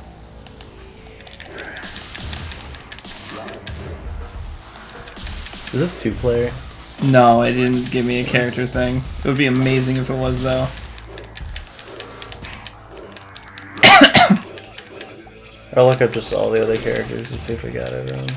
Is this 2-player? No, it didn't give me a character thing. It would be amazing if it was, though. I'll look up just all the other characters and see if we got everyone.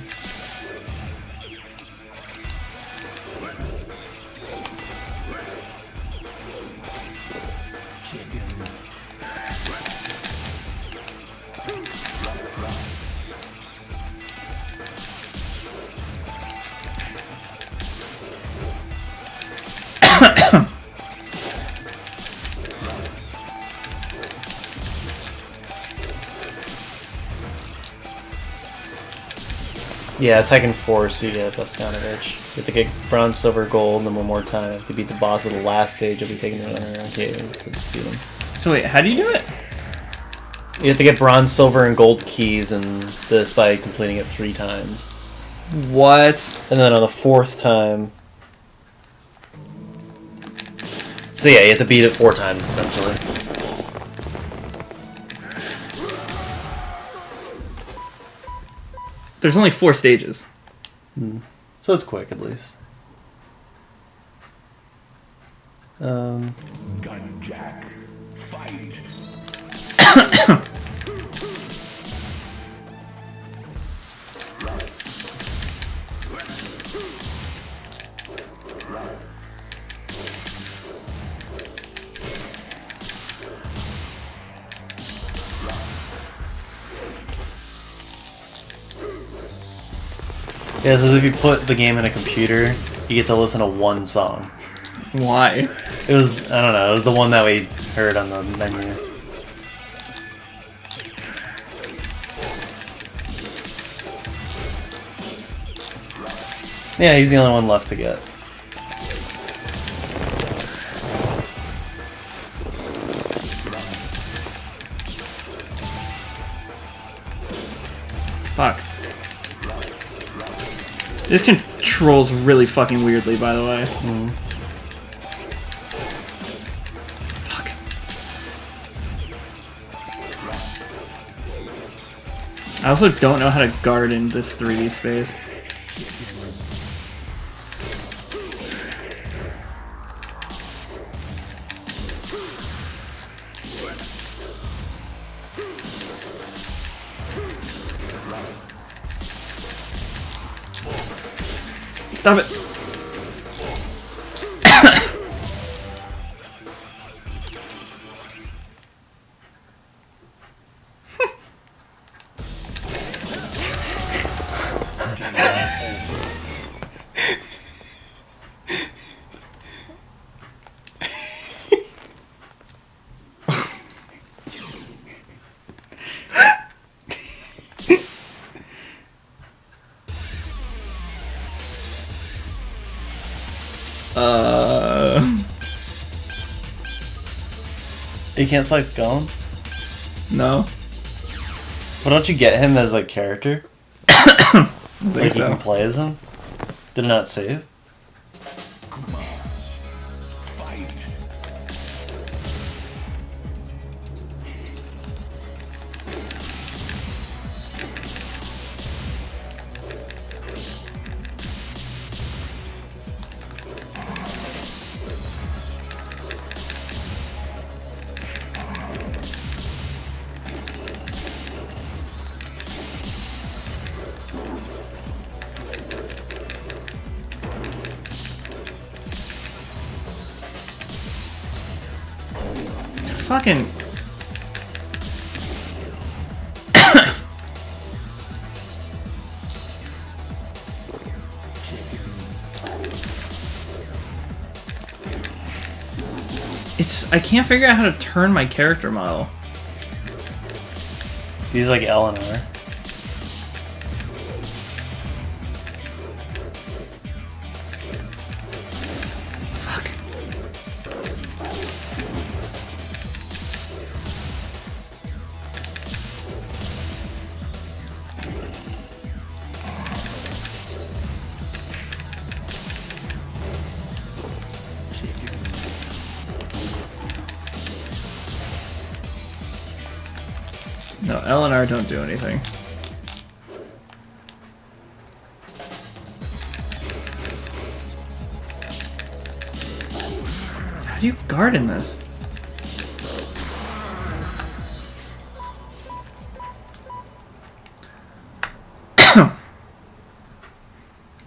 Yeah, Tekken Force, you get Buskanovich. You have to get bronze, silver, gold, and then one more time to beat the boss of the last stage. You'll be taking it around caves to beat him. So wait, how do you do it? You have to get bronze, silver, and gold keys in this by completing it 3 times. What? And then on the 4th time... So yeah, you have to beat it 4 times, essentially. There's only 4 stages. So it's quick, at least. Gunjack. Fight. Yeah, it says if you put the game in a computer, you get to listen to 1 song. Why? It was, I don't know, it was the one that we heard on the menu. Yeah, he's the only one left to get. Fuck. This controls really fucking weirdly, by the way. Fuck. I also don't know how to guard in this 3D space. Stop it! You can't select Golem? No. Why don't you get him as a character? I think Like you so. can play as him? Did it not save? Fight. Fucking. I can't figure out how to turn my character model. He's like Eleanor. Fuck. No, Eleanor don't do anything. How do you guard in this?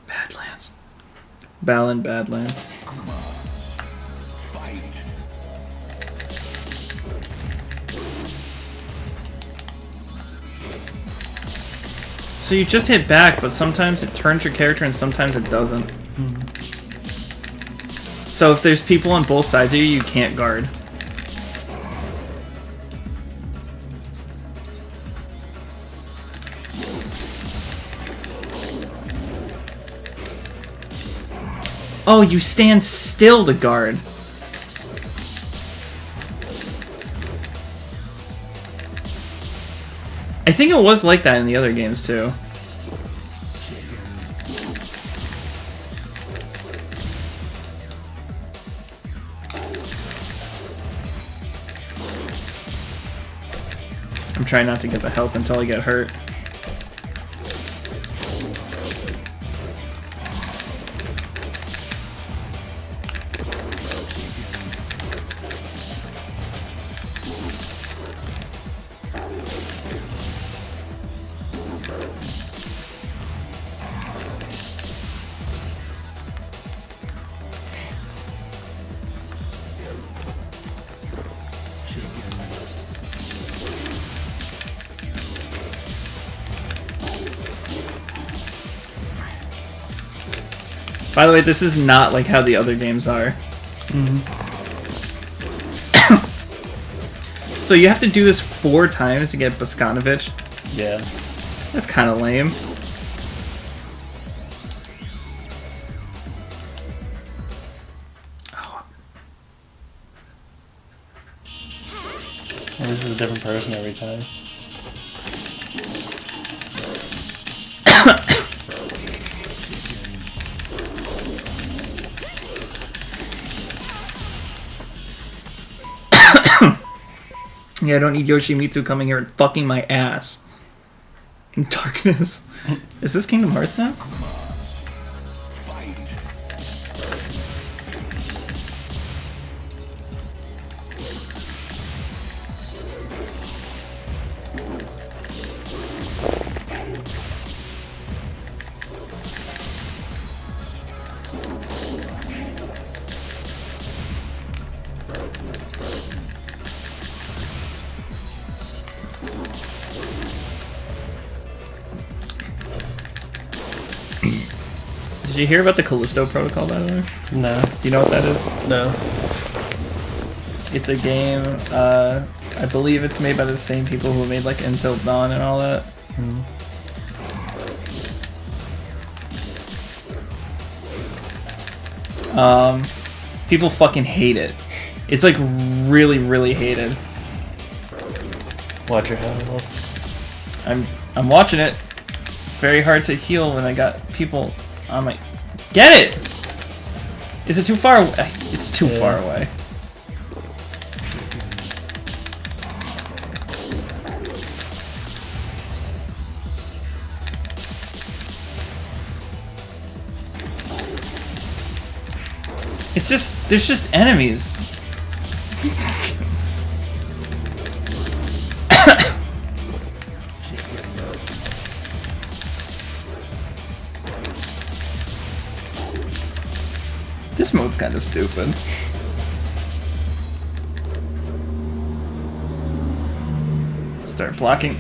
Badlands. Balan Badlands. Fight. So you just hit back, but sometimes it turns your character and sometimes it doesn't. So if there's people on both sides of you, you can't guard. Oh, you stand still to guard. I think it was like that in the other games too. I'm trying not to get the health until I get hurt. By the way, this is not like how the other games are. So you have to do this 4 times to get Boskanovich. Yeah. That's kind of lame. Well, this is a different person every time. Yeah, I don't need Yoshimitsu coming here and fucking my ass. Darkness. Is this Kingdom Hearts now? Did you hear about the Callisto Protocol, by the way? No. Do you know what that is? No. It's a game, I believe it's made by the same people who made like Until Dawn and all that. People fucking hate it. It's like really, really hated. Watch your head. I'm watching it. It's very hard to heal when I got people on my... Get it! Is it too far away? It's too far away. It's just... There's just enemies. This mode's kind of stupid. Start blocking.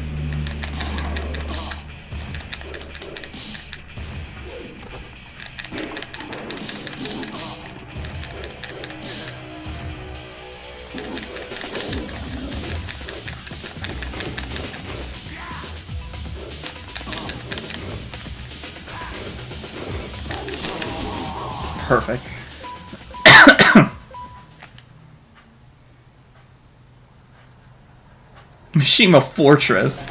Perfect. Mishima Fortress.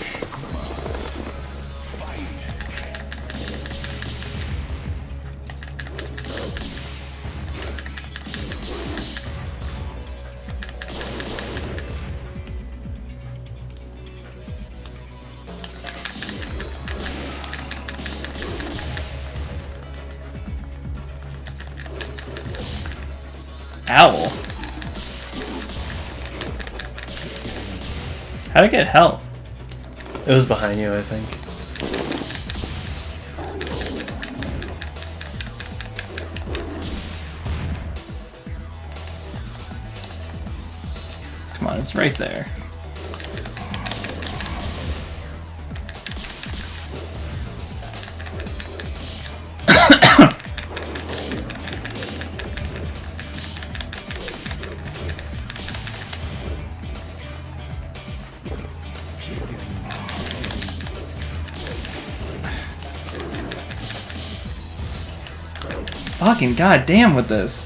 Owl. How'd I get health? It was behind you, I think. Come on, it's right there. Fucking goddamn with this.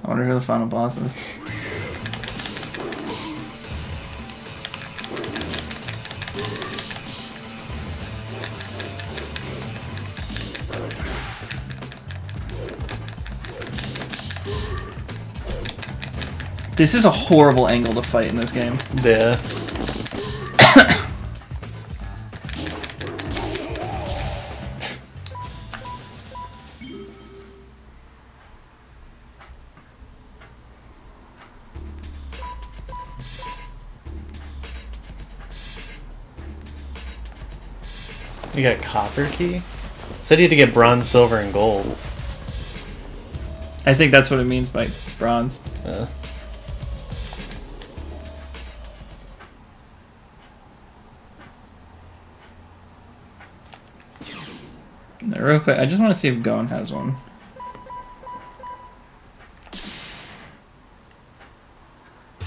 I wonder who the final boss is. This is a horrible angle to fight in this game. Yeah. You got a copper key? Said you had to get bronze, silver, and gold. I think that's what it means by bronze. Now, real quick, I just want to see if Gon has one. Do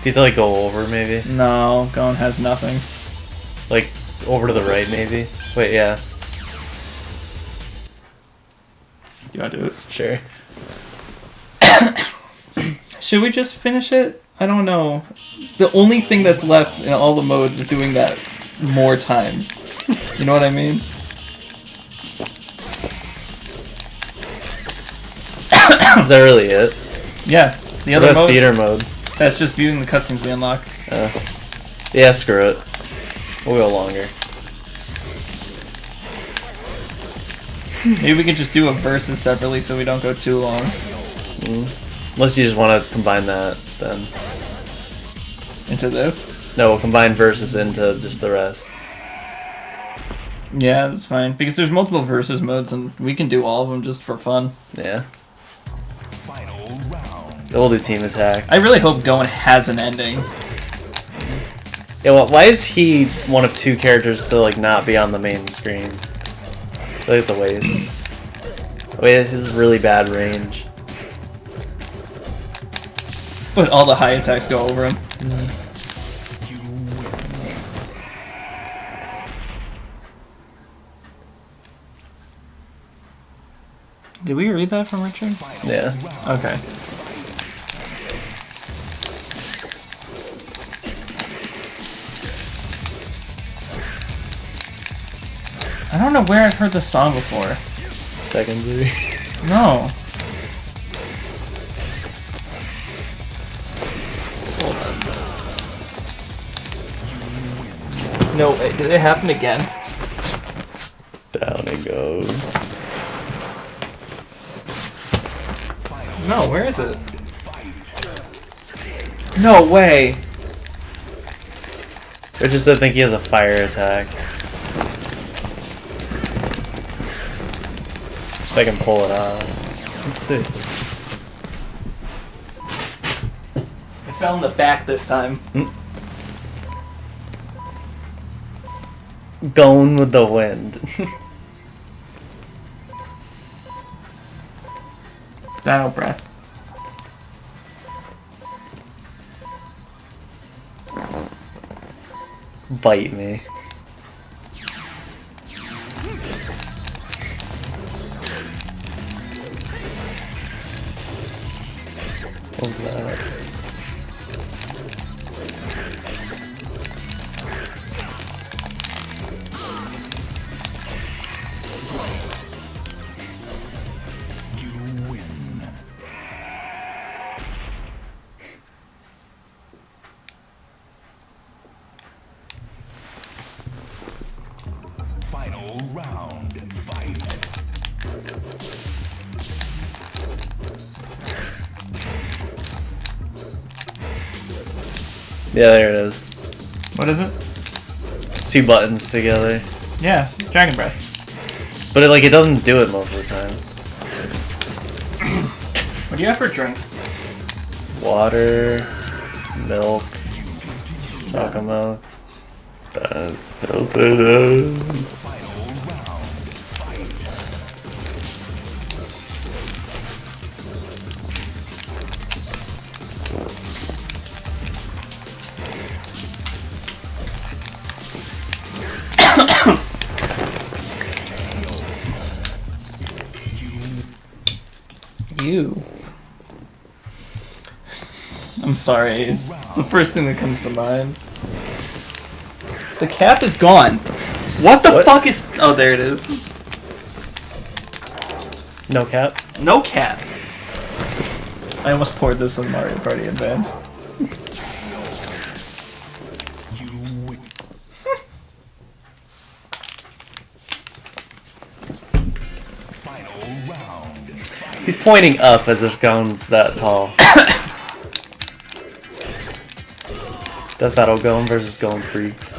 you have to like go over maybe? No, Gon has nothing. Like over to the right maybe? Wait, yeah. You want to do it? Sure. Should we just finish it? I don't know. The only thing that's left in all the modes is doing that more times. You know what I mean? Is that really it? Yeah. The What other about mode, theater mode? that's just viewing the cutscenes we unlock. Yeah, screw it. We'll go longer. Maybe we could just do a versus separately so we don't go too long. Unless you just want to combine that, then. Into this? No, we'll combine versus into just the rest. Yeah, that's fine. Because there's multiple versus modes and we can do all of them just for fun. Yeah. Final round. We'll do team attack. I really hope Goen has an ending. Yeah, well, why is he one of two characters to like not be on the main screen? I think it's a waste. Wait, his really bad range. But all the high attacks go over him. Did we read that from Richard? Yeah. Okay. I don't know where I've heard this song before. Tekken 3. No. No, wait, did it happen again? Down it goes. No, where is it? No way. Or just I think he has a fire attack. If I can pull it off. Let's see. It fell in the back this time. Going with the wind. Dino breath. Bite me. What was that? You win. Final round. Fight. Yeah, there it is. What is it? It's two buttons together. Yeah, Dragon Breath. But it doesn't do it most of the time. What do you have for drinks? Water, milk, chocolate milk. Final round. Fight. You. I'm sorry, it's the first thing that comes to mind. The cap is gone. What the fuck is... Oh, there it is. No cap. No cap. I almost poured this on Mario Party Advance. You win. Final round. He's pointing up as if Gon's that tall. Death Battle Gon versus Gon Freaks.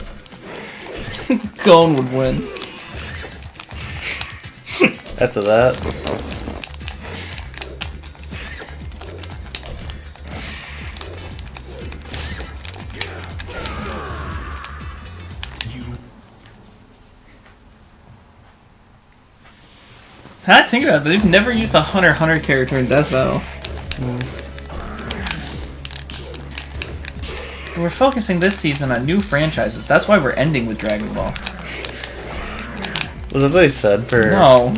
Goen would win. After that, I think about it, they've never used a Hunter character in Death Battle. We're focusing this season on new franchises. That's why we're ending with Dragon Ball. was that what they said for No.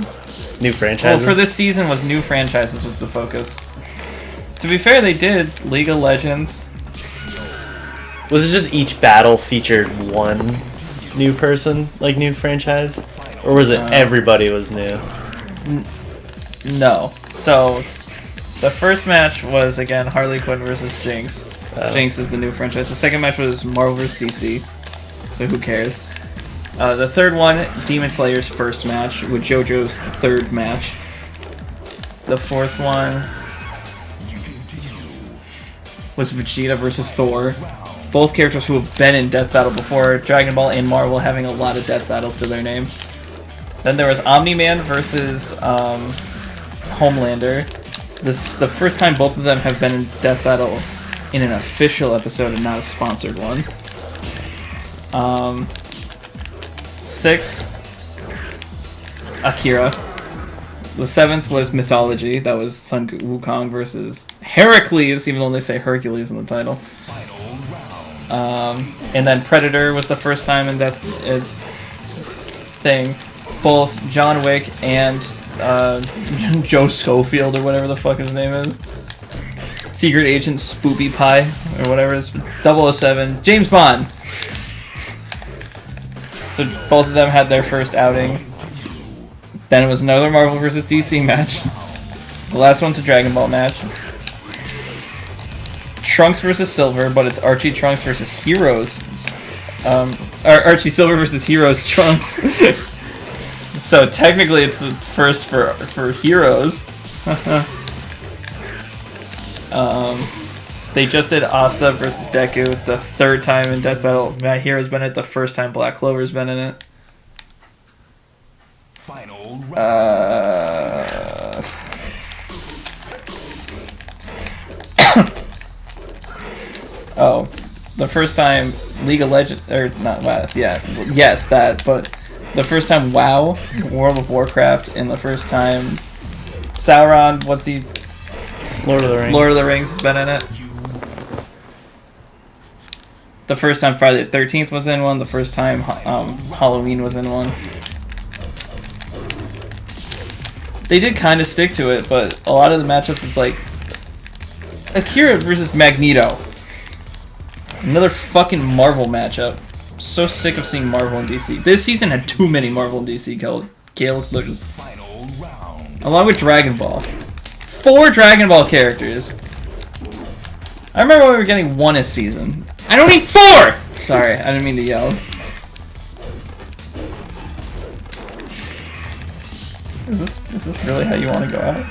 new Well, franchises? for this season was new franchises was the focus. To be fair, they did League of Legends, Was it just each battle featured one new person, like new franchise? Or was it everybody was new? No. So, the first match was, again, Harley Quinn versus Jinx. Jinx is the new franchise. The second match was Marvel vs. DC. So who cares? The third one, Demon Slayer's first match, with JoJo's third match. The fourth one was Vegeta versus Thor. Both characters who have been in Death Battle before. Dragon Ball and Marvel having a lot of Death Battles to their name. Then there was Omni-Man versus Homelander. This is the first time both of them have been in Death Battle in an official episode and not a sponsored one. Sixth, Akira. The seventh was Mythology. That was Sun Wukong versus Heracles, even though they say Hercules in the title. And then Predator was the first time in that thing. Both John Wick and Joe Schofield, or whatever the fuck his name is. Secret Agent Spoopy Pie, or whatever it is. 007. James Bond. So both of them had their first outing. Then it was another Marvel vs. DC match. The last one's a Dragon Ball match. Trunks versus Silver, but it's Archie Trunks versus Heroes. Archie Silver versus Heroes Trunks. So technically it's the first for Heroes. They just did Asta versus Deku, the third time in Death Battle. Matt Hero's been in it, the first time Black Clover's been in it. Oh, the first time League of Legends, or not WoW, yeah, yes, that, but the first time WoW, World of Warcraft, and the first time Sauron, what's he? Lord of the Rings. Lord of the Rings has been in it. The first time Friday the 13th was in one, the first time Halloween was in one. They did kind of stick to it, but a lot of the matchups, it's like Akira versus Magneto. Another fucking Marvel matchup. So sick of seeing Marvel and DC. This season had too many Marvel and DC characters. Along with Dragon Ball. 4 Dragon Ball characters. I remember when we were getting 1 a season. I don't need 4! Sorry, I didn't mean to yell. Is this really how you want to go out?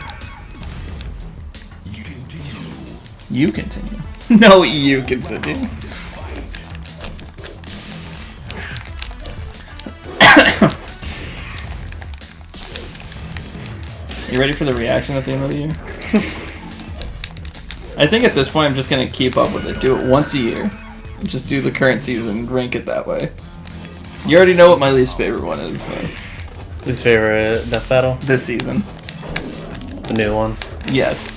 You continue. No, you continue. You ready for the reaction at the end of the year? I think at this point I'm just going to keep up with it. Do it once a year. Just do the current season, rank it that way. You already know what my least favorite one is. So. Least favorite Death Battle? This season. The new one? Yes.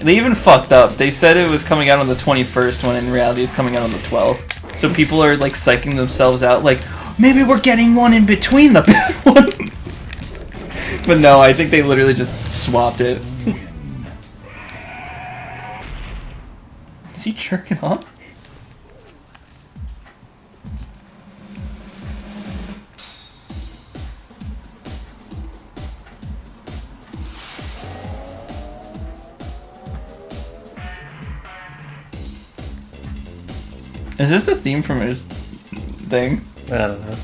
They even fucked up. They said it was coming out on the 21st when in reality it's coming out on the 12th. So people are like psyching themselves out like, maybe we're getting one in between the bad one. But no, I think they literally just swapped it. Is he jerking off? Is this the theme from his thing? I don't know.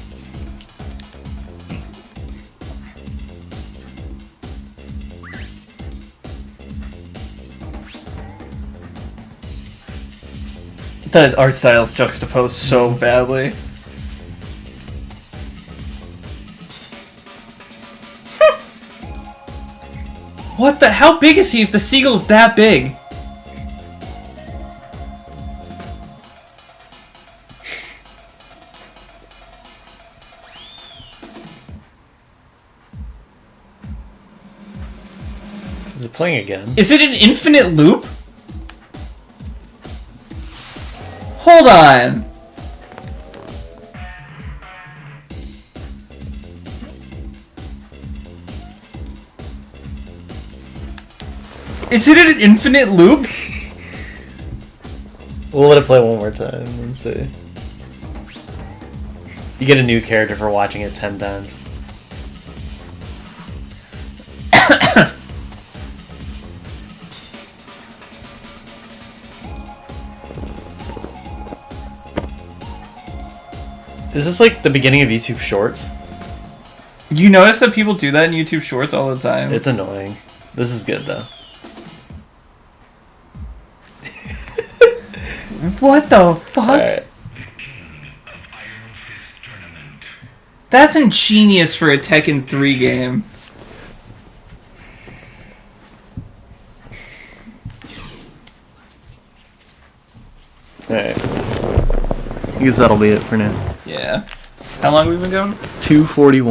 The art styles juxtaposed so badly. What the? How big is he if the seagull's that big? Is it playing again? Is it an infinite loop? Hold on. Is it an infinite loop? Well, We'll let it play one more time and see. You get a new character for watching it 10 times. Is this like the beginning of YouTube Shorts? You notice that people do that in YouTube Shorts all the time? It's annoying. This is good though. What the fuck? Alright. That's ingenious for a Tekken 3 game. Alright. I guess that'll be it for now. Yeah. How long have we been going? 2:41.